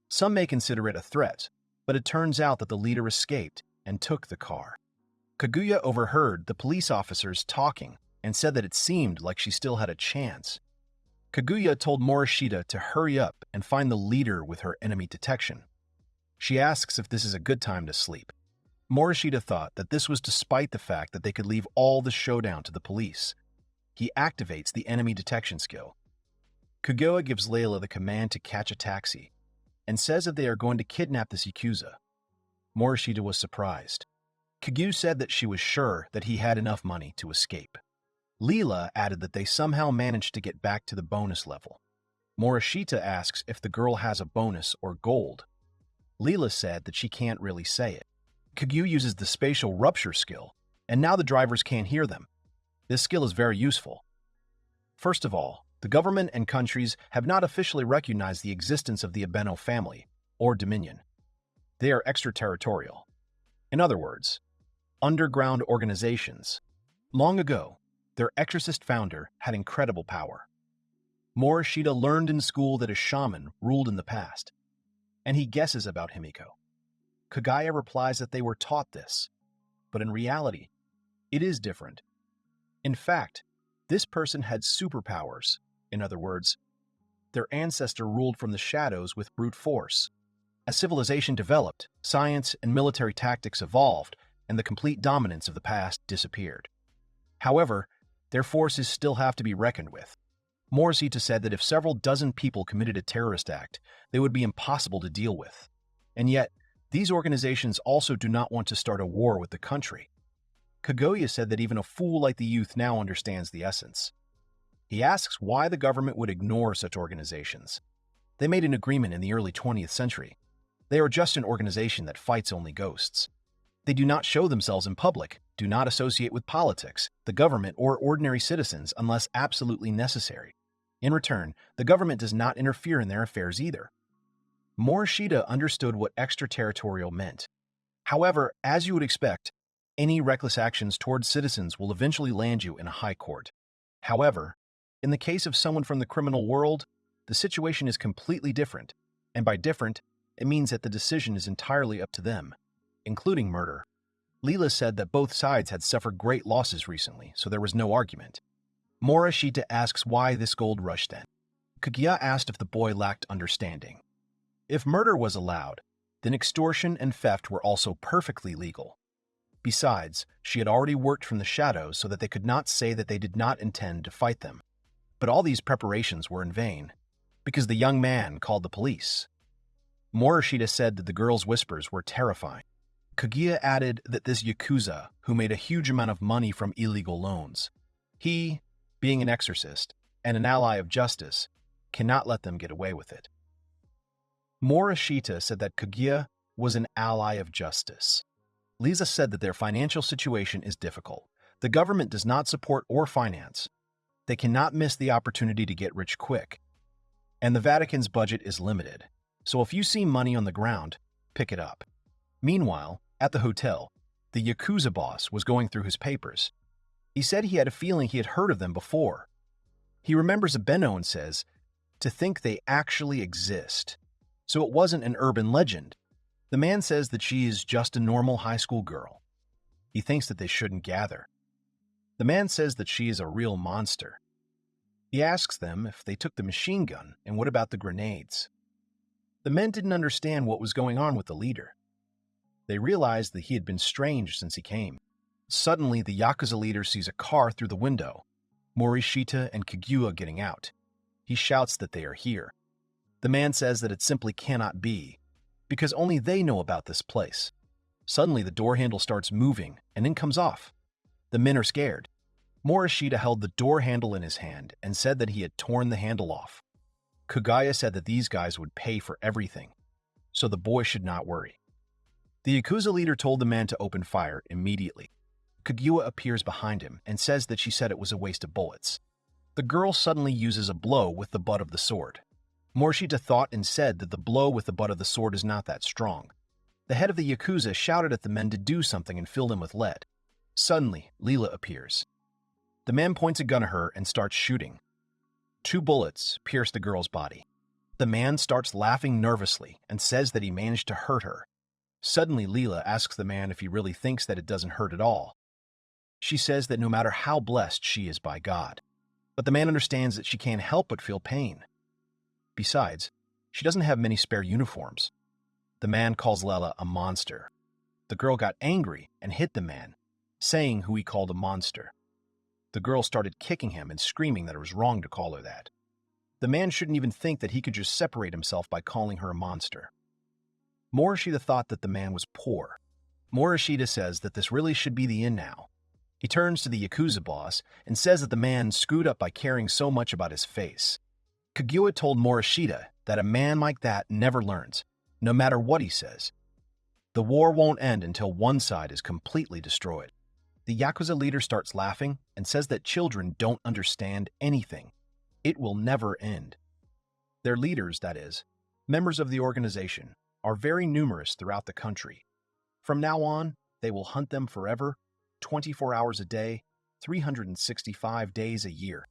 Some may consider it a threat, but it turns out that the leader escaped and took the car. Kaguya overheard the police officers talking and said that it seemed like she still had a chance. Kaguya told Morishita to hurry up and find the leader with her enemy detection. She asks if this is a good time to sleep. Morishita thought that this was despite the fact that they could leave all the showdown to the police. He activates the enemy detection skill. Kaguya gives Layla the command to catch a taxi and says that they are going to kidnap this Yakuza. Morishita was surprised. Kaguya said that she was sure that he had enough money to escape. Leela added that they somehow managed to get back to the bonus level. Morishita asks if the girl has a bonus or gold. Leela said that she can't really say it. Kaguya uses the spatial rupture skill, and now the drivers can't hear them. This skill is very useful. First of all, the government and countries have not officially recognized the existence of the Ebeno family, or Dominion. They are extraterritorial. In other words, underground organizations. Long ago, their exorcist founder had incredible power. Morishita learned in school that a shaman ruled in the past, and he guesses about Himiko. Kaguya replies that they were taught this, but in reality, it is different. In fact, this person had superpowers. In other words, their ancestor ruled from the shadows with brute force. As civilization developed, science and military tactics evolved, and the complete dominance of the past disappeared. However, their forces still have to be reckoned with. Morishita said that if several dozen people committed a terrorist act, they would be impossible to deal with. And yet, these organizations also do not want to start a war with the country. Kaguya said that even a fool like the youth now understands the essence. He asks why the government would ignore such organizations. They made an agreement in the early 20th century. They are just an organization that fights only ghosts. They do not show themselves in public, do not associate with politics, the government, or ordinary citizens unless absolutely necessary. In return, the government does not interfere in their affairs either. Morishita understood what extraterritorial meant. However, as you would expect, any reckless actions towards citizens will eventually land you in a high court. However, in the case of someone from the criminal world, the situation is completely different, and by different, it means that the decision is entirely up to them, including murder. Leela said that both sides had suffered great losses recently, so there was no argument. Morishita asks why this gold rush then. Kaguya asked if the boy lacked understanding. If murder was allowed, then extortion and theft were also perfectly legal. Besides, she had already worked from the shadows so that they could not say that they did not intend to fight them. But all these preparations were in vain, because the young man called the police. Morishita said that the girl's whispers were terrifying. Kaguya added that this Yakuza, who made a huge amount of money from illegal loans, he, being an exorcist and an ally of justice, cannot let them get away with it. Morishita said that Kaguya was an ally of justice. Lisa said that their financial situation is difficult. The government does not support or finance. They cannot miss the opportunity to get rich quick. And the Vatican's budget is limited. So if you see money on the ground, pick it up. Meanwhile, at the hotel, the Yakuza boss was going through his papers. He said he had a feeling he had heard of them before. He remembers Ebeno and says, to think they actually exist. So it wasn't an urban legend. The man says that she is just a normal high school girl. He thinks that they shouldn't gather. The man says that she is a real monster. He asks them if they took the machine gun and what about the grenades. The men didn't understand what was going on with the leader. They realized that he had been strange since he came. Suddenly, the Yakuza leader sees a car through the window, Morishita and Kaguya getting out. He shouts that they are here. The man says that it simply cannot be, because only they know about this place. Suddenly, the door handle starts moving and then comes off. The men are scared. Morishita held the door handle in his hand and said that he had torn the handle off. Kaguya said that these guys would pay for everything, so the boy should not worry. The Yakuza leader told the man to open fire immediately. Kaguya appears behind him and says that she said it was a waste of bullets. The girl suddenly uses a blow with the butt of the sword. Morishita thought and said that the blow with the butt of the sword is not that strong. The head of the Yakuza shouted at the men to do something and filled him with lead. Suddenly, Leela appears. The man points a gun at her and starts shooting. 2 bullets pierce the girl's body. The man starts laughing nervously and says that he managed to hurt her. Suddenly, Leela asks the man if he really thinks that it doesn't hurt at all. She says that no matter how blessed she is by God, but the man understands that she can't help but feel pain. Besides, she doesn't have many spare uniforms. The man calls Leela a monster. The girl got angry and hit the man, saying who he called a monster. The girl started kicking him and screaming that it was wrong to call her that. The man shouldn't even think that he could just separate himself by calling her a monster. Morishita thought that the man was poor. Morishita says that this really should be the end now. He turns to the Yakuza boss and says that the man screwed up by caring so much about his face. Kaguya told Morishita that a man like that never learns, no matter what he says. The war won't end until one side is completely destroyed. The Yakuza leader starts laughing and says that children don't understand anything. It will never end. Their leaders, that is, members of the organization, are very numerous throughout the country. From now on, they will hunt them forever, 24 hours a day, 365 days a year.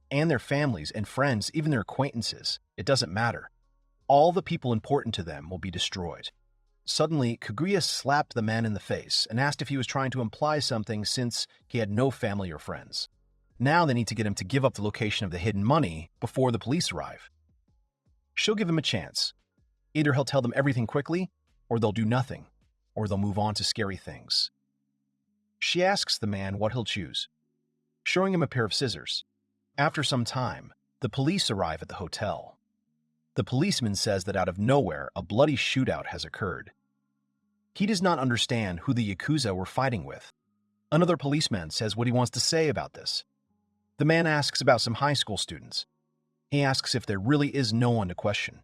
And their families and friends, even their acquaintances, it doesn't matter. All the people important to them will be destroyed. Suddenly, Kaguya slapped the man in the face and asked if he was trying to imply something since he had no family or friends. Now they need to get him to give up the location of the hidden money before the police arrive. She'll give him a chance. Either he'll tell them everything quickly, or they'll do nothing, or they'll move on to scary things. She asks the man what he'll choose, showing him a pair of scissors. After some time, the police arrive at the hotel. The policeman says that out of nowhere, a bloody shootout has occurred. He does not understand who the Yakuza were fighting with. Another policeman says what he wants to say about this. The man asks about some high school students. He asks if there really is no one to question.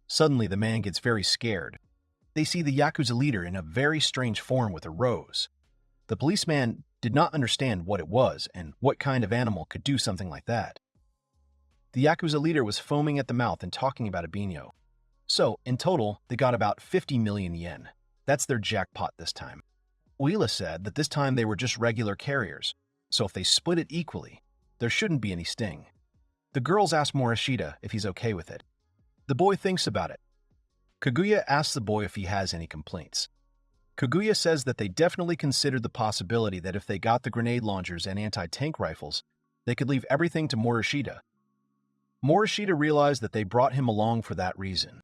Suddenly, the man gets very scared. They see the Yakuza leader in a very strange form with a rose. The policeman did not understand what it was and what kind of animal could do something like that. The Yakuza leader was foaming at the mouth and talking about a beano. So, in total, they got about 50 million yen. That's their jackpot this time. Uila said that this time they were just regular carriers, so if they split it equally, there shouldn't be any sting. The girls ask Morishita if he's okay with it. The boy thinks about it. Kaguya asks the boy if he has any complaints. Kaguya says that they definitely considered the possibility that if they got the grenade launchers and anti-tank rifles, they could leave everything to Morishita. Morishita realized that they brought him along for that reason.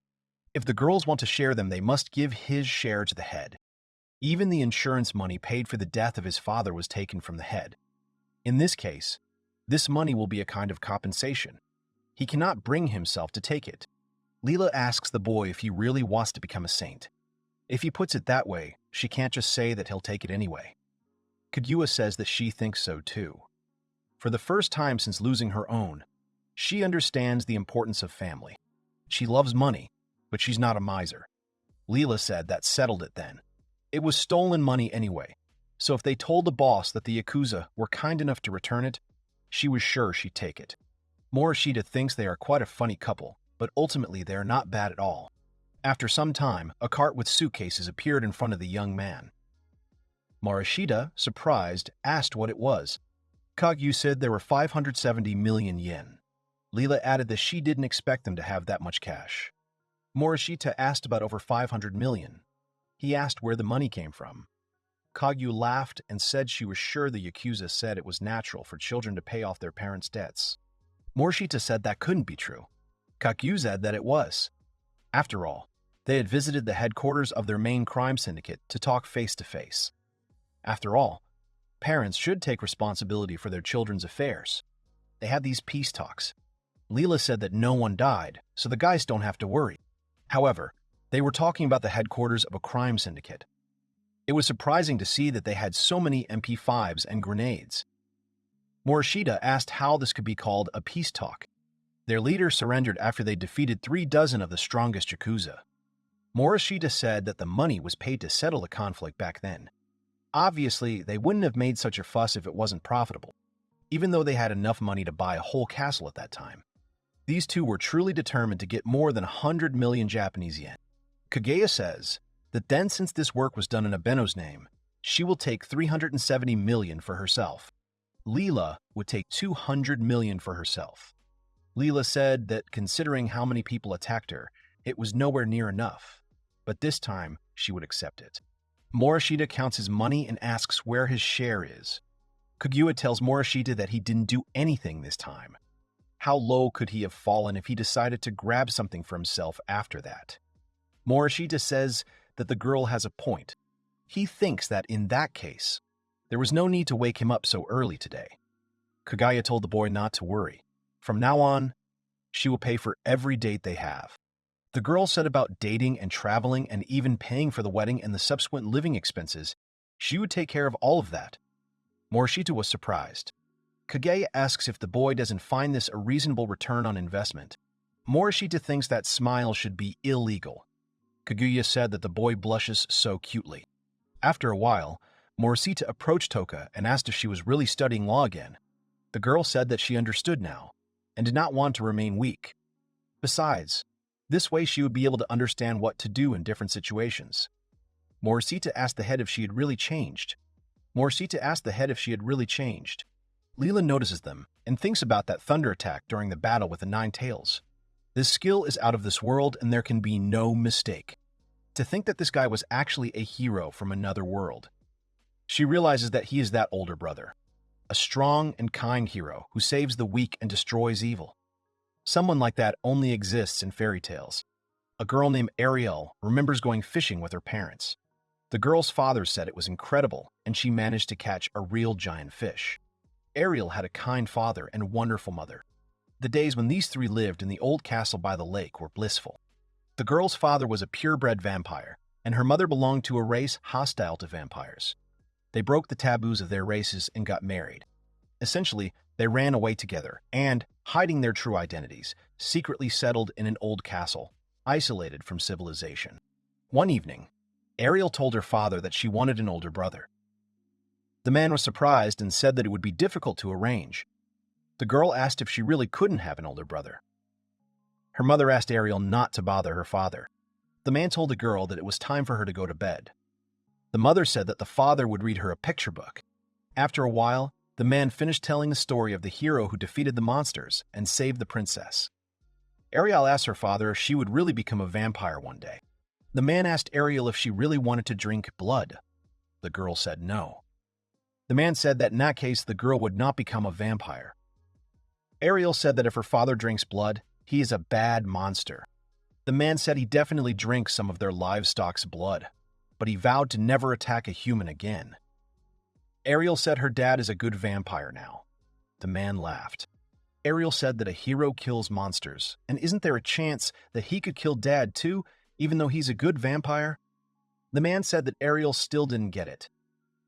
If the girls want to share them, they must give his share to the head. Even the insurance money paid for the death of his father was taken from the head. In this case, this money will be a kind of compensation. He cannot bring himself to take it. Leela asks the boy if he really wants to become a saint. If he puts it that way, she can't just say that he'll take it anyway. Kaguya says that she thinks so too. For the first time since losing her own, she understands the importance of family. She loves money, but she's not a miser. Leela said that settled it then. It was stolen money anyway, so if they told the boss that the Yakuza were kind enough to return it, she was sure she'd take it. Morishita thinks they are quite a funny couple, but ultimately they are not bad at all. After some time, a cart with suitcases appeared in front of the young man. Morishita, surprised, asked what it was. Kaguya said there were 570 million yen. Leela added that she didn't expect them to have that much cash. Morishita asked about over 500 million. He asked where the money came from. Kaguya laughed and said she was sure the Yakuza said it was natural for children to pay off their parents' debts. Morishita said that couldn't be true. Kaguya said that it was. After all, they had visited the headquarters of their main crime syndicate to talk face-to-face. After all, parents should take responsibility for their children's affairs. They had these peace talks. Leela said that no one died, so the guys don't have to worry. However, they were talking about the headquarters of a crime syndicate. It was surprising to see that they had so many MP5s and grenades. Morishita asked how this could be called a peace talk. Their leader surrendered after they defeated 36 of the strongest Yakuza. Morishita said that the money was paid to settle the conflict back then. Obviously, they wouldn't have made such a fuss if it wasn't profitable, even though they had enough money to buy a whole castle at that time. These two were truly determined to get more than 100 million Japanese yen. Kaguya says That then, since this work was done in Abeno's name, she will take 370 million for herself. Leela would take 200 million for herself. Leela said that considering how many people attacked her, it was nowhere near enough, but this time she would accept it. Morishita counts his money and asks where his share is. Kaguya tells Morishita that he didn't do anything this time. How low could he have fallen if he decided to grab something for himself after that? Morishita says that the girl has a point. He thinks that in that case, there was no need to wake him up so early today. Kaguya told the boy not to worry. From now on, she will pay for every date they have. The girl said about dating and traveling and even paying for the wedding and the subsequent living expenses. She would take care of all of that. Morishita was surprised. Kaguya asks if the boy doesn't find this a reasonable return on investment. Morishita thinks that smile should be illegal. Kaguya said that the boy blushes so cutely. After a while, Morishita approached Toka and asked if she was really studying law again. The girl said that she understood now and did not want to remain weak. Besides, this way she would be able to understand what to do in different situations. Morishita asked the head if she had really changed. Leela notices them and thinks about that thunder attack during the battle with the 9 tails. This skill is out of this world and there can be no mistake. To think that this guy was actually a hero from another world. She realizes that he is that older brother. A strong and kind hero who saves the weak and destroys evil. Someone like that only exists in fairy tales. A girl named Ariel remembers going fishing with her parents. The girl's father said it was incredible and she managed to catch a real giant fish. Ariel had a kind father and wonderful mother. The days when these 3 lived in the old castle by the lake were blissful. The girl's father was a purebred vampire, and her mother belonged to a race hostile to vampires. They broke the taboos of their races and got married. Essentially, they ran away together and, hiding their true identities, secretly settled in an old castle, isolated from civilization. One evening, Ariel told her father that she wanted an older brother. The man was surprised and said that it would be difficult to arrange. The girl asked if she really couldn't have an older brother. Her mother asked Ariel not to bother her father. The man told the girl that it was time for her to go to bed. The mother said that the father would read her a picture book. After a while, the man finished telling the story of the hero who defeated the monsters and saved the princess. Ariel asked her father if she would really become a vampire one day. The man asked Ariel if she really wanted to drink blood. The girl said no. The man said that in that case, the girl would not become a vampire. Ariel said that if her father drinks blood, he is a bad monster. The man said he definitely drinks some of their livestock's blood, but he vowed to never attack a human again. Ariel said her dad is a good vampire now. The man laughed. Ariel said that a hero kills monsters, and isn't there a chance that he could kill Dad too, even though he's a good vampire? The man said that Ariel still didn't get it.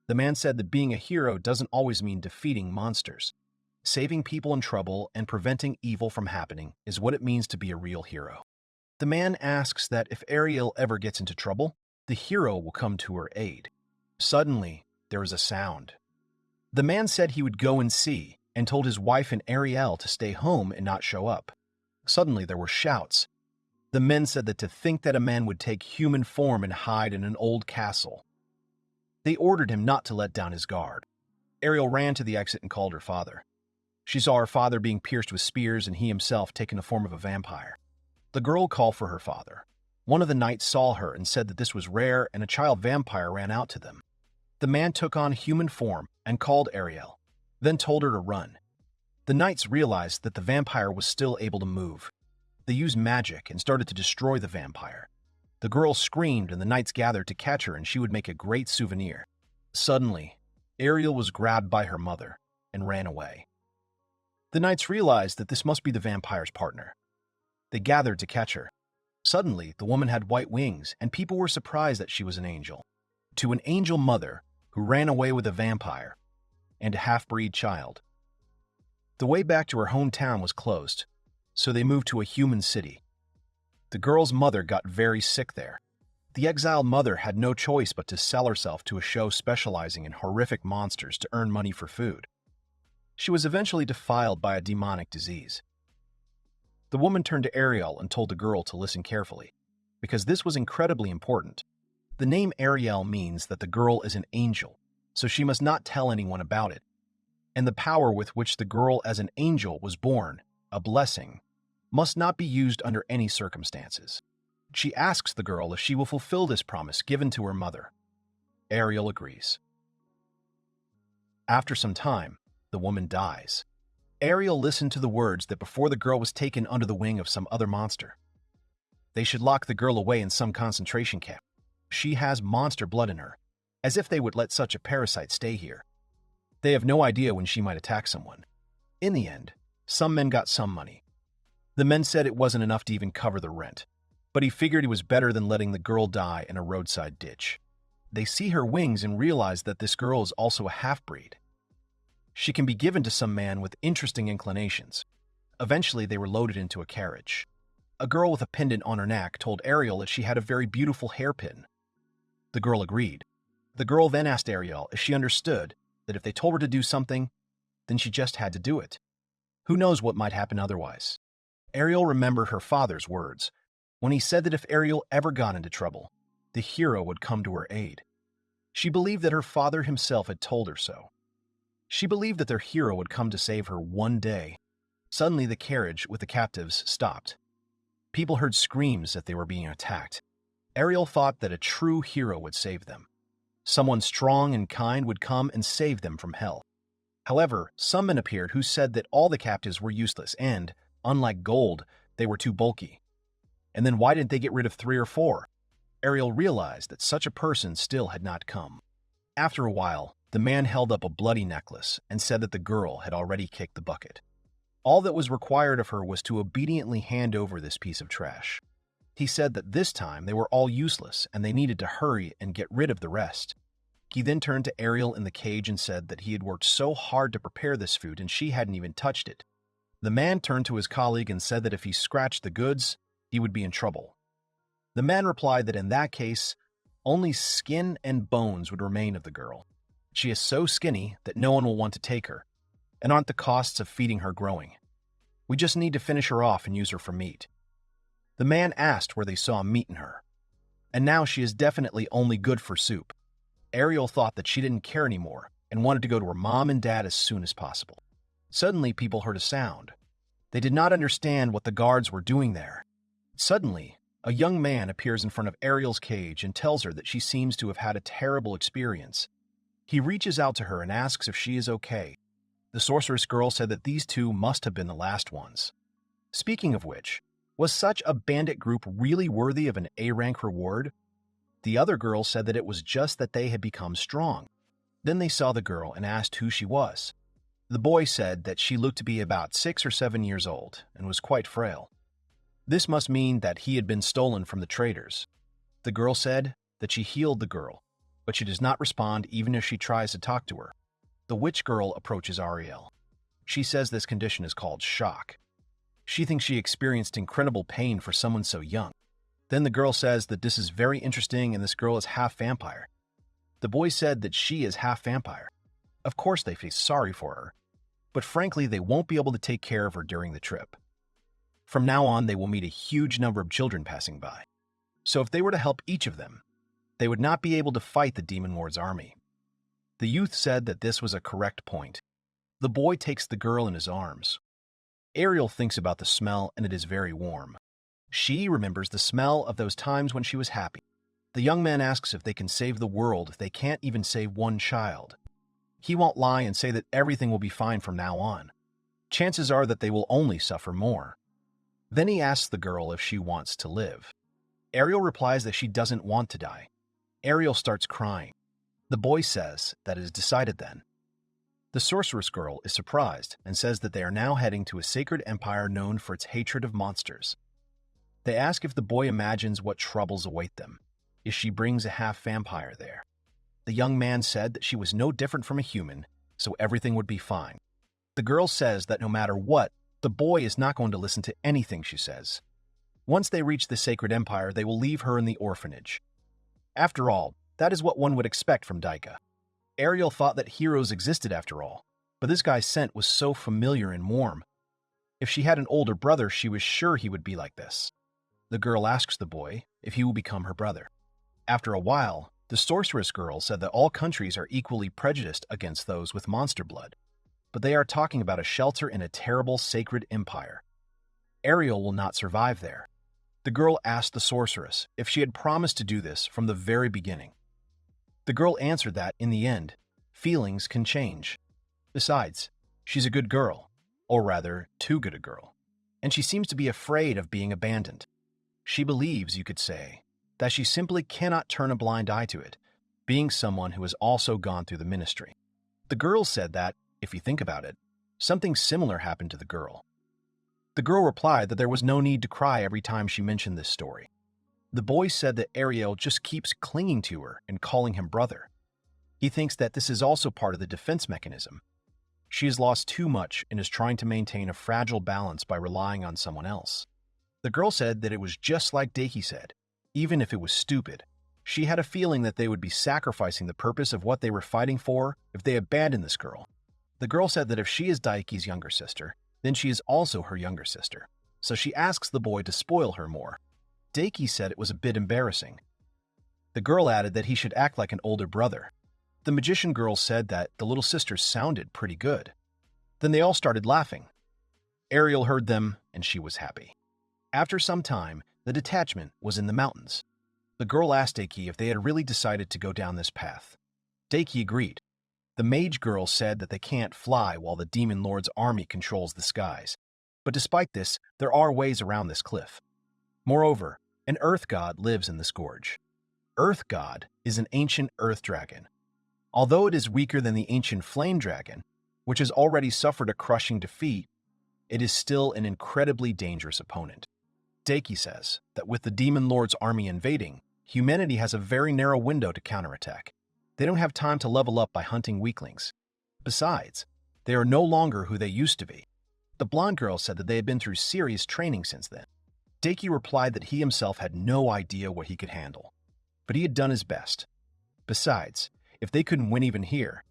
The man said that being a hero doesn't always mean defeating monsters. Saving people in trouble and preventing evil from happening is what it means to be a real hero. The man asks that if Ariel ever gets into trouble, the hero will come to her aid. Suddenly, there is a sound. The man said he would go and see, and told his wife and Ariel to stay home and not show up. Suddenly, there were shouts. The men said that to think that a man would take human form and hide in an old castle. They ordered him not to let down his guard. Ariel ran to the exit and called her father. She saw her father being pierced with spears and he himself taking the form of a vampire. The girl called for her father. One of the knights saw her and said that this was rare and a child vampire ran out to them. The man took on human form and called Ariel, then told her to run. The knights realized that the vampire was still able to move. They used magic and started to destroy the vampire. The girl screamed and the knights gathered to catch her and she would make a great souvenir. Suddenly, Ariel was grabbed by her mother and ran away. The knights realized that this must be the vampire's partner. They gathered to catch her. Suddenly, the woman had white wings and people were surprised that she was an angel. To an angel mother who ran away with a vampire and a half-breed child. The way back to her hometown was closed, so they moved to a human city. The girl's mother got very sick there. The exiled mother had no choice but to sell herself to a show specializing in horrific monsters to earn money for food. She was eventually defiled by a demonic disease. The woman turned to Ariel and told the girl to listen carefully, because this was incredibly important. The name Ariel means that the girl is an angel, so she must not tell anyone about it. And the power with which the girl as an angel was born, a blessing, must not be used under any circumstances. She asks the girl if she will fulfill this promise given to her mother. Ariel agrees. After some time, the woman dies. Ariel listened to the words that before the girl was taken under the wing of some other monster. They should lock the girl away in some concentration camp. She has monster blood in her, as if they would let such a parasite stay here. They have no idea when she might attack someone. In the end, some men got some money. The men said it wasn't enough to even cover the rent, but he figured it was better than letting the girl die in a roadside ditch. They see her wings and realize that this girl is also a half-breed. She can be given to some man with interesting inclinations. Eventually, they were loaded into a carriage. A girl with a pendant on her neck told Ariel that she had a very beautiful hairpin. The girl agreed. The girl then asked Ariel if she understood that if they told her to do something, then she just had to do it. Who knows what might happen otherwise? Ariel remembered her father's words when he said that if Ariel ever got into trouble, the hero would come to her aid. She believed that her father himself had told her so. She believed that their hero would come to save her one day. Suddenly, the carriage with the captives stopped. People heard screams that they were being attacked. Ariel thought that a true hero would save them. Someone strong and kind would come and save them from hell. However, some men appeared who said that all the captives were useless and, unlike gold, they were too bulky. And then why didn't they get rid of 3 or 4? Ariel realized that such a person still had not come. After a while, the man held up a bloody necklace and said that the girl had already kicked the bucket. All that was required of her was to obediently hand over this piece of trash. He said that this time they were all useless and they needed to hurry and get rid of the rest. He then turned to Ariel in the cage and said that he had worked so hard to prepare this food and she hadn't even touched it. The man turned to his colleague and said that if he scratched the goods, he would be in trouble. The man replied that in that case, only skin and bones would remain of the girl. She is so skinny that no one will want to take her, and aren't the costs of feeding her growing. We just need to finish her off and use her for meat. The man asked where they saw meat in her, and now she is definitely only good for soup. Ariel thought that she didn't care anymore and wanted to go to her mom and dad as soon as possible. Suddenly, people heard a sound. They did not understand what the guards were doing there. Suddenly, a young man appears in front of Ariel's cage and tells her that she seems to have had a terrible experience. He reaches out to her and asks if she is okay. The sorceress girl said that these two must have been the last ones. Speaking of which, was such a bandit group really worthy of an A-rank reward? The other girl said that it was just that they had become strong. Then they saw the girl and asked who she was. The boy said that she looked to be about 6 or 7 years old and was quite frail. This must mean that he had been stolen from the traders. The girl said that she healed the girl, but she does not respond even if she tries to talk to her. The witch girl approaches Ariel. She says this condition is called shock. She thinks she experienced incredible pain for someone so young. Then the girl says that this is very interesting and this girl is half vampire. The boy said that she is half vampire. Of course they feel sorry for her, but frankly they won't be able to take care of her during the trip. From now on they will meet a huge number of children passing by. So if they were to help each of them, they would not be able to fight the Demon Lord's army. The youth said that this was a correct point. The boy takes the girl in his arms. Ariel thinks about the smell and it is very warm. She remembers the smell of those times when she was happy. The young man asks if they can save the world if they can't even save one child. He won't lie and say that everything will be fine from now on. Chances are that they will only suffer more. Then he asks the girl if she wants to live. Ariel replies that she doesn't want to die. Ariel starts crying. The boy says that it is decided then. The sorceress girl is surprised and says that they are now heading to a sacred empire known for its hatred of monsters. They ask if the boy imagines what troubles await them, if she brings a half-vampire there. The young man said that she was no different from a human, so everything would be fine. The girl says that no matter what, the boy is not going to listen to anything she says. Once they reach the sacred empire, they will leave her in the orphanage. After all, that is what one would expect from Daika. Ariel thought that heroes existed after all, but this guy's scent was so familiar and warm. If she had an older brother, she was sure he would be like this. The girl asks the boy if he will become her brother. After a while, the sorceress girl said that all countries are equally prejudiced against those with monster blood, but they are talking about a shelter in a terrible sacred empire. Ariel will not survive there. The girl asked the sorceress if she had promised to do this from the very beginning. The girl answered that, in the end, feelings can change. Besides, she's a good girl, or rather, too good a girl, and she seems to be afraid of being abandoned. She believes, you could say, that she simply cannot turn a blind eye to it, being someone who has also gone through the ministry. The girl said that, if you think about it, something similar happened to the girl. The girl replied that there was no need to cry every time she mentioned this story. The boy said that Ariel just keeps clinging to her and calling him brother. He thinks that this is also part of the defense mechanism. She has lost too much and is trying to maintain a fragile balance by relying on someone else. The girl said that it was just like Daiki said. Even if it was stupid, she had a feeling that they would be sacrificing the purpose of what they were fighting for if they abandoned this girl. The girl said that if she is Daiki's younger sister, then she is also her younger sister, so she asks the boy to spoil her more. Daiki said it was a bit embarrassing. The girl added that he should act like an older brother. The magician girl said that the little sister sounded pretty good. Then they all started laughing. Ariel heard them, and she was happy. After some time, the detachment was in the mountains. The girl asked Daiki if they had really decided to go down this path. Daiki agreed. The mage girl said that they can't fly while the demon lord's army controls the skies. But despite this, there are ways around this cliff. Moreover, an earth god lives in this gorge. Earth god is an ancient earth dragon. Although it is weaker than the ancient flame dragon, which has already suffered a crushing defeat, it is still an incredibly dangerous opponent. Daiki says that with the demon lord's army invading, humanity has a very narrow window to counterattack. They don't have time to level up by hunting weaklings. Besides, they are no longer who they used to be. The blonde girl said that they had been through serious training since then. Daiki replied that he himself had no idea what he could handle, but he had done his best. Besides, if they couldn't win even here,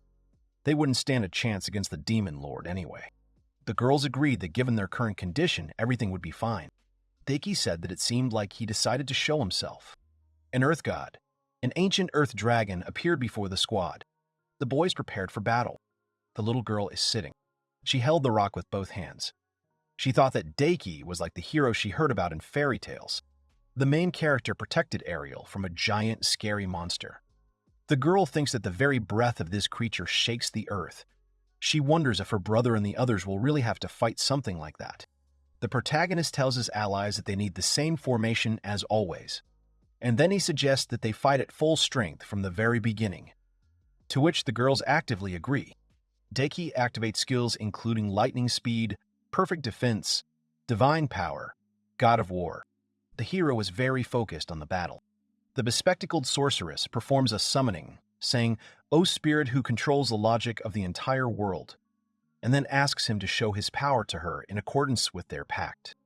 they wouldn't stand a chance against the demon lord anyway. The girls agreed that given their current condition, everything would be fine. Daiki said that it seemed like he decided to show himself. An earth god, an ancient earth dragon, appeared before the squad. The boys prepared for battle. The little girl is sitting. She held the rock with both hands. She thought that Daiki was like the hero she heard about in fairy tales. The main character protected Ariel from a giant, scary monster. The girl thinks that the very breath of this creature shakes the earth. She wonders if her brother and the others will really have to fight something like that. The protagonist tells his allies that they need the same formation as always, and then he suggests that they fight at full strength from the very beginning, to which the girls actively agree. Daiki activates skills including lightning speed, perfect defense, divine power, god of war. The hero is very focused on the battle. The bespectacled sorceress performs a summoning, saying, "O spirit who controls the logic of the entire world," and then asks him to show his power to her in accordance with their pact.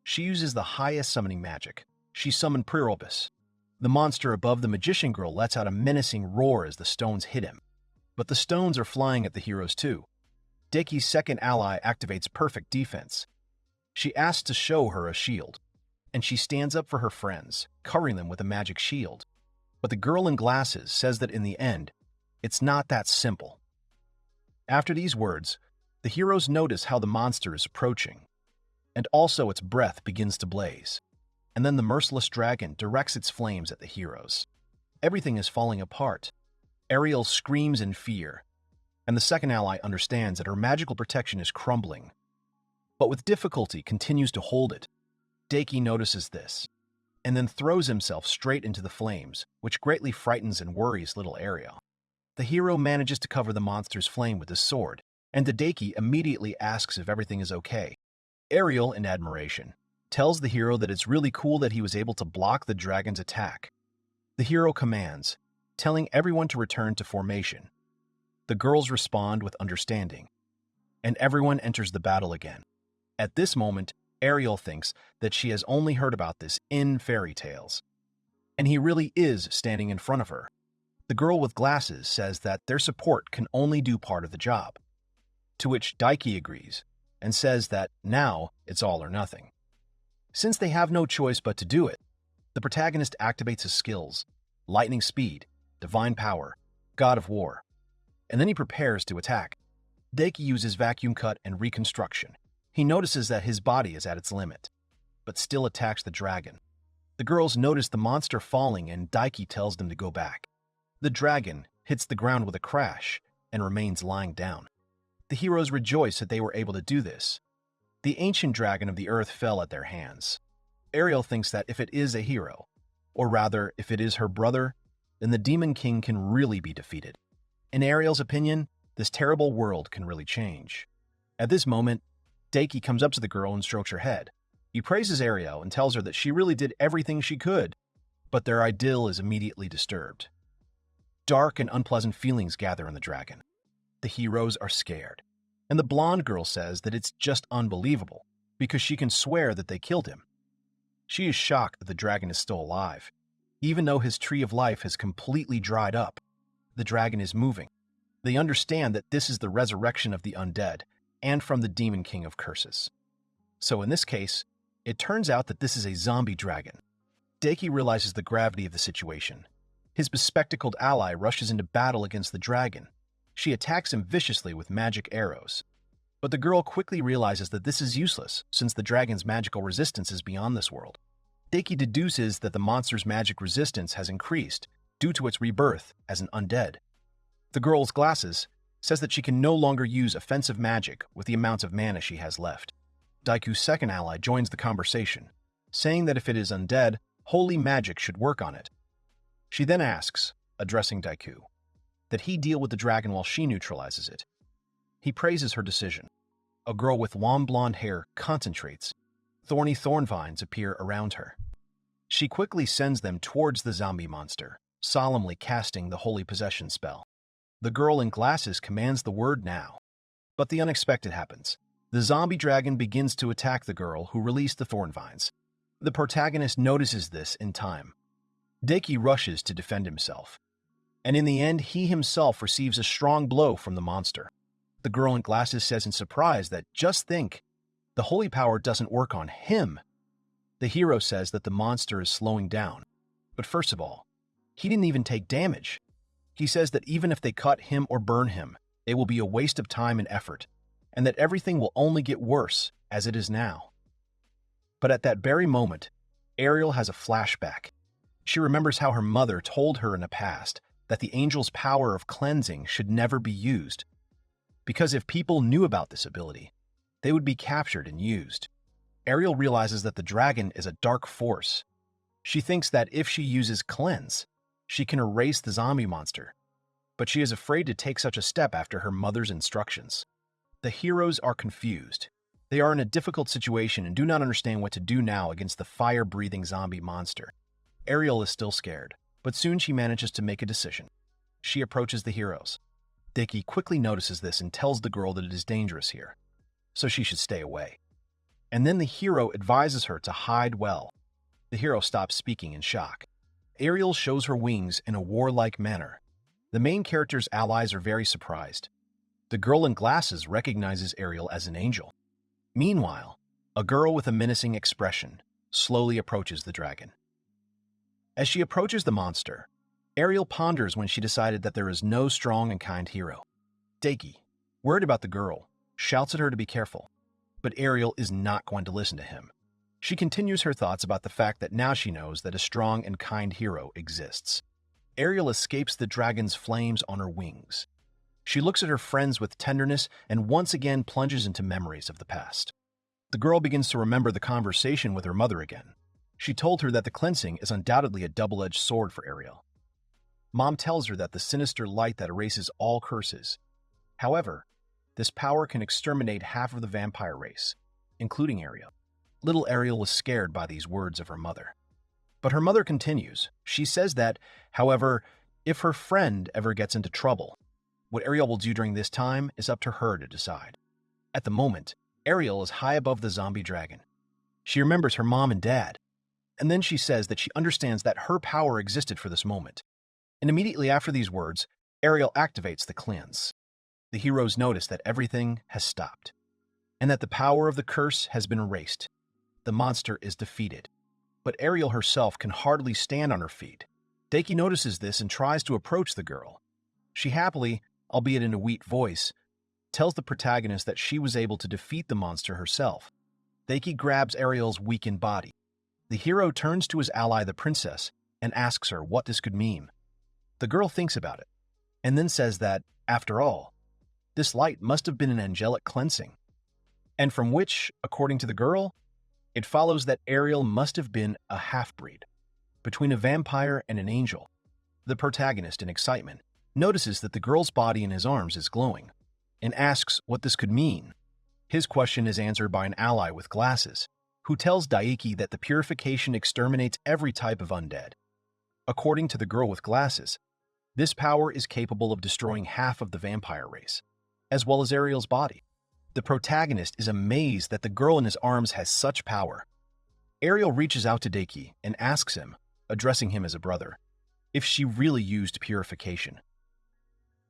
She uses the highest summoning magic. She summoned Priorobus. The monster above the magician girl lets out a menacing roar as the stones hit him. But the stones are flying at the heroes too. Daiki's second ally activates perfect defense. She asks to show her a shield, and she stands up for her friends, covering them with a magic shield. But the girl in glasses says that in the end, it's not that simple. After these words, the heroes notice how the monster is approaching, and also its breath begins to blaze. And then the merciless dragon directs its flames at the heroes. Everything is falling apart. Ariel screams in fear, and the second ally understands that her magical protection is crumbling, but with difficulty continues to hold it. Daiki notices this, and then throws himself straight into the flames, which greatly frightens and worries little Ariel. The hero manages to cover the monster's flame with his sword, and Daiki immediately asks if everything is okay. Ariel, in admiration, tells the hero that it's really cool that he was able to block the dragon's attack. The hero commands, telling everyone to return to formation. The girls respond with understanding, and everyone enters the battle again. At this moment, Ariel thinks that she has only heard about this in fairy tales, and he really is standing in front of her. The girl with glasses says that their support can only do part of the job, to which Daiki agrees and says that now it's all or nothing. Since they have no choice but to do it, the protagonist activates his skills, lightning speed, divine power, god of war. And then he prepares to attack. Daiki uses vacuum cut and reconstruction. He notices that his body is at its limit, but still attacks the dragon. The girls notice the monster falling and Daiki tells them to go back. The dragon hits the ground with a crash and remains lying down. The heroes rejoice that they were able to do this. The ancient dragon of the earth fell at their hands. Ariel thinks that if it is a hero, or rather, if it is her brother, then the Demon King can really be defeated. In Ariel's opinion, this terrible world can really change. At this moment, Daiki comes up to the girl and strokes her head. He praises Ariel and tells her that she really did everything she could, but their idyll is immediately disturbed. Dark and unpleasant feelings gather in the dragon. The heroes are scared, and the blonde girl says that it's just unbelievable because she can swear that they killed him. She is shocked that the dragon is still alive. Even though his tree of life has completely dried up, the dragon is moving. They understand that this is the resurrection of the undead and from the Demon King of Curses. So in this case, it turns out that this is a zombie dragon. Daiki realizes the gravity of the situation. His bespectacled ally rushes into battle against the dragon. She attacks him viciously with magic arrows. But the girl quickly realizes that this is useless since the dragon's magical resistance is beyond this world. Daiki deduces that the monster's magic resistance has increased due to its rebirth as an undead. The girl's glasses says that she can no longer use offensive magic with the amount of mana she has left. Daiku's second ally joins the conversation, saying that if it is undead, holy magic should work on it. She then asks, addressing Daiku, that he deal with the dragon while she neutralizes it. He praises her decision. A girl with long blonde hair concentrates. Thorny thorn vines appear around her. She quickly sends them towards the zombie monster, solemnly casting the holy possession spell. The girl in glasses commands the word now. But the unexpected happens. The zombie dragon begins to attack the girl who released the thorn vines. The protagonist notices this in time. Daiki rushes to defend himself, and in the end he himself receives a strong blow from the monster. The girl in glasses says in surprise that just think, the holy power doesn't work on him. The hero says that the monster is slowing down, but first of all, he didn't even take damage. He says that even if they cut him or burn him, it will be a waste of time and effort, and that everything will only get worse as it is now. But at that very moment, Ariel has a flashback. She remembers how her mother told her in the past that the angel's power of cleansing should never be used, because if people knew about this ability, they would be captured and used. Ariel realizes that the dragon is a dark force. She thinks that if she uses cleanse, she can erase the zombie monster, but she is afraid to take such a step after her mother's instructions. The heroes are confused. They are in a difficult situation and do not understand what to do now against the fire-breathing zombie monster. Ariel is still scared, but soon she manages to make a decision. She approaches the heroes. Daiki quickly notices this and tells the girl that it is dangerous here, so she should stay away. And then the hero advises her to hide well. The hero stops speaking in shock. Ariel shows her wings in a warlike manner. The main character's allies are very surprised. The girl in glasses recognizes Ariel as an angel. Meanwhile, a girl with a menacing expression slowly approaches the dragon. As she approaches the monster, Ariel ponders when she decided that there is no strong and kind hero. Daiki, worried about the girl, shouts at her to be careful, but Ariel is not going to listen to him. She continues her thoughts about the fact that now she knows that a strong and kind hero exists. Ariel escapes the dragon's flames on her wings. She looks at her friends with tenderness and once again plunges into memories of the past. The girl begins to remember the conversation with her mother again. She told her that the cleansing is undoubtedly a double-edged sword for Ariel. Mom tells her that the sinister light that erases all curses. However, this power can exterminate half of the vampire race, including Ariel. Little Ariel was scared by these words of her mother. But her mother continues. She says that, however, if her friend ever gets into trouble, what Ariel will do during this time is up to her to decide. At the moment, Ariel is high above the zombie dragon. She remembers her mom and dad, and then she says that she understands that her power existed for this moment. And immediately after these words, Ariel activates the cleanse. The heroes notice that everything has stopped, and that the power of the curse has been erased. The monster is defeated, but Ariel herself can hardly stand on her feet. Daiki notices this and tries to approach the girl. She happily, albeit in a weak voice, tells the protagonist that she was able to defeat the monster herself. Daiki grabs Ariel's weakened body. The hero turns to his ally, the princess, and asks her what this could mean. The girl thinks about it, and then says that, after all, this light must have been an angelic cleansing, and from which, according to the girl, it follows that Ariel must have been a half-breed, between a vampire and an angel. The protagonist, in excitement, notices that the girl's body in his arms is glowing, and asks what this could mean. His question is answered by an ally with glasses, who tells Daiki that the purification exterminates every type of undead. According to the girl with glasses, this power is capable of destroying half of the vampire race, as well as Ariel's body. The protagonist is amazed that the girl in his arms has such power. Ariel reaches out to Daiki and asks him, addressing him as a brother, if she really used purification.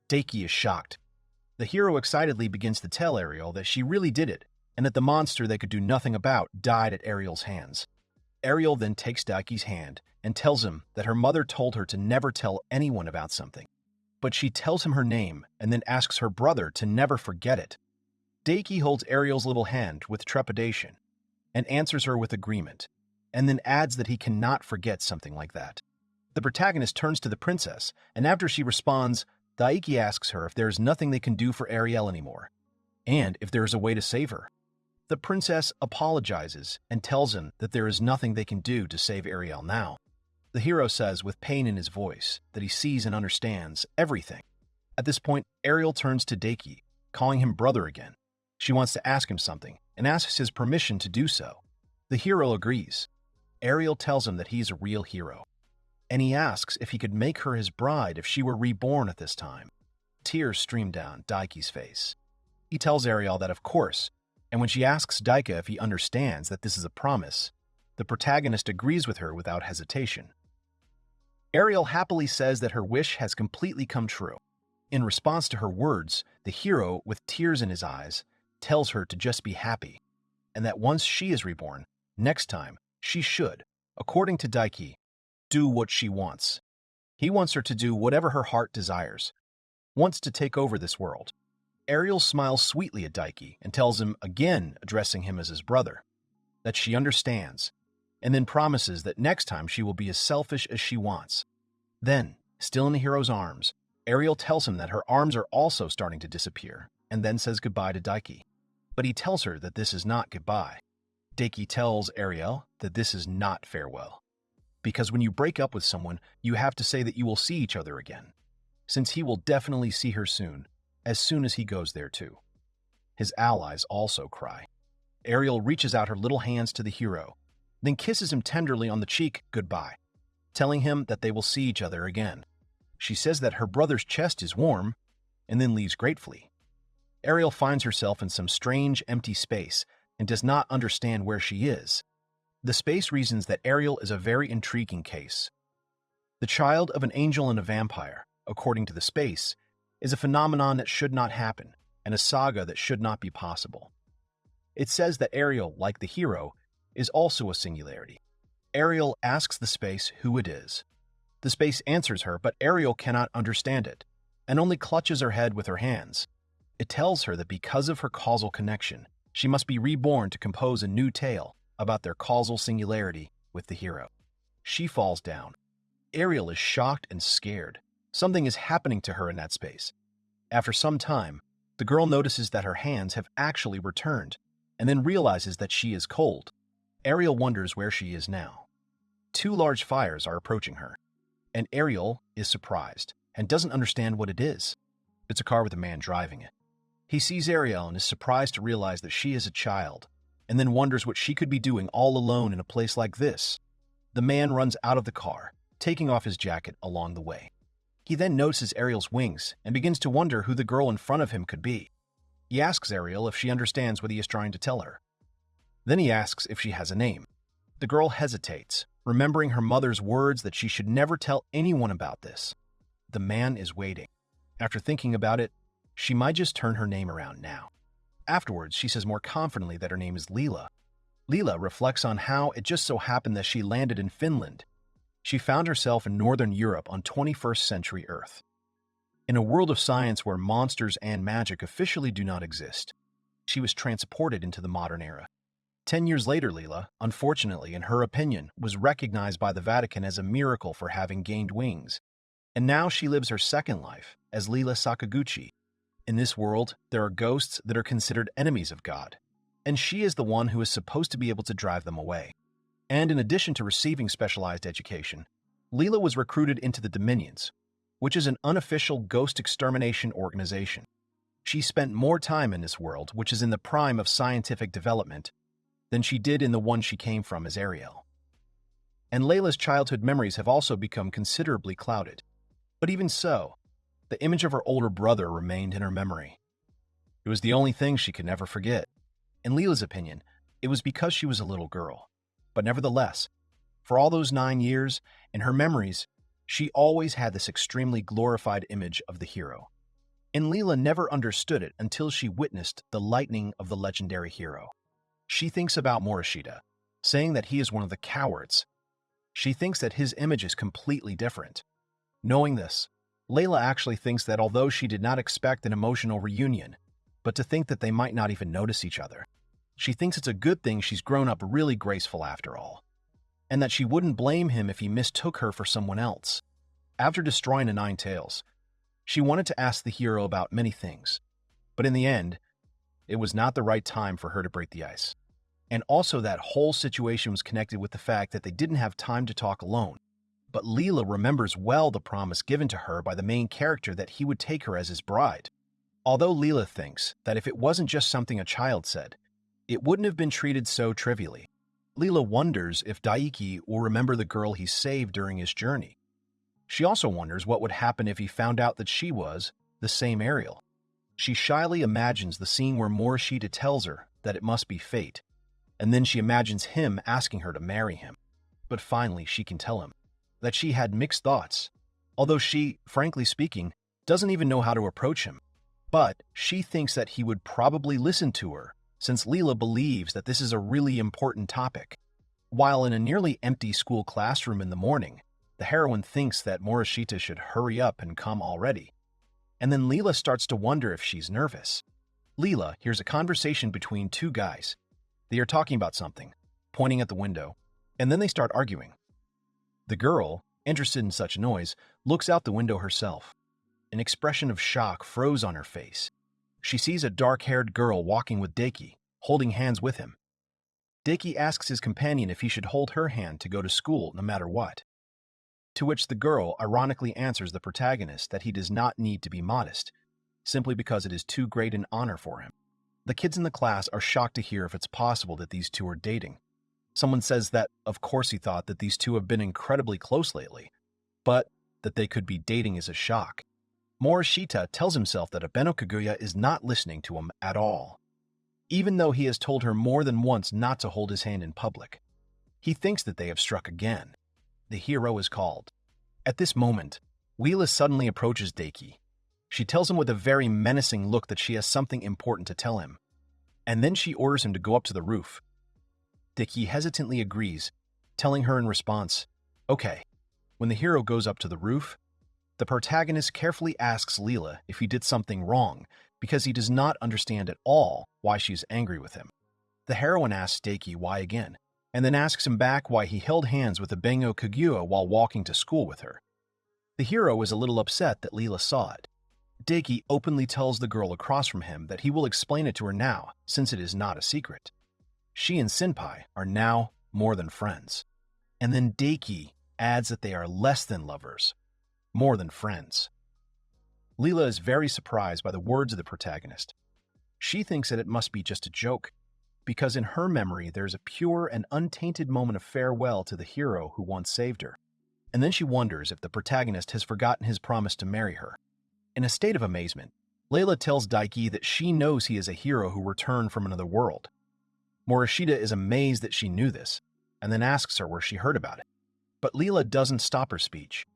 Daiki is shocked. The hero excitedly begins to tell Ariel that she really did it, and that the monster they could do nothing about died at Ariel's hands. Ariel then takes Daiki's hand and tells him that her mother told her to never tell anyone about something. But she tells him her name and then asks her brother to never forget it. Daiki holds Ariel's little hand with trepidation and answers her with agreement, and then adds that he cannot forget something like that. The protagonist turns to the princess, and after she responds, Daiki asks her if there is nothing they can do for Ariel anymore, and if there is a way to save her. The princess apologizes and tells him that there is nothing they can do to save Ariel now. The hero says with pain in his voice that he sees and understands everything. At this point, Ariel turns to Daiki, calling him brother again. She wants to ask him something and asks his permission to do so. The hero agrees. Ariel tells him that he's a real hero, and he asks if he could make her his bride if she were reborn at this time. Tears stream down Daiki's face. He tells Ariel that of course, and when she asks Daiki if he understands that this is a promise, the protagonist agrees with her without hesitation. Ariel happily says that her wish has completely come true. In response to her words, the hero, with tears in his eyes, tells her to just be happy, and that once she is reborn, next time, she should, according to Daiki, do what she wants. He wants her to do whatever her heart desires, wants to take over this world. Ariel smiles sweetly at Daiki and tells him, again addressing him as his brother, that she understands, and then promises that next time she will be as selfish as she wants. Then, still in the hero's arms, Ariel tells him that her arms are also starting to disappear, and then says goodbye to Daiki. But he tells her that this is not goodbye. Daiki tells Ariel that this is not farewell, because when you break up with someone, you have to say that you will see each other again, since he will definitely see her soon as he goes there too. His allies also cry. Ariel reaches out her little hands to the hero, then kisses him tenderly on the cheek goodbye, telling him that they will see each other again. She says that her brother's chest is warm, and then leaves gratefully. Ariel finds herself in some strange, empty space and does not understand where she is. The space reasons that Ariel is a very intriguing case. The child of an angel and a vampire, according to the space, is a phenomenon that should not happen, and a saga that should not be possible. It says that Ariel, like the hero, is also a singularity. Ariel asks the space who it is. The space answers her, but Ariel cannot understand it, and only clutches her head with her hands. It tells her that because of her causal connection, she must be reborn to compose a new tale about their causal singularity with the hero. She falls down. Ariel is shocked and scared. Something is happening to her in that space. After some time, the girl notices that her hands have actually returned, and then realizes that she is cold. Ariel wonders where she is now. Two large fires are approaching her, and Ariel is surprised and doesn't understand what it is. It's a car with a man driving it. He sees Ariel and is surprised to realize that she is a child, and then wonders what she could be doing all alone in a place like this. The man runs out of the car, taking off his jacket along the way. He then notices Ariel's wings and begins to wonder who the girl in front of him could be. He asks Ariel if she understands what he is trying to tell her. Then he asks if she has a name. The girl hesitates, remembering her mother's words that she should never tell anyone about this. The man is waiting. After thinking about it, she might just turn her name around now. Afterwards, she says more confidently that her name is Leela. Leela reflects on how it just so happened that she landed in Finland. She found herself in Northern Europe on 21st century Earth. In a world of science where monsters and magic officially do not exist, she was transported into the modern era. 10 years later, Leela, unfortunately, in her opinion, was recognized by the Vatican as a miracle for having gained wings. And now she lives her second life as Leela Sakaguchi. In this world, there are ghosts that are considered enemies of God, and she is the one who is supposed to be able to drive them away. And in addition to receiving specialized education, Leela was recruited into the Dominions, which is an unofficial ghost extermination organization. She spent more time in this world, which is in the prime of scientific development, than she did in the one she came from as Ariel. And Layla's childhood memories have also become considerably clouded. But even so, the image of her older brother remained in her memory. It was the only thing she could never forget. In Leela's opinion, it was because she was a little girl. But nevertheless, for all those 9 years, in her memories, she always had this extremely glorified image of the hero. And Leela never understood it until she witnessed the lightning of the legendary hero. She thinks about Morishita, saying that he is one of the cowards. She thinks that his image is completely different. Knowing this, Layla actually thinks that although she did not expect an emotional reunion, but to think that they might not even notice each other, she thinks it's a good thing she's grown up really graceful after all, and that she wouldn't blame him if he mistook her for someone else. After destroying the Nine Tails, she wanted to ask the hero about many things, but in the end, it was not the right time for her to break the ice. And also that whole situation was connected with the fact that they didn't have time to talk alone. But Leela remembers well the promise given to her by the main character that he would take her as his bride. Although Leela thinks that if it wasn't just something a child said, it wouldn't have been treated so trivially. Leela wonders if Daiki will remember the girl he saved during his journey. She also wonders what would happen if he found out that she was the same Ariel. She shyly imagines the scene where Morishita tells her that it must be fate, and then she imagines him asking her to marry him. But finally, she can tell him that she had mixed thoughts, although she, frankly speaking, doesn't even know how to approach him. But she thinks that he would probably listen to her, since Leela believes that this is a really important topic. While in a nearly empty school classroom in the morning, the heroine thinks that Morishita should hurry up and come already. And then Leela starts to wonder if she's nervous. Leela hears a conversation between two guys. They are talking about something, pointing at the window, and then they start arguing. The girl, interested in such noise, looks out the window herself. An expression of shock froze on her face. She sees a dark-haired girl walking with Daiki, holding hands with him. Daiki asks his companion if he should hold her hand to go to school no matter what. To which the girl ironically answers the protagonist that he does not need to be modest, simply because it is too great an honor for him. The kids in the class are shocked to hear if it's possible that these two are dating. Someone says that, of course, he thought that these two have been incredibly close lately, but that they could be dating is a shock. Morishita tells himself that Abeno Kaguya is not listening to him at all, even though he has told her more than once not to hold his hand in public. He thinks that they have struck again. The hero is called. At this moment, Leela suddenly approaches Daiki. She tells him with a very menacing look that she has something important to tell him, and then she orders him to go up to the roof. Daiki hesitantly agrees, telling her in response, "Okay." When the hero goes up to the roof, the protagonist carefully asks Leela if he did something wrong because he does not understand at all why she is angry with him. The heroine asks Daiki why again, and then asks him back why he held hands with Abeno Kaguya while walking to school with her. The hero is a little upset that Leela saw it. Daiki openly tells the girl across from him that he will explain it to her now, since it is not a secret. She and Senpai are now more than friends. And then Daiki adds that they are less than lovers, more than friends. Leela is very surprised by the words of the protagonist. She thinks that it must be just a joke, because in her memory there's a pure and untainted moment of farewell to the hero who once saved her. And then she wonders if the protagonist has forgotten his promise to marry her. In a state of amazement, Layla tells Daiki that she knows he is a hero who returned from another world. Morishita is amazed that she knew this, and then asks her where she heard about it. But Leela doesn't stop her speech.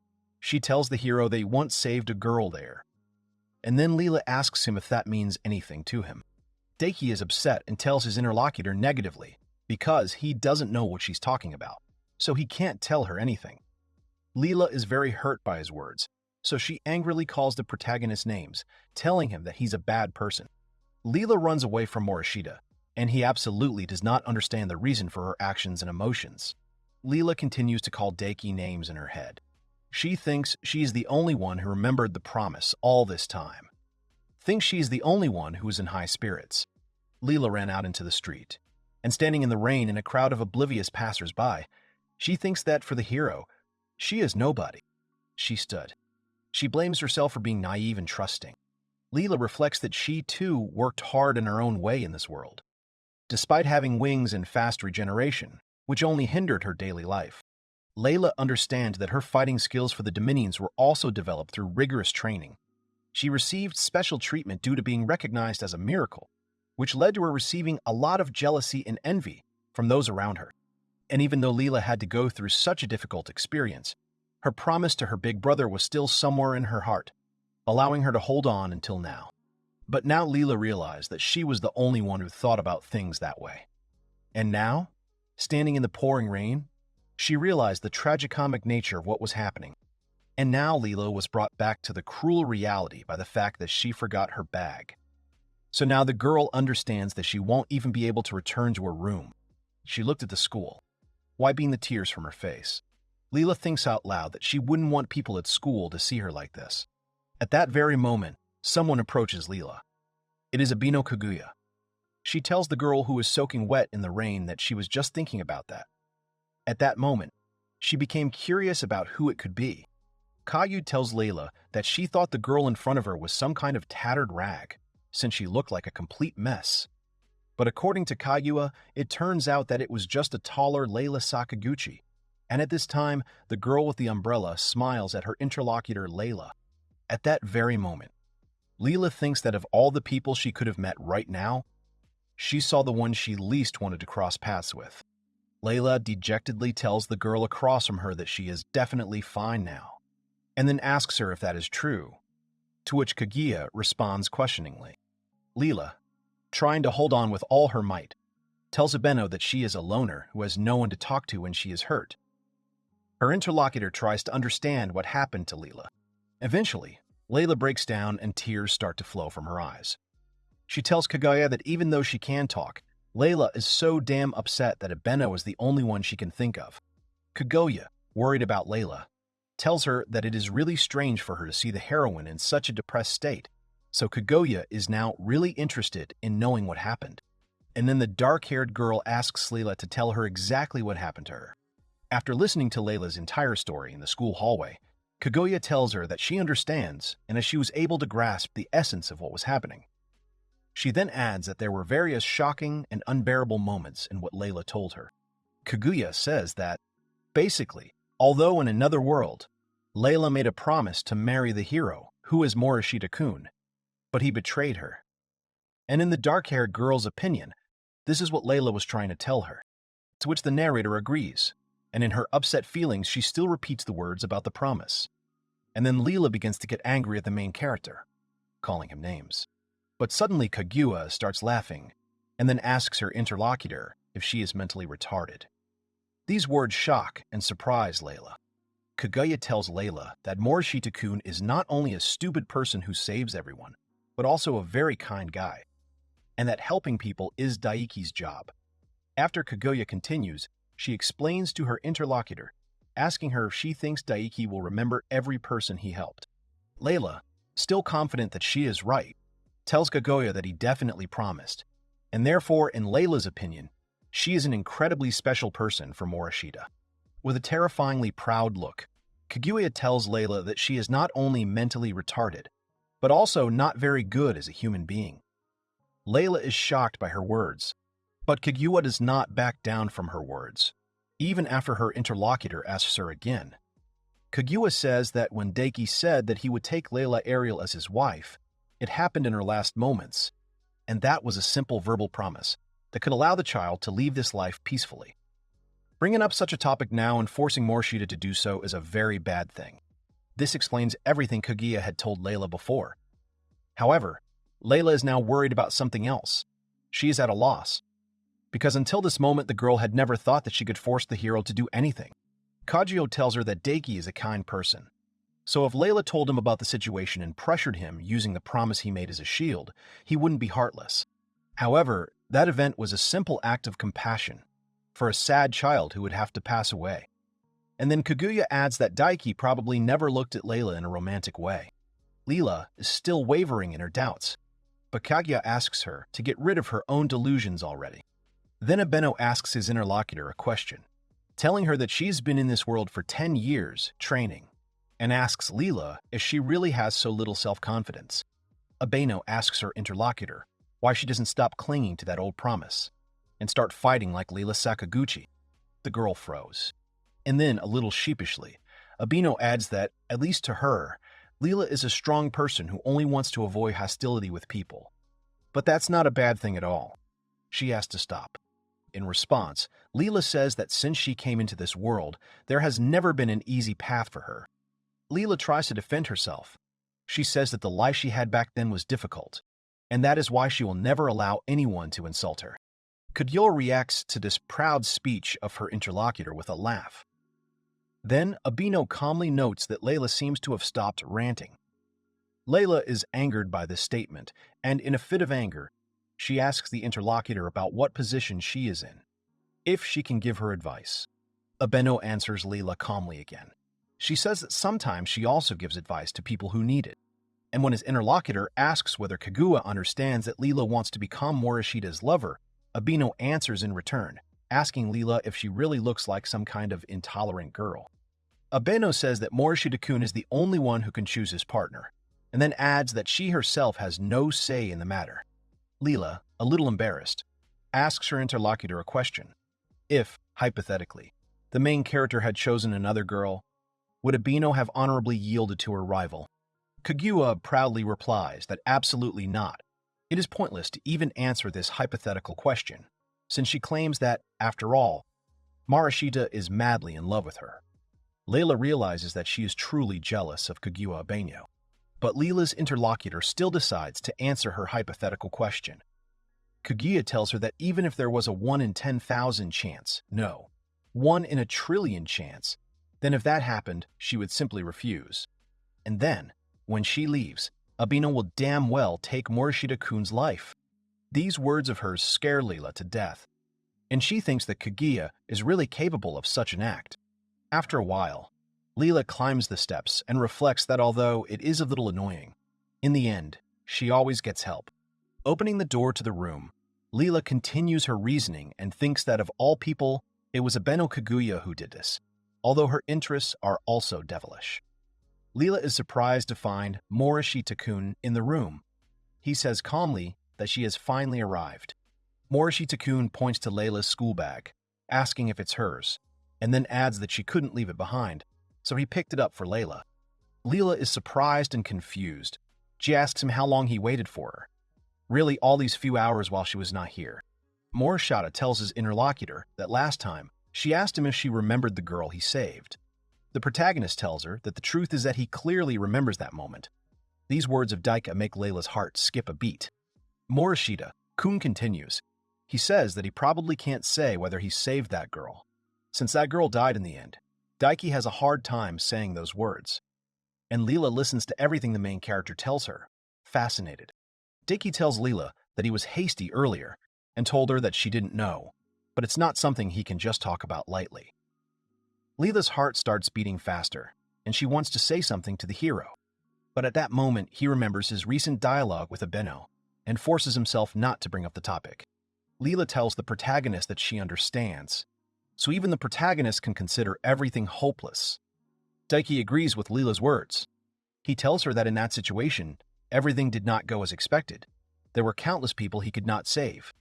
She tells the hero they once saved a girl there. And then Leela asks him if that means anything to him. Daiki is upset and tells his interlocutor negatively because he doesn't know what she's talking about, so he can't tell her anything. Leela is very hurt by his words, so she angrily calls the protagonist names, telling him that he's a bad person. Leela runs away from Morishita, and he absolutely does not understand the reason for her actions and emotions. Leela continues to call Daiki names in her head. She thinks she is the only one who remembered the promise all this time. Thinks she is the only one who is in high spirits. Leela ran out into the street, and standing in the rain in a crowd of oblivious passers-by, she thinks that for the hero, she is nobody. She stood. She blames herself for being naive and trusting. Leela reflects that she, too, worked hard in her own way in this world. Despite having wings and fast regeneration, which only hindered her daily life, Layla understands that her fighting skills for the Dominions were also developed through rigorous training. She received special treatment due to being recognized as a miracle, which led to her receiving a lot of jealousy and envy from those around her. And even though Leela had to go through such a difficult experience, her promise to her big brother was still somewhere in her heart, allowing her to hold on until now. But now Leela realized that she was the only one who thought about things that way. And now, standing in the pouring rain, she realized the tragicomic nature of what was happening. And now Leela was brought back to the cruel reality by the fact that she forgot her bag. So now the girl understands that she won't even be able to return to her room. She looked at the school, wiping the tears from her face. Leela thinks out loud that she wouldn't want people at school to see her like this. At that very moment, someone approaches Leela. It is Abino Kaguya. She tells the girl who is soaking wet in the rain that she was just thinking about that. At that moment, she became curious about who it could be. Kayu tells Layla that she thought the girl in front of her was some kind of tattered rag, since she looked like a complete mess. But according to Kaguya, it turns out that it was just a taller Layla Sakaguchi, and at this time, the girl with the umbrella smiles at her interlocutor Layla. At that very moment, Leela thinks that of all the people she could have met right now, she saw the one she least wanted to cross paths with. Layla dejectedly tells the girl across from her that she is definitely fine now, and then asks her if that is true, to which Kaguya responds questioningly. Leela, trying to hold on with all her might, tells Abeno that she is a loner who has no one to talk to when she is hurt. Her interlocutor tries to understand what happened to Leela. Eventually, Layla breaks down and tears start to flow from her eyes. She tells Kaguya that even though she can talk, Layla is so damn upset that Abeno is the only one she can think of. Kaguya, worried about Layla, tells her that it is really strange for her to see the heroine in such a depressed state, so Kaguya is now really interested in knowing what happened. And then the dark-haired girl asks Layla to tell her exactly what happened to her. After listening to Layla's entire story in the school hallway, Kaguya tells her that she understands and that she was able to grasp the essence of what was happening. She then adds that there were various shocking and unbearable moments in what Layla told her. Kaguya says that, basically, although in another world, Layla made a promise to marry the hero, who is Morishita-kun, but he betrayed her. And in the dark-haired girl's opinion, this is what Layla was trying to tell her, to which the narrator agrees, and in her upset feelings she still repeats the words about the promise. And then Leela begins to get angry at the main character, calling him names. But suddenly Kaguya starts laughing, and then asks her interlocutor if she is mentally retarded. These words shock and surprise Layla. Kaguya tells Layla that Morishita-kun is not only a stupid person who saves everyone, but also a very kind guy, and that helping people is Daiki's job. After Kaguya continues, she explains to her interlocutor, asking her if she thinks Daiki will remember every person he helped. Layla, still confident that she is right, tells Kaguya that he definitely promised, and therefore, in Layla's opinion, she is an incredibly special person for Morishita. With a terrifyingly proud look, Kaguya tells Layla that she is not only mentally retarded, but also not very good as a human being. Layla is shocked by her words, but Kaguya does not back down from her words, even after her interlocutor asks her again. Kaguya says that when Daiki said that he would take Layla Ariel as his wife, it happened in her last moments, and that was a simple verbal promise that could allow the child to leave this life peacefully. Bringing up such a topic now and forcing Morishita to do so is a very bad thing. This explains everything Kaguya had told Layla before. However, Layla is now worried about something else. She is at a loss, because until this moment the girl had never thought that she could force the hero to do anything. Kajio tells her that Daiki is a kind person. So if Layla told him about the situation and pressured him using the promise he made as a shield, he wouldn't be heartless. However, that event was a simple act of compassion for a sad child who would have to pass away. And then Kaguya adds that Daiki probably never looked at Layla in a romantic way. Leela is still wavering in her doubts, but Kaguya asks her to get rid of her own delusions already. Then Abeno asks his interlocutor a question, telling her that she's been in this world for 10 years, training, and asks Leela if she really has so little self-confidence. Abeno asks her interlocutor why she doesn't stop clinging to that old promise and start fighting like Leela Sakaguchi. The girl froze. And then, a little sheepishly, Abeno adds that, at least to her, Leela is a strong person who only wants to avoid hostility with people. But that's not a bad thing at all. She has to stop. In response, Leela says that since she came into this world, there has never been an easy path for her. Leela tries to defend herself. She says that the life she had back then was difficult, and that is why she will never allow anyone to insult her. Kagyo reacts to this proud speech of her interlocutor with a laugh. Then, Abeno calmly notes that Layla seems to have stopped ranting. Layla is angered by this statement, and in a fit of anger, she asks the interlocutor about what position she is in, if she can give her advice. Abeno answers Layla calmly again. She says that sometimes she also gives advice to people who need it. And when his interlocutor asks whether Kaguya understands that Leela wants to become Morishita's lover, Abeno answers in return, asking Leela if she really looks like some kind of intolerant girl. Abeno says that Morishita-kun is the only one who can choose his partner, and then adds that she herself has no say in the matter. Leela, a little embarrassed, asks her interlocutor a question. If, hypothetically, the main character had chosen another girl, would Abeno have honorably yielded to her rival? Kaguya proudly replies that absolutely not. It is pointless to even answer this hypothetical question, since she claims that, after all, Morishita is madly in love with her. Layla realizes that she is truly jealous of Kaguya Abeno, but Leela's interlocutor still decides to answer her hypothetical question. Kaguya tells her that even if there was a 1 in 10,000 chance, no, 1 in a trillion chance, then if that happened, she would simply refuse. And then, when she leaves, Abeno will damn well take Morishita-kun's life. These words of hers scare Leela to death, and she thinks that Kaguya is really capable of such an act. After a while, Leela climbs the steps and reflects that although it is a little annoying, in the end, she always gets help. Opening the door to the room, Leela continues her reasoning and thinks that of all people, it was Abeno Kaguya who did this, although her interests are also devilish. Leela is surprised to find Morishita-kun in the room. He says calmly that she has finally arrived. Morishita-kun points to Layla's school bag, asking if it's hers, and then adds that she couldn't leave it behind, so he picked it up for Layla. Leela is surprised and confused. She asks him how long he waited for her. Really, all these few hours while she was not here. Morishita tells his interlocutor that last time, she asked him if she remembered the girl he saved. The protagonist tells her that the truth is that he clearly remembers that moment. These words of Daika make Layla's heart skip a beat. Morishita-kun continues. He says that he probably can't say whether he saved that girl. Since that girl died in the end, Daiki has a hard time saying those words. And Leela listens to everything the main character tells her, fascinated. Daiki tells Leela that he was hasty earlier and told her that she didn't know, but it's not something he can just talk about lightly. Leela's heart starts beating faster, and she wants to say something to the hero. But at that moment, he remembers his recent dialogue with Abeno and forces himself not to bring up the topic. Leela tells the protagonist that she understands, so even the protagonist can consider everything hopeless. Daiki agrees with Leela's words. He tells her that in that situation, everything did not go as expected. There were countless people he could not save.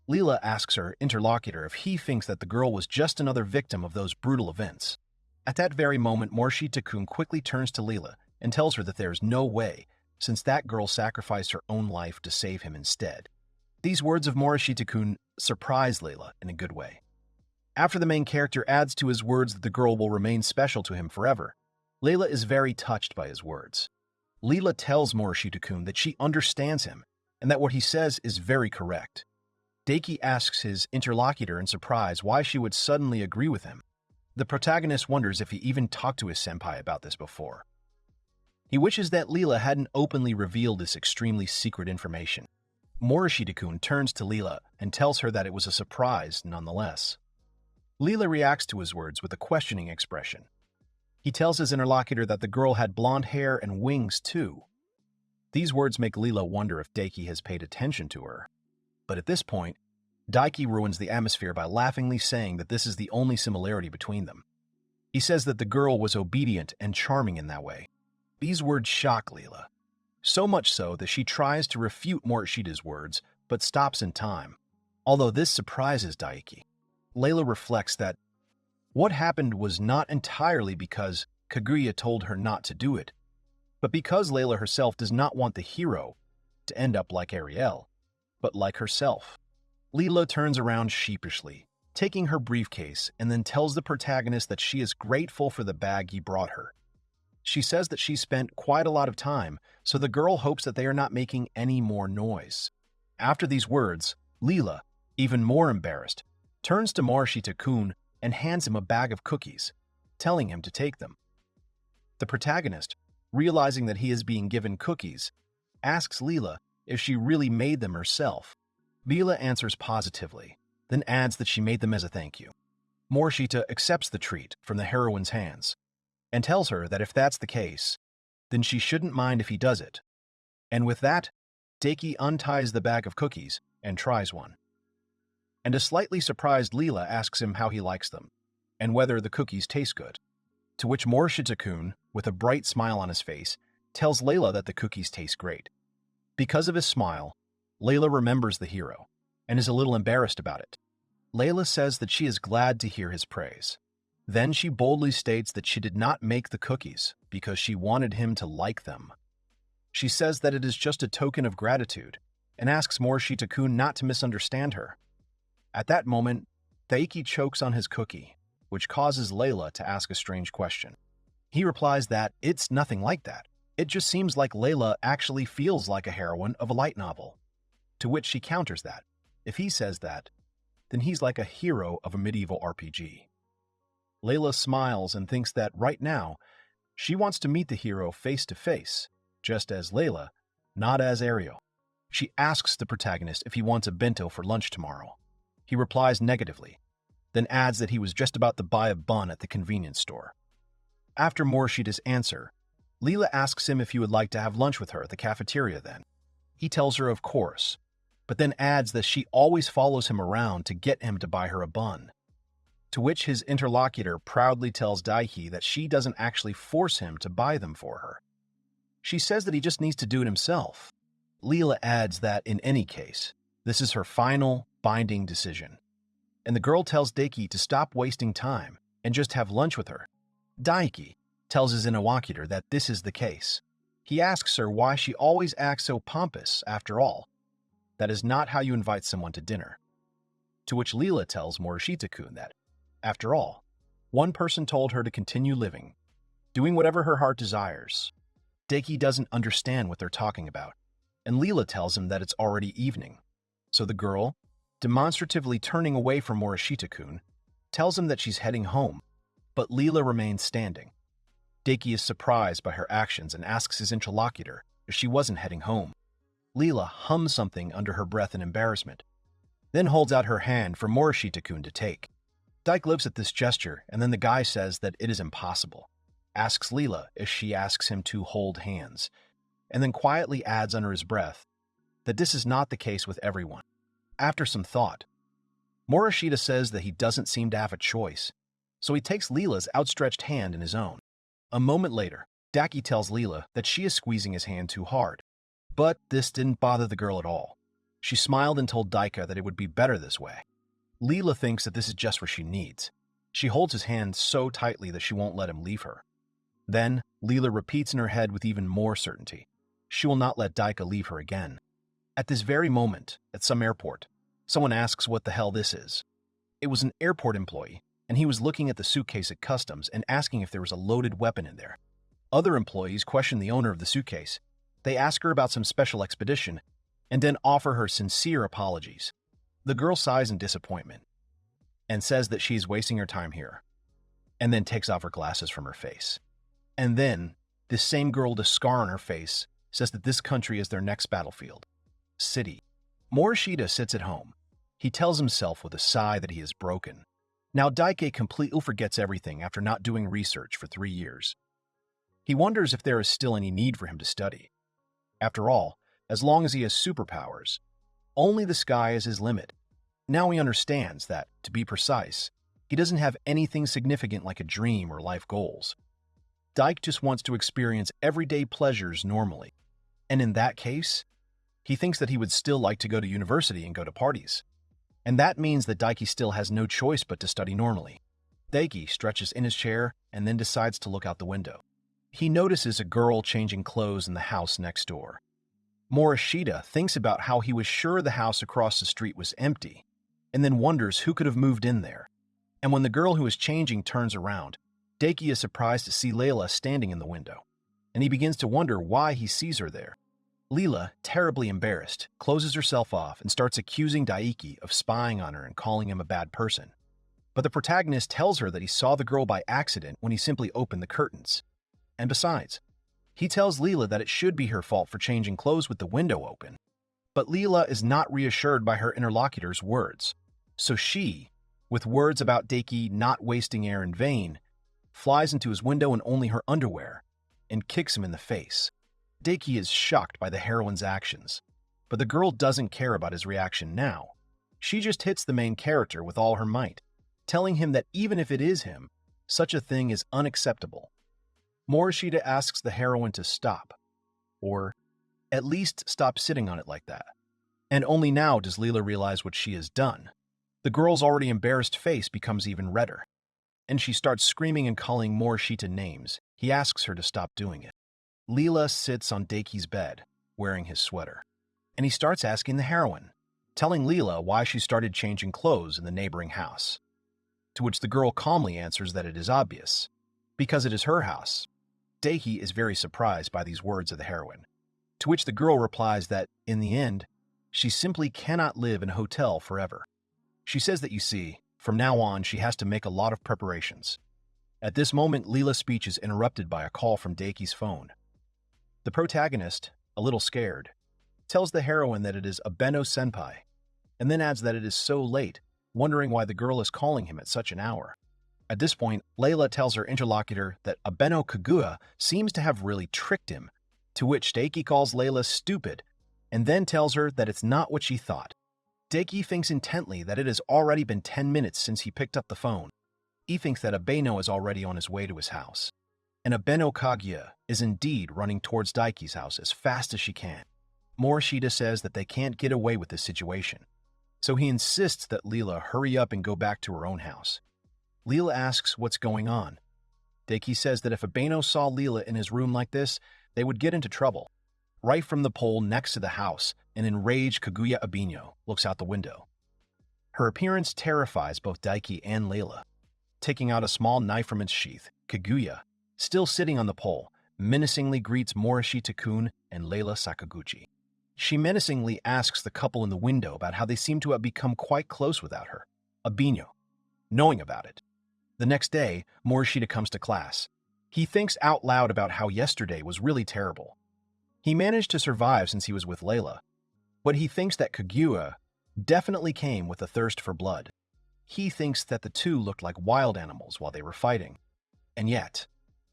Leela asks her interlocutor if he thinks that the girl was just another victim of those brutal events. At that very moment, Morishita-kun quickly turns to Leela and tells her that there is no way, since that girl sacrificed her own life to save him instead. These words of Morishita-kun surprise Leela in a good way. After the main character adds to his words that the girl will remain special to him forever, Leela is very touched by his words. Leela tells Morishita-kun that she understands him and that what he says is very correct. Daiki asks his interlocutor in surprise why she would suddenly agree with him. The protagonist wonders if he even talked to his senpai about this before. He wishes that Leela hadn't openly revealed this extremely secret information. Morishita-kun turns to Leela and tells her that it was a surprise nonetheless. Leela reacts to his words with a questioning expression. He tells his interlocutor that the girl had blonde hair and wings too. These words make Leela wonder if Daiki has paid attention to her. But at this point, Daiki ruins the atmosphere by laughingly saying that this is the only similarity between them. He says that the girl was obedient and charming in that way. These words shock Leela, so much so that she tries to refute Morishita's words, but stops in time. Although this surprises Daiki, Leela reflects that what happened was not entirely because Kaguya told her not to do it, but because Leela herself does not want the hero to end up like Ariel, but like herself. Leela turns around sheepishly, taking her briefcase, and then tells the protagonist that she is grateful for the bag he brought her. She says that she spent quite a lot of time, so the girl hopes that they are not making any more noise. After these words, Leela, even more embarrassed, turns to Morishita-kun and hands him a bag of cookies, telling him to take them. The protagonist, realizing that he is being given cookies, asks Leela if she really made them herself. Leela answers positively, then adds that she made them as a thank you. Morishita accepts the treat from the heroine's hands and tells her that if that's the case, then she shouldn't mind if he does it. And with that, Daiki unties the bag of cookies and tries one. And a slightly surprised Leela asks him how he likes them and whether the cookies taste good, to which Morishita-kun, with a bright smile on his face, tells Leela that the cookies taste great. Because of his smile, Leela remembers the hero and is a little embarrassed about it. Leela says that she is glad to hear his praise. Then she boldly states that she did not make the cookies because she wanted him to like them. She says that it is just a token of gratitude and asks Morishita-kun not to misunderstand her. At that moment, Daiki chokes on his cookie, which causes Leela to ask a strange question. He replies that it's nothing like that. It just seems like Leela actually feels like a heroine of a light novel. To which she counters that, if he says that, then he's like a hero of a medieval RPG. Leela smiles and thinks that right now, she wants to meet the hero face to face, just as Leela, not as Ariel. She asks the protagonist if he wants a bento for lunch tomorrow. He replies negatively, then adds that he was just about to buy a bun at the convenience store. After Morishita's answer, Leela asks him if he would like to have lunch with her at the cafeteria then. He tells her of course, but then adds that she always follows him around to get him to buy her a bun. To which his interlocutor proudly tells Daiki that she doesn't actually force him to buy them for her. She says that he just needs to do it himself. Leela adds that in any case, this is her final, binding decision. And the girl tells Daiki to stop wasting time and just have lunch with her. Daiki tells his interlocutor that this is the case. He asks her why she always acts so pompous after all. That is not how you invite someone to dinner. To which Leela tells Morishita-kun that, after all, one person told her to continue living, doing whatever her heart desires. Daiki doesn't understand what they're talking about, and Leela tells him that it's already evening. So the girl, demonstratively turning away from Morishita-kun, tells him that she's heading home, but Leela remains standing. Daiki is surprised by her actions and asks his interlocutor if she wasn't heading home. Leela hums something under her breath in embarrassment, then holds out her hand for Morishita-kun to take. Daiki looks at this gesture, and then the guy says that it is impossible, asks Leela if she asks him to hold hands, and then quietly adds under his breath that this is not the case with everyone. After some thought, Morishita says that he doesn't seem to have a choice, so he takes Leela's outstretched hand in his own. A moment later, Daiki tells Leela that she is squeezing his hand too hard, but this didn't bother the girl at all. She smiled and told Daiki that it would be better this way. Leela thinks that this is just what she needs. She holds his hand so tightly that she won't let him leave her. Then, Leela repeats in her head with even more certainty. She will not let Daiki leave her again. At this very moment, at some airport, someone asks what the hell this is. It was an airport employee, and he was looking at the suitcase at customs and asking if there was a loaded weapon in there. Other employees question the owner of the suitcase. They ask her about some special expedition, and then offer her sincere apologies. The girl sighs in disappointment and says that she is wasting her time here. and then takes off her glasses from her face. And then, this same girl with a scar on her face says that this country is their next battlefield. City. Morishita sits at home. He tells himself with a sigh that he is broken. Now Daike completely forgets everything after not doing research for 3 years. He wonders if there is still any need for him to study. After all, as long as he has superpowers, only the sky is his limit. Now he understands that, to be precise, he doesn't have anything significant like a dream or life goals. Daike just wants to experience everyday pleasures normally. And in that case, he thinks that he would still like to go to university and go to parties. And that means that Daike still has no choice but to study normally. Daike stretches in his chair and then decides to look out the window. He notices a girl changing clothes in the house next door. Morishita thinks about how he was sure the house across the street was empty, and then wonders who could have moved in there. And when the girl who is changing turns around, Daike is surprised to see Layla standing in the window, and he begins to wonder why he sees her there. Leela, terribly embarrassed, closes herself off and starts accusing Daike of spying on her and calling him a bad person. But the protagonist tells her that he saw the girl by accident when he simply opened the curtains. And besides, he tells Leela that it should be her fault for changing clothes with the window open. But Leela is not reassured by her interlocutor's words. So she, with words about Daike not wasting air in vain, flies into his window in only her underwear and kicks him in the face. Daike is shocked by the heroine's actions, but the girl doesn't care about his reaction now. She just hits the main character with all her might, telling him that even if it is him, such a thing is unacceptable. Morishita asks the heroine to stop, or at least stop sitting on it like that. And only now does Leela realize what she has done. The girl's already embarrassed face becomes even redder, and she starts screaming and calling Morishita names. He asks her to stop doing it. Leela sits on Daike's bed, wearing his sweater, and he starts asking the heroine, telling Leela why she started changing clothes in the neighboring house. To which the girl calmly answers that it is obvious, because it is her house. Daike is very surprised by these words of the heroine, to which the girl replies that, in the end, she simply cannot live in a hotel forever. She says that, you see, from now on she has to make a lot of preparations. At this moment, Leela's speech is interrupted by a call from Daike's phone. The protagonist, a little scared, tells the heroine that it is Abeno senpai, and then adds that it is so late, wondering why the girl is calling him at such an hour. At this point, Layla tells her interlocutor that Abeno Kaguya seems to have really tricked him, to which Daike calls Layla stupid, and then tells her that it's not what she thought. Daike thinks intently that it has already been 10 minutes since he picked up the phone. He thinks that Abeno is already on his way to his house. And Abeno Kaguya is indeed running towards Daike's house as fast as she can. Morishita says that they can't get away with this situation, so he insists that Leela hurry up and go back to her own house. Leela asks what's going on. Daike says that if Abeno saw Leela in his room like this, they would get into trouble. Right from the pole next to the house, an enraged Kaguya Abeno looks out the window. Her appearance terrifies both Daike and Layla. Taking out a small knife from its sheath, Kaguya, still sitting on the pole, menacingly greets Morishita-kun and Layla Sakaguchi. She menacingly asks the couple in the window about how they seem to have become quite close without her, Abeno, knowing about it. The next day, Morishita comes to class. He thinks out loud about how yesterday was really terrible. He managed to survive since he was with Layla, but he thinks that Kaguya definitely came with a thirst for blood. He thinks that the two looked like wild animals while they were fighting. And yet,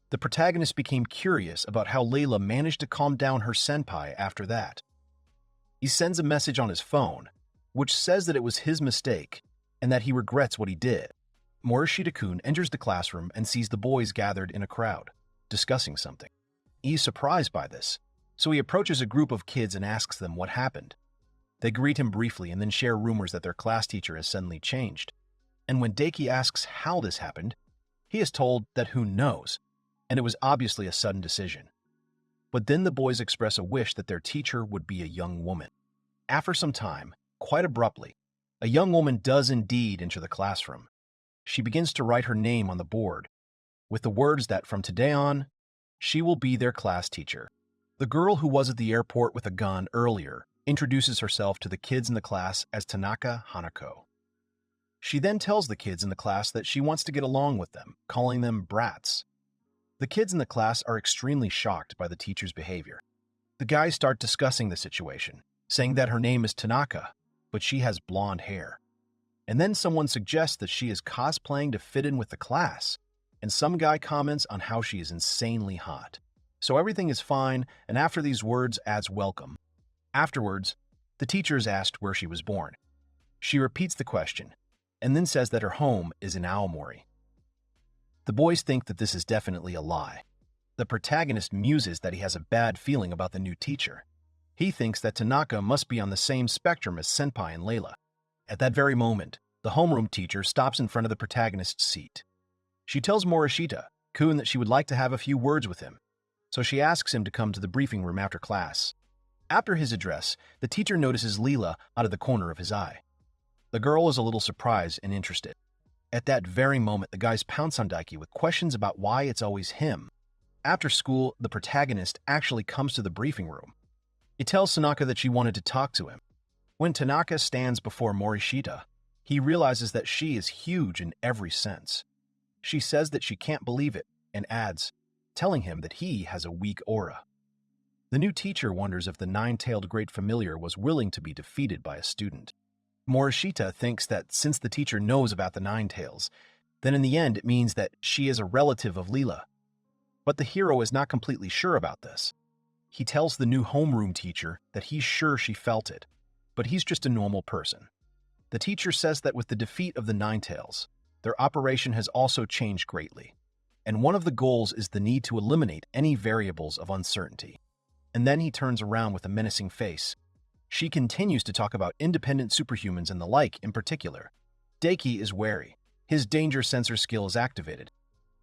the protagonist became curious about how Layla managed to calm down her senpai after that. He sends a message on his phone, which says that it was his mistake and that he regrets what he did. Morishita-kun enters the classroom and sees the boys gathered in a crowd, discussing something. He's surprised by this, so he approaches a group of kids and asks them what happened. They greet him briefly and then share rumors that their class teacher has suddenly changed. And when Daike asks how this happened, he is told that who knows, and it was obviously a sudden decision. But then the boys express a wish that their teacher would be a young woman. After some time, quite abruptly, a young woman does indeed enter the classroom. She begins to write her name on the board, with the words that from today on, she will be their class teacher. The girl who was at the airport with a gun earlier introduces herself to the kids in the class as Tanaka Hanako. She then tells the kids in the class that she wants to get along with them, calling them brats. The kids in the class are extremely shocked by the teacher's behavior. The guys start discussing the situation, saying that her name is Tanaka, but she has blonde hair. And then someone suggests that she is cosplaying to fit in with the class, and some guy comments on how she is insanely hot. So everything is fine, and after these words adds welcome. Afterwards, the teacher is asked where she was born. She repeats the question, and then says that her home is in Aomori. The boys think that this is definitely a lie. The protagonist muses that he has a bad feeling about the new teacher. He thinks that Tanaka must be on the same spectrum as Senpai and Layla. At that very moment, the homeroom teacher stops in front of the protagonist's seat. She tells Morishita-kun that she would like to have a few words with him, so she asks him to come to the briefing room after class. After his address, the teacher notices Leela out of the corner of his eye. The girl is a little surprised and interested. At that very moment, the guys pounce on Daiki with questions about why it's always him. After school, the protagonist actually comes to the briefing room. He tells Tanaka that she wanted to talk to him. When Tanaka stands before Morishita, he realizes that she is huge in every sense. She says that she can't believe it and adds, telling him that he has a weak aura. The new teacher wonders if the nine-tailed great familiar was willing to be defeated by a student. Morishita thinks that since the teacher knows about the nine tails, then in the end it means that she is a relative of Leela. But the hero is not completely sure about this. He tells the new homeroom teacher that he's sure she felt it, but he's just a normal person. The teacher says that with the defeat of the nine tails, their operation has also changed greatly, and one of the goals is the need to eliminate any variables of uncertainty. And then he turns around with a menacing face. She continues to talk about independent superhumans and the like in particular. Daiki is wary. His danger sensor skill is activated.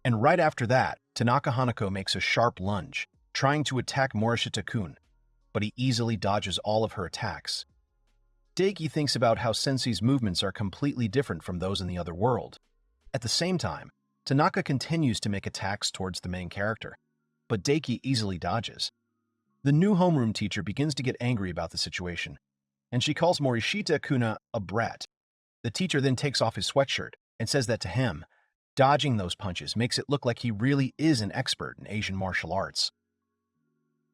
And right after that, Tanaka Hanako makes a sharp lunge, trying to attack Morishita-kun, but he easily dodges all of her attacks. Daiki thinks about how Sensei's movements are completely different from those in the other world. At the same time, Tanaka continues to make attacks towards the main character, but Daiki easily dodges. The new homeroom teacher begins to get angry about the situation, and she calls Morishita-kun a brat. The teacher then takes off his sweatshirt and says that to him, dodging those punches makes it look like he really is an expert in Asian martial arts.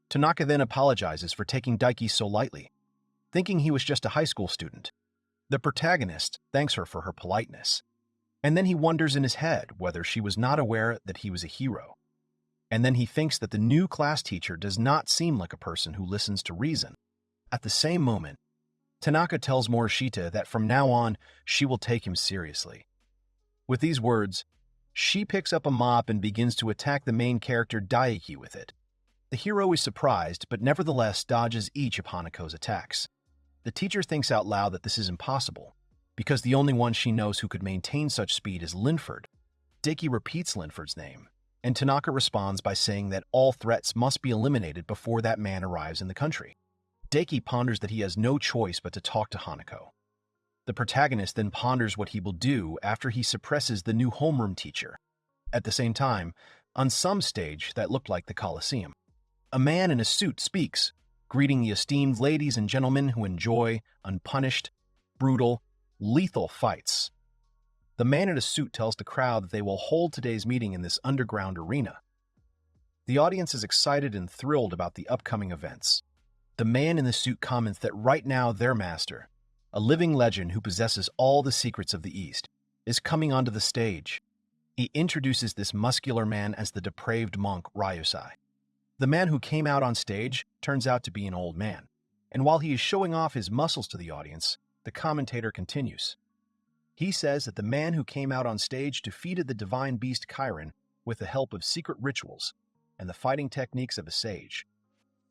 Tanaka then apologizes for taking Daiki so lightly, thinking he was just a high school student. The protagonist thanks her for her politeness, and then he wonders in his head whether she was not aware that he was a hero. And then he thinks that the new class teacher does not seem like a person who listens to reason. At the same moment, Tanaka tells Morishita that from now on, she will take him seriously. With these words, she picks up a mop and begins to attack the main character Daiki with it. The hero is surprised, but nevertheless dodges each of Hanako's attacks. The teacher thinks out loud that this is impossible, because the only one she knows who could maintain such speed is Linford. Daiki repeats Linford's name, and Tanaka responds by saying that all threats must be eliminated before that man arrives in the country. Daiki ponders that he has no choice but to talk to Hanako. The protagonist then ponders what he will do after he suppresses the new homeroom teacher. At the same time, on some stage that looked like the Colosseum, a man in a suit speaks, greeting the esteemed ladies and gentlemen who enjoy unpunished, brutal, lethal fights. The man in a suit tells the crowd that they will hold today's meeting in this underground arena. The audience is excited and thrilled about the upcoming events. The man in the suit comments that right now their master, a living legend who possesses all the secrets of the East, is coming onto the stage. He introduces this muscular man as the depraved monk Ryusai. The man who came out on stage turns out to be an old man, and while he is showing off his muscles to the audience, the commentator continues. He says that the man who came out on stage defeated the divine beast Chiron with the help of secret rituals and the fighting techniques of a sage.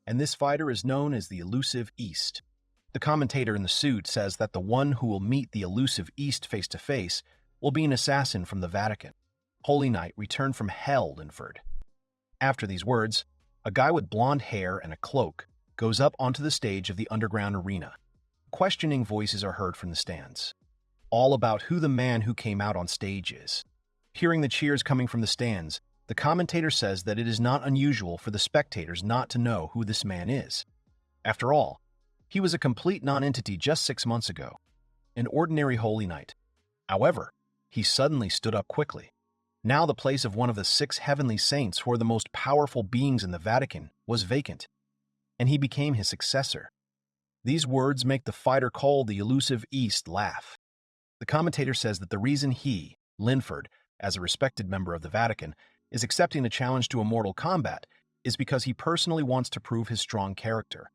And this fighter is known as the elusive East. The commentator in the suit says that the one who will meet the elusive East face to face will be an assassin from the Vatican. Holy Knight returned from hell, Linford. After these words, a guy with blonde hair and a cloak goes up onto the stage of the underground arena. Questioning voices are heard from the stands, all about who the man who came out on stage is. Hearing the cheers coming from the stands, the commentator says that it is not unusual for the spectators not to know who this man is. After all, he was a complete non-entity just 6 months ago, an ordinary holy knight. However, he suddenly stood up quickly. Now the place of one of the 6 heavenly saints who are the most powerful beings in the Vatican was vacant, and he became his successor. These words make the fighter called the elusive East laugh. The commentator says that the reason he, Linford, as a respected member of the Vatican, is accepting the challenge to immortal combat is because he personally wants to prove his strong character.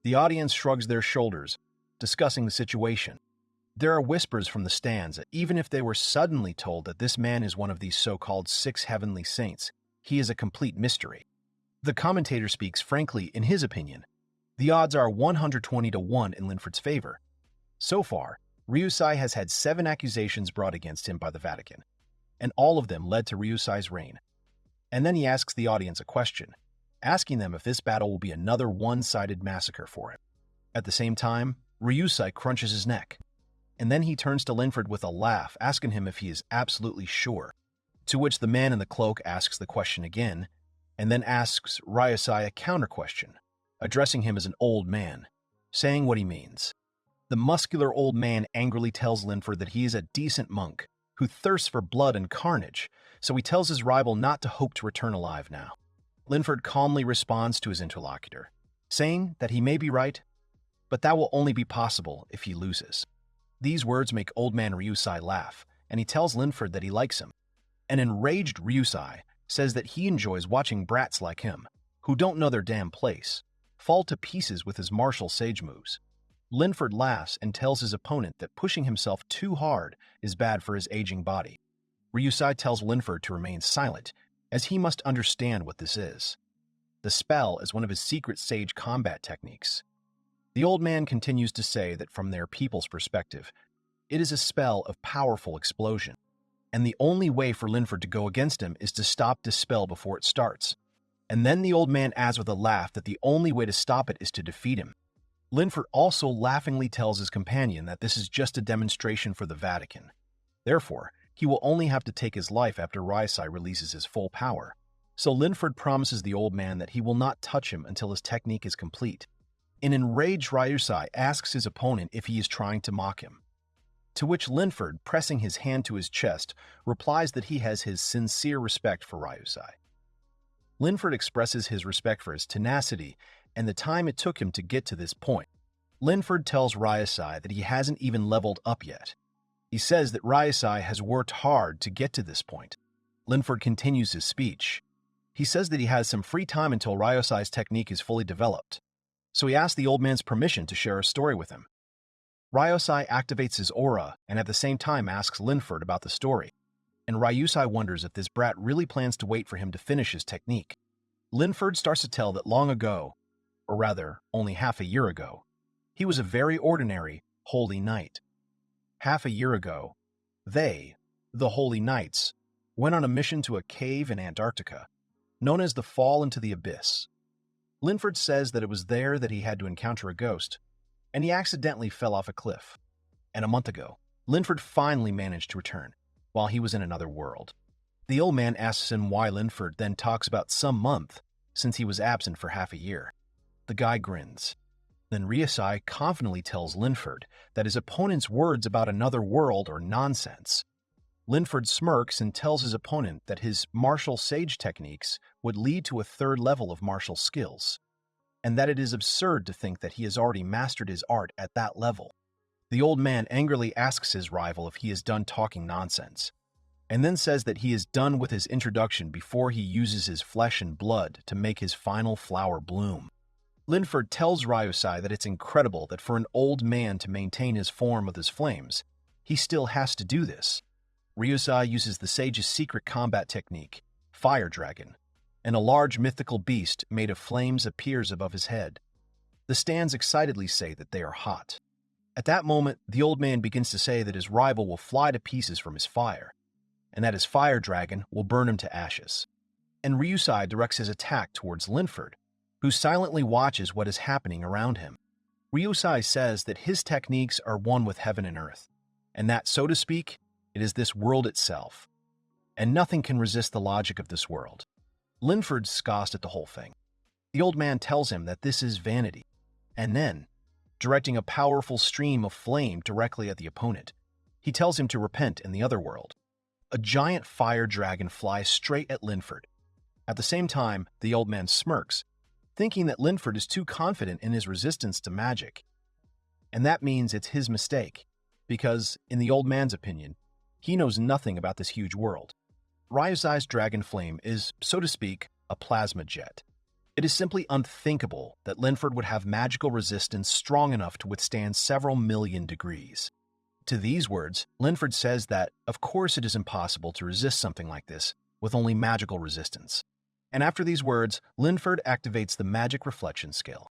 The audience shrugs their shoulders, discussing the situation. There are whispers from the stands that even if they were suddenly told that this man is one of these so-called 6 heavenly saints, he is a complete mystery. The commentator speaks frankly in his opinion. The odds are 120 to 1 in Linford's favor. So far, Ryusai has had 7 accusations brought against him by the Vatican, and all of them led to Ryusai's reign. And then he asks the audience a question, asking them if this battle will be another one-sided massacre for him. At the same time, Ryusai crunches his neck, and then he turns to Linford with a laugh, asking him if he is absolutely sure, to which the man in the cloak asks the question again, and then asks Ryusai a counter-question, addressing him as an old man, saying what he means. The muscular old man angrily tells Linford that he is a decent monk who thirsts for blood and carnage, so he tells his rival not to hope to return alive now. Linford calmly responds to his interlocutor, saying that he may be right, but that will only be possible if he loses. These words make old man Ryusai laugh, and he tells Linford that he likes him. An enraged Ryusai says that he enjoys watching brats like him, who don't know their damn place, fall to pieces with his martial sage moves. Linford laughs and tells his opponent that pushing himself too hard is bad for his aging body. Ryusai tells Linford to remain silent, as he must understand what this is. The spell is one of his secret sage combat techniques. The old man continues to say that from their people's perspective, it is a spell of powerful explosion, and the only way for Linford to go against him is to stop this spell before it starts. And then the old man adds with a laugh that the only way to stop it is to defeat him. Linford also laughingly tells his companion that this is just a demonstration for the Vatican. Therefore, he will only have to take his life after Ryusai releases his full power. So Linford promises the old man that he will not touch him until his technique is complete. An enraged Ryusai asks his opponent if he is trying to mock him, to which Linford, pressing his hand to his chest, replies that he has his sincere respect for Ryusai. Linford expresses his respect for his tenacity and the time it took him to get to this point. Linford tells Ryusai that he hasn't even leveled up yet. He says that Ryusai has worked hard to get to this point. Linford continues his speech. He says that he has some free time until Ryusai's technique is fully developed, so he asks the old man's permission to share a story with him. Ryusai activates his aura and at the same time asks Linford about the story, and Ryusai wonders if this brat really plans to wait for him to finish his technique. Linford starts to tell that long ago, or rather, only half a year ago, he was a very ordinary, holy knight. Half a year ago, they, the Holy Knights, went on a mission to a cave in Antarctica, known as the Fall into the Abyss. Linford says that it was there that he had to encounter a ghost, and he accidentally fell off a cliff. And a month ago, Linford finally managed to return, while he was in another world. The old man asks him why Linford then talks about some month, since he was absent for half a year. The guy grins. Then Ryusai confidently tells Linford that his opponent's words about another world are nonsense. Linford smirks and tells his opponent that his martial sage techniques would lead to a third level of martial skills, and that it is absurd to think that he has already mastered his art at that level. The old man angrily asks his rival if he is done talking nonsense, and then says that he is done with his introduction before he uses his flesh and blood to make his final flower bloom. Linford tells Ryusai that it's incredible that for an old man to maintain his form with his flames, he still has to do this. Ryusai uses the sage's secret combat technique, Fire Dragon, and a large mythical beast made of flames appears above his head. The stands excitedly say that they are hot. At that moment, the old man begins to say that his rival will fly to pieces from his fire, and that his Fire Dragon will burn him to ashes. And Ryusai directs his attack towards Linford, who silently watches what is happening around him. Ryusai says that his techniques are one with heaven and earth, and that, so to speak, it is this world itself, and nothing can resist the logic of this world. Linford scoffs at the whole thing. The old man tells him that this is vanity, and then, directing a powerful stream of flame directly at the opponent, He tells him to repent in the other world. A giant fire dragon flies straight at Linford. At the same time, the old man smirks, thinking that Linford is too confident in his resistance to magic. And that means it's his mistake, because, in the old man's opinion, he knows nothing about this huge world. Ryusai's dragon flame is, so to speak, a plasma jet. It is simply unthinkable that Linford would have magical resistance strong enough to withstand several million degrees. To these words, Linford says that, of course it is impossible to resist something like this with only magical resistance. And after these words, Linford activates the magic reflection skill.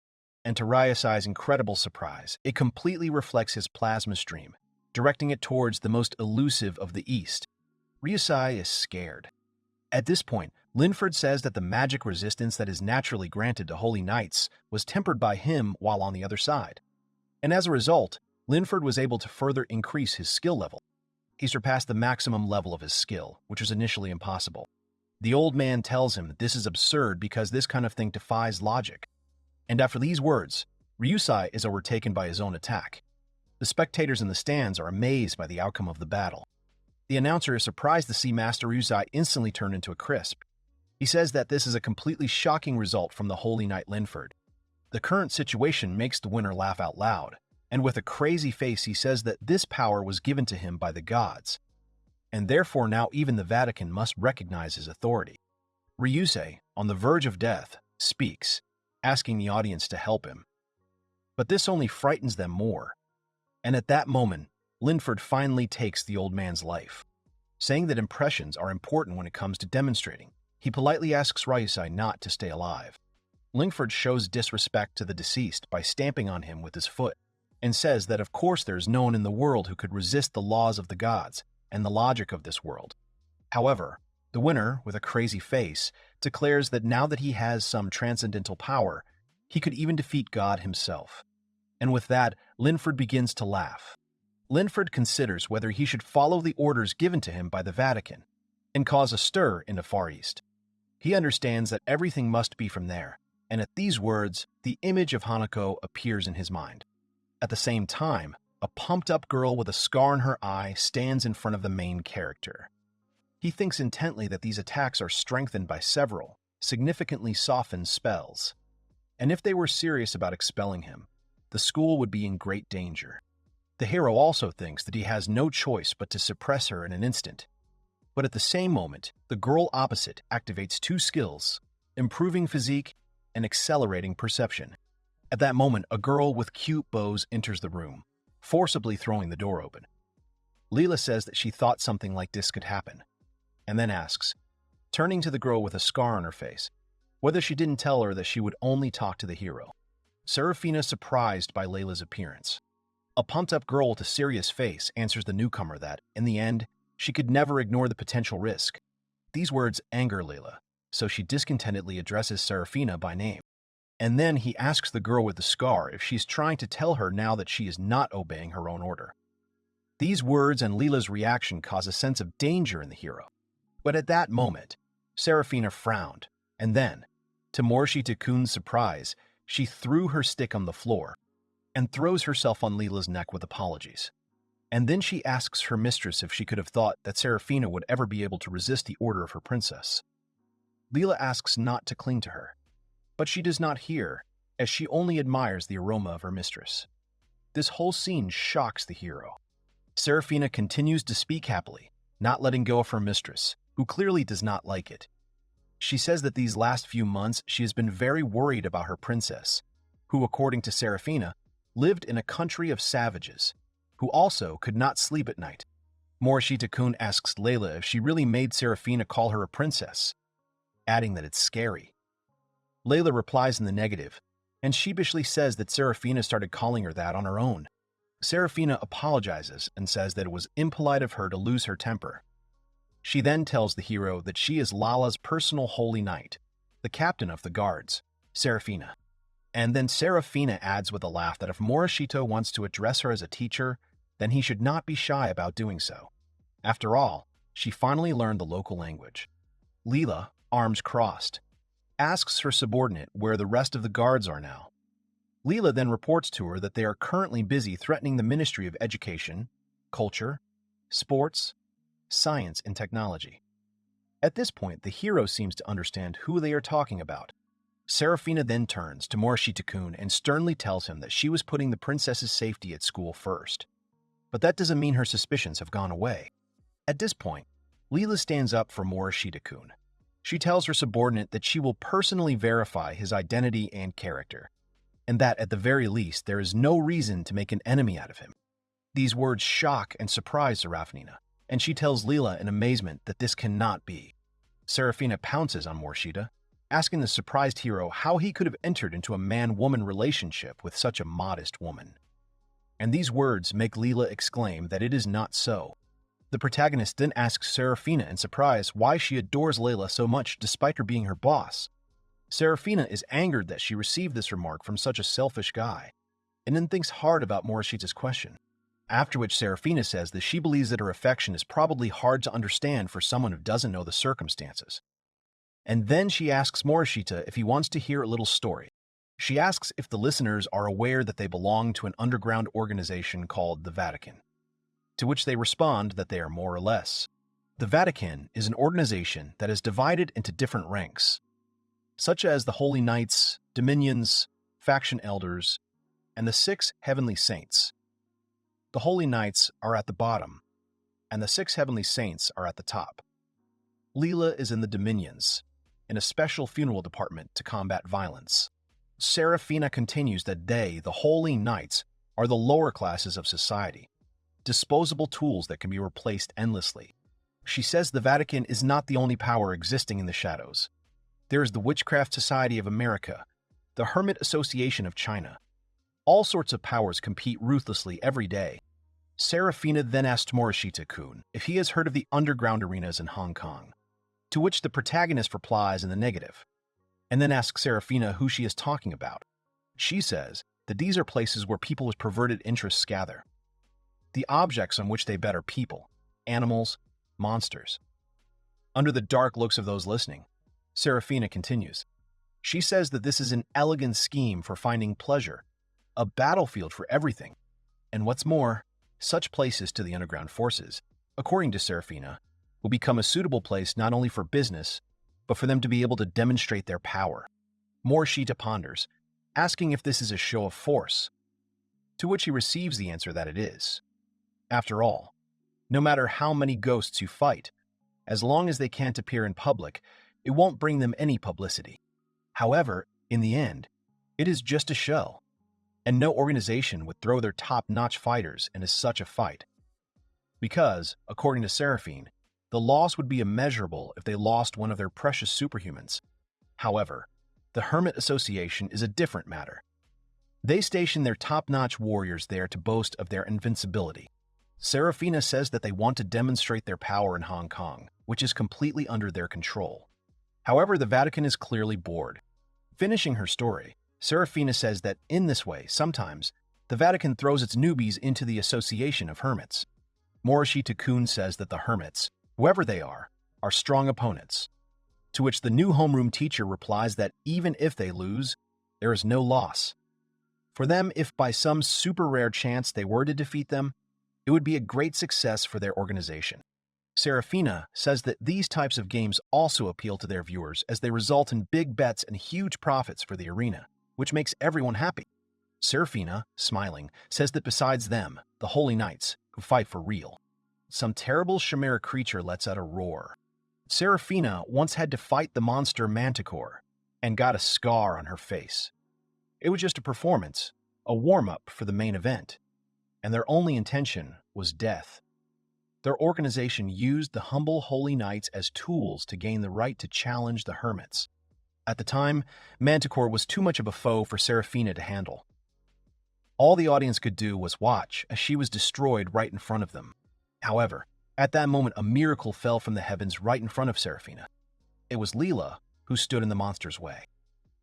And to Ryusai's incredible surprise, it completely reflects his plasma stream, directing it towards the most elusive of the East. Ryusai is scared. At this point, Linford says that the magic resistance that is naturally granted to holy knights was tempered by him while on the other side. And as a result, Linford was able to further increase his skill level. He surpassed the maximum level of his skill, which was initially impossible. The old man tells him that this is absurd because this kind of thing defies logic. And after these words, Ryusai is overtaken by his own attack. The spectators in the stands are amazed by the outcome of the battle. The announcer is surprised to see Master Ryusai instantly turn into a crisp. He says that this is a completely shocking result from the Holy Knight Linford. The current situation makes the winner laugh out loud, and with a crazy face he says that this power was given to him by the gods, and therefore now even the Vatican must recognize his authority. Ryusei, on the verge of death, speaks, asking the audience to help him. But this only frightens them more, and at that moment, Linford finally takes the old man's life. Saying that impressions are important when it comes to demonstrating, he politely asks Ryusai not to stay alive. Linford shows disrespect to the deceased by stamping on him with his foot, and says that of course there is no one in the world who could resist the laws of the gods and the logic of this world. However, the winner, with a crazy face, declares that now that he has some transcendental power, he could even defeat God himself. And with that, Linford begins to laugh. Linford considers whether he should follow the orders given to him by the Vatican and cause a stir in the Far East. He understands that everything must be from there, and at these words, the image of Hanako appears in his mind. At the same time, a pumped-up girl with a scar on her eye stands in front of the main character. He thinks intently that these attacks are strengthened by several, significantly softened spells. And if they were serious about expelling him, the school would be in great danger. The hero also thinks that he has no choice but to suppress her in an instant. But at the same moment, the girl opposite activates two skills, improving physique and accelerating perception. At that moment, a girl with cute bows enters the room, forcibly throwing the door open. Leela says that she thought something like this could happen, and then asks, turning to the girl with a scar on her face, whether she didn't tell her that she would only talk to the hero. Serafina, surprised by Layla's appearance. A pumped-up girl with a serious face answers the newcomer that, in the end, she could never ignore the potential risk. These words anger Layla, so she discontentedly addresses Serafina by name. And then he asks the girl with the scar if she's trying to tell her now that she is not obeying her own order. These words and Leela's reaction cause a sense of danger in the hero. But at that moment, Serafina frowned, and then, to Morishita-kun's surprise, she threw her stick on the floor and throws herself on Leela's neck with apologies. And then she asks her mistress if she could have thought that Serafina would ever be able to resist the order of her princess. Leela asks not to cling to her, but she does not hear, as she only admires the aroma of her mistress. This whole scene shocks the hero. Serafina continues to speak happily, not letting go of her mistress, who clearly does not like it. She says that these last few months she has been very worried about her princess, who, according to Serafina, lived in a country of savages, who also could not sleep at night. Morishita-kun asks Layla if she really made Serafina call her a princess, adding that it's scary. Layla replies in the negative, and sheepishly says that Serafina started calling her that on her own. Serafina apologizes and says that it was impolite of her to lose her temper. She then tells the hero that she is Lala's personal holy knight, the captain of the guards, Serafina. And then Serafina adds with a laugh that if Morishita wants to address her as a teacher, then he should not be shy about doing so. After all, she finally learned the local language. Leela, arms crossed, asks her subordinate where the rest of the guards are now. Leela then reports to her that they are currently busy threatening the Ministry of Education, Culture, sports, science, and technology. At this point, the hero seems to understand who they are talking about. Serafina then turns to Morishita-kun and sternly tells him that she was putting the princess's safety at school first. But that doesn't mean her suspicions have gone away. At this point, Leela stands up for Morishita-kun. She tells her subordinate that she will personally verify his identity and character, and that at the very least there is no reason to make an enemy out of him. These words shock and surprise Serafina, and she tells Leela in amazement that this cannot be. Serafina pounces on Morishita, asking the surprised hero how he could have entered into a man-woman relationship with such a modest woman. And these words make Leela exclaim that it is not so. The protagonist then asks Serafina in surprise why she adores Leila so much despite her being her boss. Serafina is angered that she received this remark from such a selfish guy, and then thinks hard about Morishita's question. After which Serafina says that she believes that her affection is probably hard to understand for someone who doesn't know the circumstances. And then she asks Morishita if he wants to hear a little story. She asks if the listeners are aware that they belong to an underground organization called the Vatican, to which they respond that they are more or less. The Vatican is an organization that is divided into different ranks, such as the Holy Knights, Dominions, Faction Elders, and the 6 Heavenly Saints. The Holy Knights are at the bottom, and the 6 Heavenly Saints are at the top. Leela is in the Dominions, in a special funeral department to combat violence. Serafina continues that they, the Holy Knights, are the lower classes of society, disposable tools that can be replaced endlessly. She says the Vatican is not the only power existing in the shadows. There is the Witchcraft Society of America, the Hermit Association of China. All sorts of powers compete ruthlessly every day. Serafina then asked Morishita-kun if he has heard of the underground arenas in Hong Kong, to which the protagonist replies in the negative, and then asks Serafina who she is talking about. She says that these are places where people with perverted interests gather. The objects on which they bet are people, animals, monsters. Under the dark looks of those listening, Serafina continues. She says that this is an elegant scheme for finding pleasure, a battlefield for everything, and what's more, such places to the underground forces, according to Serafina, will become a suitable place not only for business, but for them to be able to demonstrate their power. Morishita ponders, asking if this is a show of force, to which he receives the answer that it is. After all, no matter how many ghosts you fight, as long as they can't appear in public, it won't bring them any publicity. However, in the end, it is just a show, and no organization would throw their top-notch fighters into such a fight. Because, according to Serafine, the loss would be immeasurable if they lost one of their precious superhumans. However, the Hermit Association is a different matter. They station their top-notch warriors there to boast of their invincibility. Serafina says that they want to demonstrate their power in Hong Kong, which is completely under their control. However, the Vatican is clearly bored. Finishing her story, Serafina says that in this way, sometimes, the Vatican throws its newbies into the Association of Hermits. Morishita-kun says that the Hermits, whoever they are strong opponents, to which the new homeroom teacher replies that even if they lose, there is no loss. For them, if by some super rare chance they were to defeat them, it would be a great success for their organization. Serafina says that these types of games also appeal to their viewers as they result in big bets and huge profits for the arena, which makes everyone happy. Serafina, smiling, says that besides them, the Holy Knights, who fight for real, some terrible chimera creature lets out a roar. Serafina once had to fight the monster Manticore and got a scar on her face. It was just a performance, a warm-up for the main event, and their only intention was death. Their organization used the humble Holy Knights as tools to gain the right to challenge the Hermits. At the time, Manticore was too much of a foe for Serafina to handle. All the audience could do was watch as she was destroyed right in front of them. However, at that moment a miracle fell from the heavens right in front of Serafina. It was Leela who stood in the monster's way.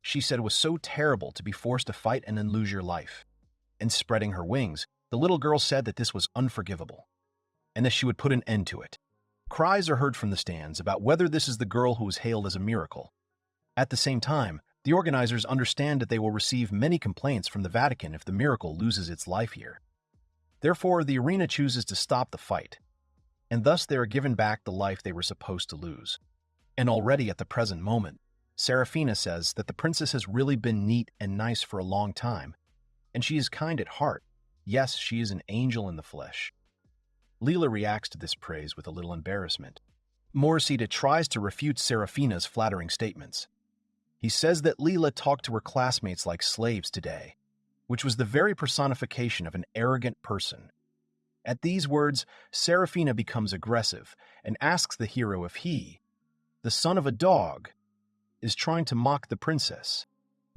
She said it was so terrible to be forced to fight and then lose your life. And spreading her wings, the little girl said that this was unforgivable, and that she would put an end to it. Cries are heard from the stands about whether this is the girl who was hailed as a miracle. At the same time, the organizers understand that they will receive many complaints from the Vatican if the miracle loses its life here. Therefore, the arena chooses to stop the fight, and thus they are given back the life they were supposed to lose. And already at the present moment, Serafina says that the princess has really been neat and nice for a long time, and she is kind at heart. Yes, she is an angel in the flesh. Leela reacts to this praise with a little embarrassment. Morishita tries to refute Serafina's flattering statements. He says that Leela talked to her classmates like slaves today, which was the very personification of an arrogant person. At these words, Serafina becomes aggressive and asks the hero if he, the son of a dog, is trying to mock the princess.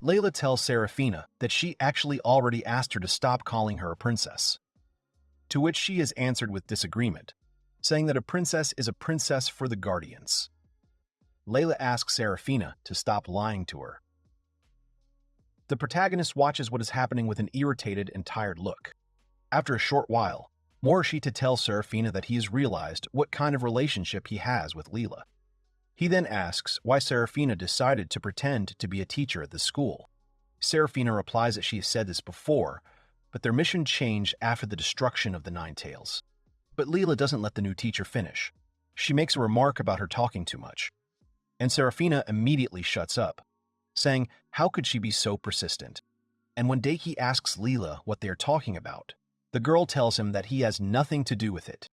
Layla tells Serafina that she actually already asked her to stop calling her a princess, to which she has answered with disagreement, saying that a princess is a princess for the guardians. Layla asks Serafina to stop lying to her. The protagonist watches what is happening with an irritated and tired look. After a short while, Morishita tells Serafina that he has realized what kind of relationship he has with Leela. He then asks why Serafina decided to pretend to be a teacher at the school. Serafina replies that she has said this before, but their mission changed after the destruction of the Nine Tails. But Leela doesn't let the new teacher finish. She makes a remark about her talking too much, and Serafina immediately shuts up, saying how could she be so persistent? And when Daiki asks Leela what they are talking about, the girl tells him that he has nothing to do with it.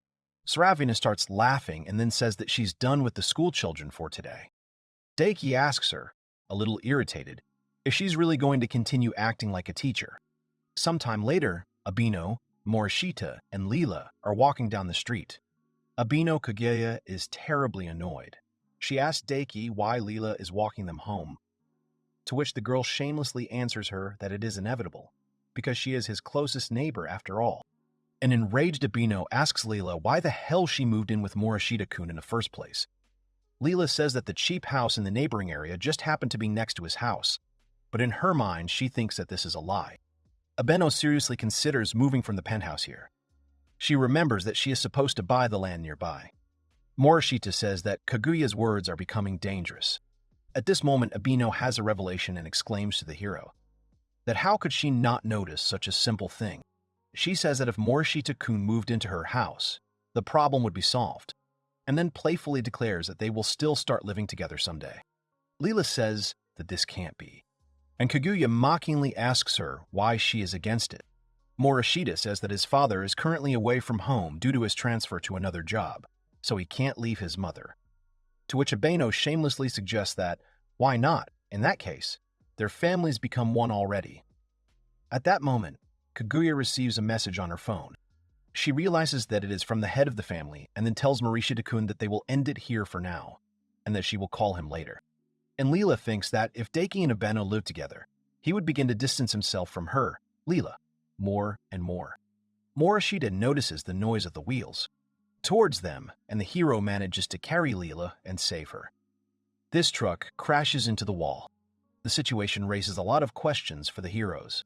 Serafina starts laughing and then says that she's done with the school children for today. Daiki asks her, a little irritated, if she's really going to continue acting like a teacher. Sometime later, Abino, Morishita, and Leela are walking down the street. Abino Kaguya is terribly annoyed. She asks Daiki why Leela is walking them home, to which the girl shamelessly answers her that it is inevitable, because she is his closest neighbor after all. An enraged Abino asks Leela why the hell she moved in with Morishita-kun in the first place. Leela says that the cheap house in the neighboring area just happened to be next to his house, but in her mind she thinks that this is a lie. Abeno seriously considers moving from the penthouse here. She remembers that she is supposed to buy the land nearby. Morishita says that Kaguya's words are becoming dangerous. At this moment, Abino has a revelation and exclaims to the hero that how could she not notice such a simple thing? She says that if Morishita-kun moved into her house, the problem would be solved, and then playfully declares that they will still start living together someday. Leela says that this can't be, and Kaguya mockingly asks her why she is against it. Morishita says that his father is currently away from home due to his transfer to another job, so he can't leave his mother. To which Abeno shamelessly suggests that, why not? In that case, their families become one already. At that moment, Kaguya receives a message on her phone. She realizes that it is from the head of the family and then tells Morishita-kun that they will end it here for now, and that she will call him later. And Leela thinks that if Daiki and Abeno lived together, he would begin to distance himself from her, Leela, more and more. Morishita notices the noise of the wheels towards them, and the hero manages to carry Leela and save her. This truck crashes into the wall. The situation raises a lot of questions for the heroes.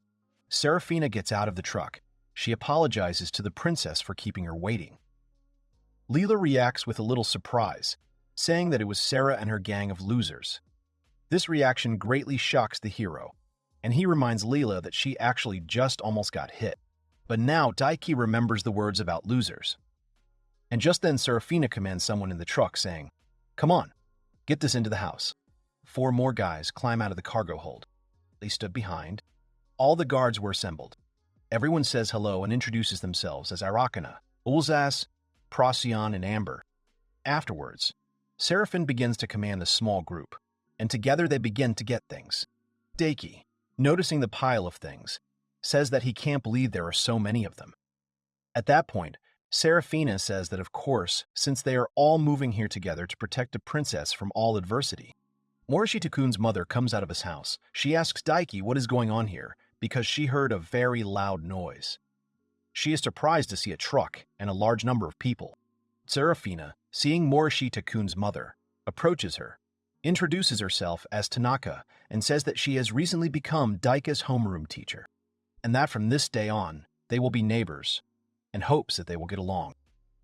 Serafina gets out of the truck. She apologizes to the princess for keeping her waiting. Leela reacts with a little surprise, saying that it was Sarah and her gang of losers. This reaction greatly shocks the hero, and he reminds Leela that she actually just almost got hit. But now Daiki remembers the words about losers. And just then Serafina commands someone in the truck, saying, "Come on, get this into the house." 4 more guys climb out of the cargo hold. They stood behind. All the guards were assembled. Everyone says hello and introduces themselves as Arakana, Ulzas, Procyon, and Amber. Afterwards, Seraphin begins to command the small group, and together they begin to get things. Daiki, noticing the pile of things, says that he can't believe there are so many of them. At that point, Serafina says that of course, since they are all moving here together to protect a princess from all adversity. Morishita-kun's mother comes out of his house. She asks Daiki what is going on here, because she heard a very loud noise. She is surprised to see a truck and a large number of people. Serafina, seeing Morishita-kun's mother, approaches her, introduces herself as Tanaka, and says that she has recently become Daika's homeroom teacher, and that from this day on, they will be neighbors, and hopes that they will get along.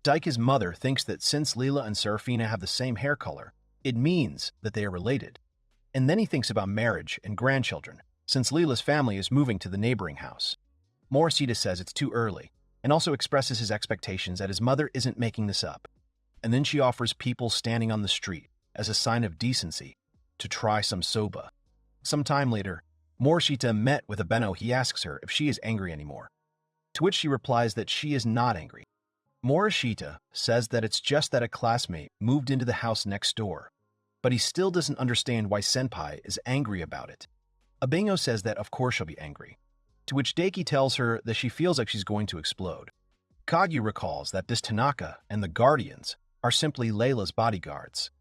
Daika's mother thinks that since Leela and Serafina have the same hair color, it means that they are related. And then he thinks about marriage and grandchildren, since Leela's family is moving to the neighboring house. Morishita says it's too early, and also expresses his expectations that his mother isn't making this up. and then she offers people standing on the street, as a sign of decency, to try some soba. Some time later, Morishita met with Abeno. He asks her if she is angry anymore, to which she replies that she is not angry. Morishita says that it's just that a classmate moved into the house next door, but he still doesn't understand why Senpai is angry about it. Abeno says that of course she'll be angry, to which Daiki tells her that she feels like she's going to explode. Kagyu recalls that this Tanaka and the Guardians are simply Layla's bodyguards.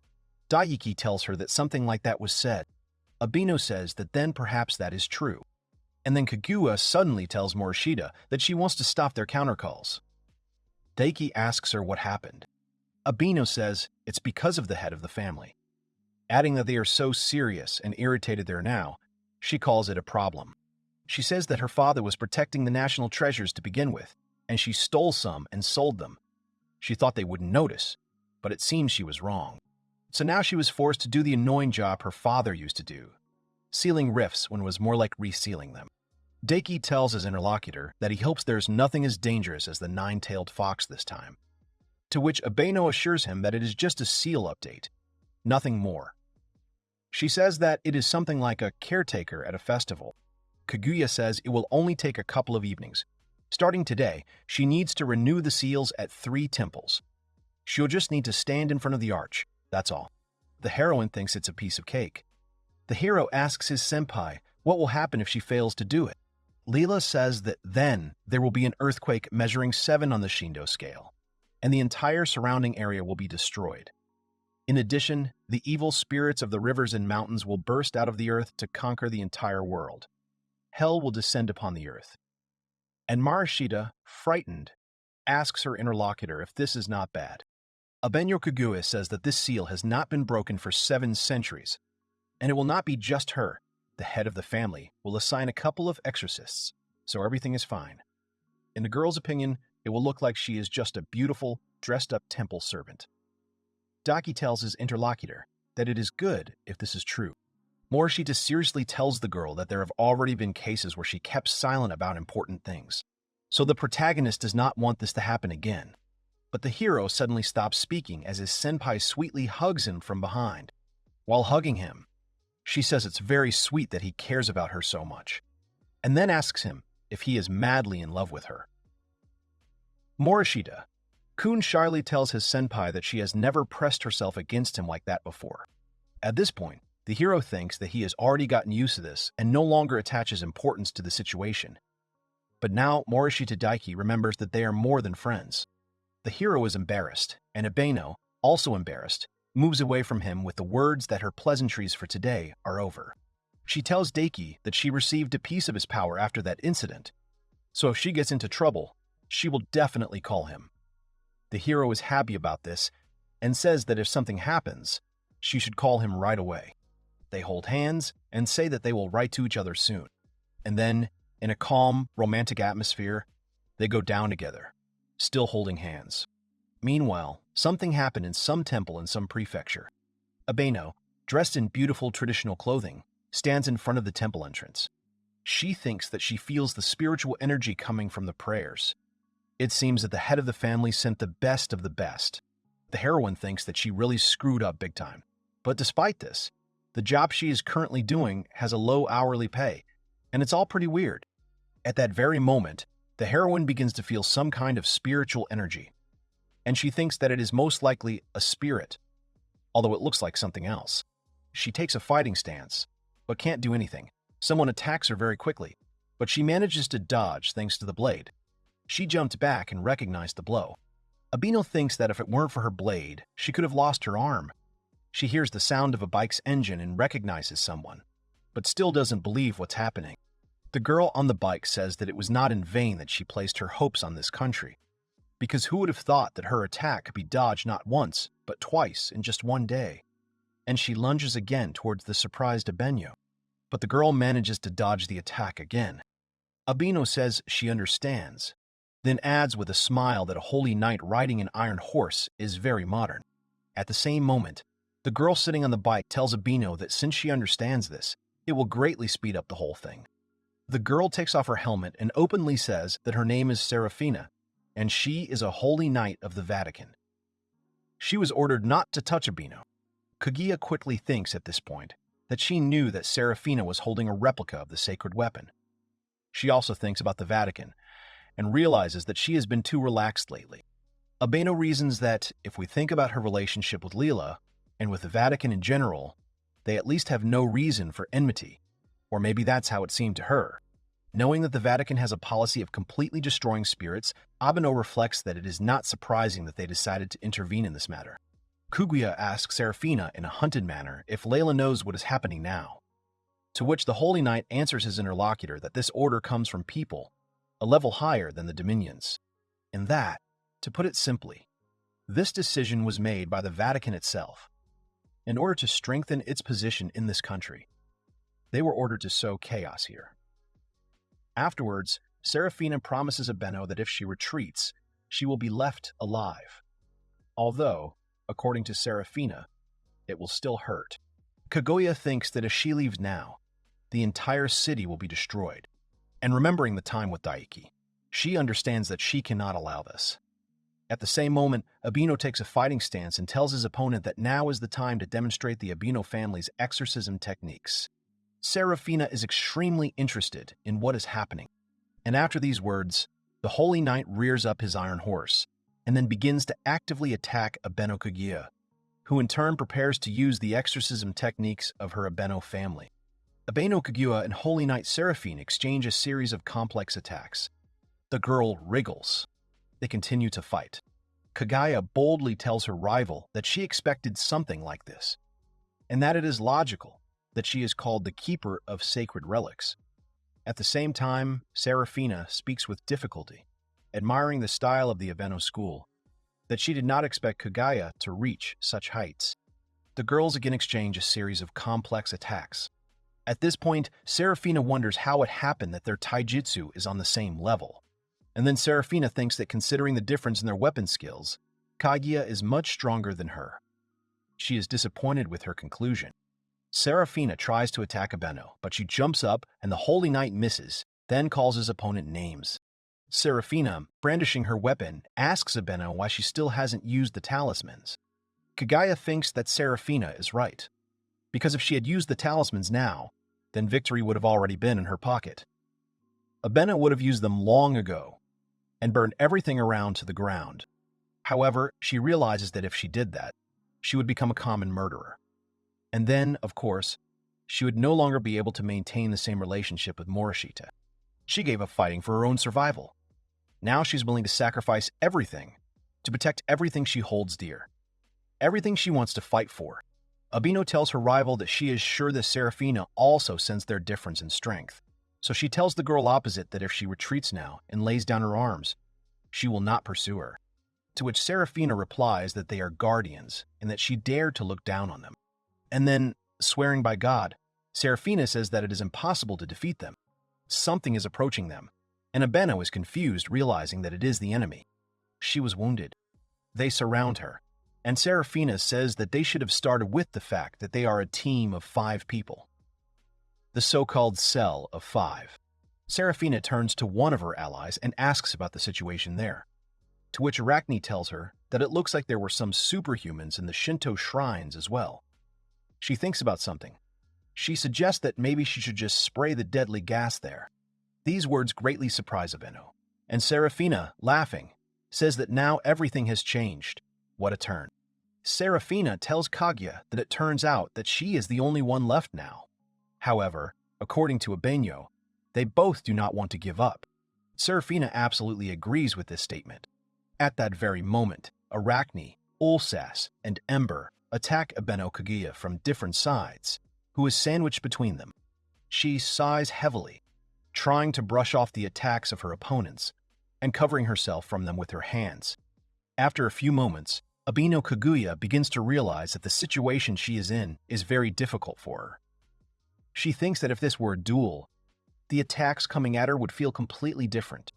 Daiki tells her that something like that was said. Abeno says that then perhaps that is true. And then Kaguya suddenly tells Morishita that she wants to stop their countercalls. Daiki asks her what happened. Abeno says it's because of the head of the family. Adding that they are so serious and irritated there now, she calls it a problem. She says that her father was protecting the national treasures to begin with, and she stole some and sold them. She thought they wouldn't notice, but it seems she was wrong. So now she was forced to do the annoying job her father used to do, sealing rifts when it was more like resealing them. Daiki tells his interlocutor that he hopes there's nothing as dangerous as the nine-tailed fox this time, to which Abeno assures him that it is just a seal update, nothing more. She says that it is something like a caretaker at a festival. Kaguya says it will only take a couple of evenings. Starting today, she needs to renew the seals at 3 temples. She'll just need to stand in front of the arch, that's all. The heroine thinks it's a piece of cake. The hero asks his senpai what will happen if she fails to do it. Leela says that then there will be an earthquake measuring 7 on the Shindo scale, and the entire surrounding area will be destroyed. In addition, the evil spirits of the rivers and mountains will burst out of the earth to conquer the entire world. Hell will descend upon the earth. And Morishita, frightened, asks her interlocutor if this is not bad. Abeno Kaguya says that this seal has not been broken for 7 centuries, and it will not be just her. The head of the family will assign a couple of exorcists, so everything is fine. In the girl's opinion, it will look like she is just a beautiful, dressed-up temple servant. Daiki tells his interlocutor that it is good if this is true. Morishita seriously tells the girl that there have already been cases where she kept silent about important things, so the protagonist does not want this to happen again. But the hero suddenly stops speaking as his senpai sweetly hugs him from behind. While hugging him, she says it's very sweet that he cares about her so much, and then asks him if he is madly in love with her. Morishita-kun shyly tells his senpai that she has never pressed herself against him like that before. At this point, the hero thinks that he has already gotten used to this and no longer attaches importance to the situation. But now Morishita Daiki remembers that they are more than friends. The hero is embarrassed, and Abeno, also embarrassed, moves away from him with the words that her pleasantries for today are over. She tells Daiki that she received a piece of his power after that incident, so if she gets into trouble, she will definitely call him. The hero is happy about this and says that if something happens, she should call him right away. They hold hands and say that they will write to each other soon. And then, in a calm, romantic atmosphere, they go down together, still holding hands. Meanwhile, something happened in some temple in some prefecture. Abeno, dressed in beautiful traditional clothing, stands in front of the temple entrance. She thinks that she feels the spiritual energy coming from the prayers. It seems that the head of the family sent the best of the best. The heroine thinks that she really screwed up big time. But despite this, the job she is currently doing has a low hourly pay, and it's all pretty weird. At that very moment, the heroine begins to feel some kind of spiritual energy, and she thinks that it is most likely a spirit, although it looks like something else. She takes a fighting stance, but can't do anything. Someone attacks her very quickly, but she manages to dodge thanks to the blade. She jumped back and recognized the blow. Abeno thinks that if it weren't for her blade, she could have lost her arm. She hears the sound of a bike's engine and recognizes someone, but still doesn't believe what's happening. The girl on the bike says that it was not in vain that she placed her hopes on this country, because who would have thought that her attack could be dodged not once, but twice in just one day? And she lunges again towards the surprised Abeno, but the girl manages to dodge the attack again. Abeno says she understands, then adds with a smile that a holy knight riding an iron horse is very modern. At the same moment, the girl sitting on the bike tells Abeno that since she understands this, it will greatly speed up the whole thing. The girl takes off her helmet and openly says that her name is Serafina, and she is a holy knight of the Vatican. She was ordered not to touch Abino. Kaguya quickly thinks at this point that she knew that Serafina was holding a replica of the sacred weapon. She also thinks about the Vatican and realizes that she has been too relaxed lately. Abeno reasons that if we think about her relationship with Leela and with the Vatican in general, they at least have no reason for enmity, or maybe that's how it seemed to her. Knowing that the Vatican has a policy of completely destroying spirits, Abeno reflects that it is not surprising that they decided to intervene in this matter. Kaguya asks Serafina in a hunted manner if Layla knows what is happening now, to which the Holy Knight answers his interlocutor that this order comes from people, a level higher than the Dominions, and that, to put it simply, this decision was made by the Vatican itself. In order to strengthen its position in this country, they were ordered to sow chaos here. Afterwards, Serafina promises Abeno that if she retreats, she will be left alive. Although, according to Serafina, it will still hurt. Kaguya thinks that if she leaves now, the entire city will be destroyed. And remembering the time with Daiki, she understands that she cannot allow this. At the same moment, Abeno takes a fighting stance and tells his opponent that now is the time to demonstrate the Abeno family's exorcism techniques. Serafina is extremely interested in what is happening, and after these words, the Holy Knight rears up his iron horse and then begins to actively attack Abeno Kaguya, who in turn prepares to use the exorcism techniques of her Abeno family. Abeno Kaguya and Holy Knight Serafina exchange a series of complex attacks. The girl wriggles. They continue to fight. Kaguya boldly tells her rival that she expected something like this, and that it is logical that she is called the Keeper of Sacred Relics. At the same time, Serafina speaks with difficulty, admiring the style of the Abeno school, that she did not expect Kaguya to reach such heights. The girls again exchange a series of complex attacks. At this point, Serafina wonders how it happened that their taijutsu is on the same level. And then Serafina thinks that considering the difference in their weapon skills, Kaguya is much stronger than her. She is disappointed with her conclusion. Serafina tries to attack Abeno, but she jumps up and the Holy Knight misses, then calls his opponent names. Serafina, brandishing her weapon, asks Abeno why she still hasn't used the talismans. Kaguya thinks that Serafina is right, because if she had used the talismans now, then victory would have already been in her pocket. Abeno would have used them long ago and burned everything around to the ground. However, she realizes that if she did that, she would become a common murderer. And then, of course, she would no longer be able to maintain the same relationship with Morishita. She gave up fighting for her own survival. Now she's willing to sacrifice everything to protect everything she holds dear, everything she wants to fight for. Abeno tells her rival that she is sure that Serafina also senses their difference in strength. So she tells the girl opposite that if she retreats now and lays down her arms, she will not pursue her. To which Serafina replies that they are guardians and that she dared to look down on them. And then, swearing by God, Serafina says that it is impossible to defeat them. Something is approaching them, and Abeno is confused, realizing that it is the enemy. She was wounded. They surround her, and Serafina says that they should have started with the fact that they are a team of 5 people. The so-called Cell of 5. Serafina turns to one of her allies and asks about the situation there, to which Arachne tells her that it looks like there were some superhumans in the Shinto shrines as well. She thinks about something. She suggests that maybe she should just spray the deadly gas there. These words greatly surprise Abeno, and Serafina, laughing, says that now everything has changed. What a turn. Serafina tells Kaguya that it turns out that she is the only one left now. However, according to Abeno, they both do not want to give up. Serafina absolutely agrees with this statement. At that very moment, Arachne, Ulsas, and Ember attack Abeno Kaguya from different sides, who is sandwiched between them. She sighs heavily, trying to brush off the attacks of her opponents and covering herself from them with her hands. After a few moments, Abeno Kaguya begins to realize that the situation she is in is very difficult for her. She thinks that if this were a duel, the attacks coming at her would feel completely different.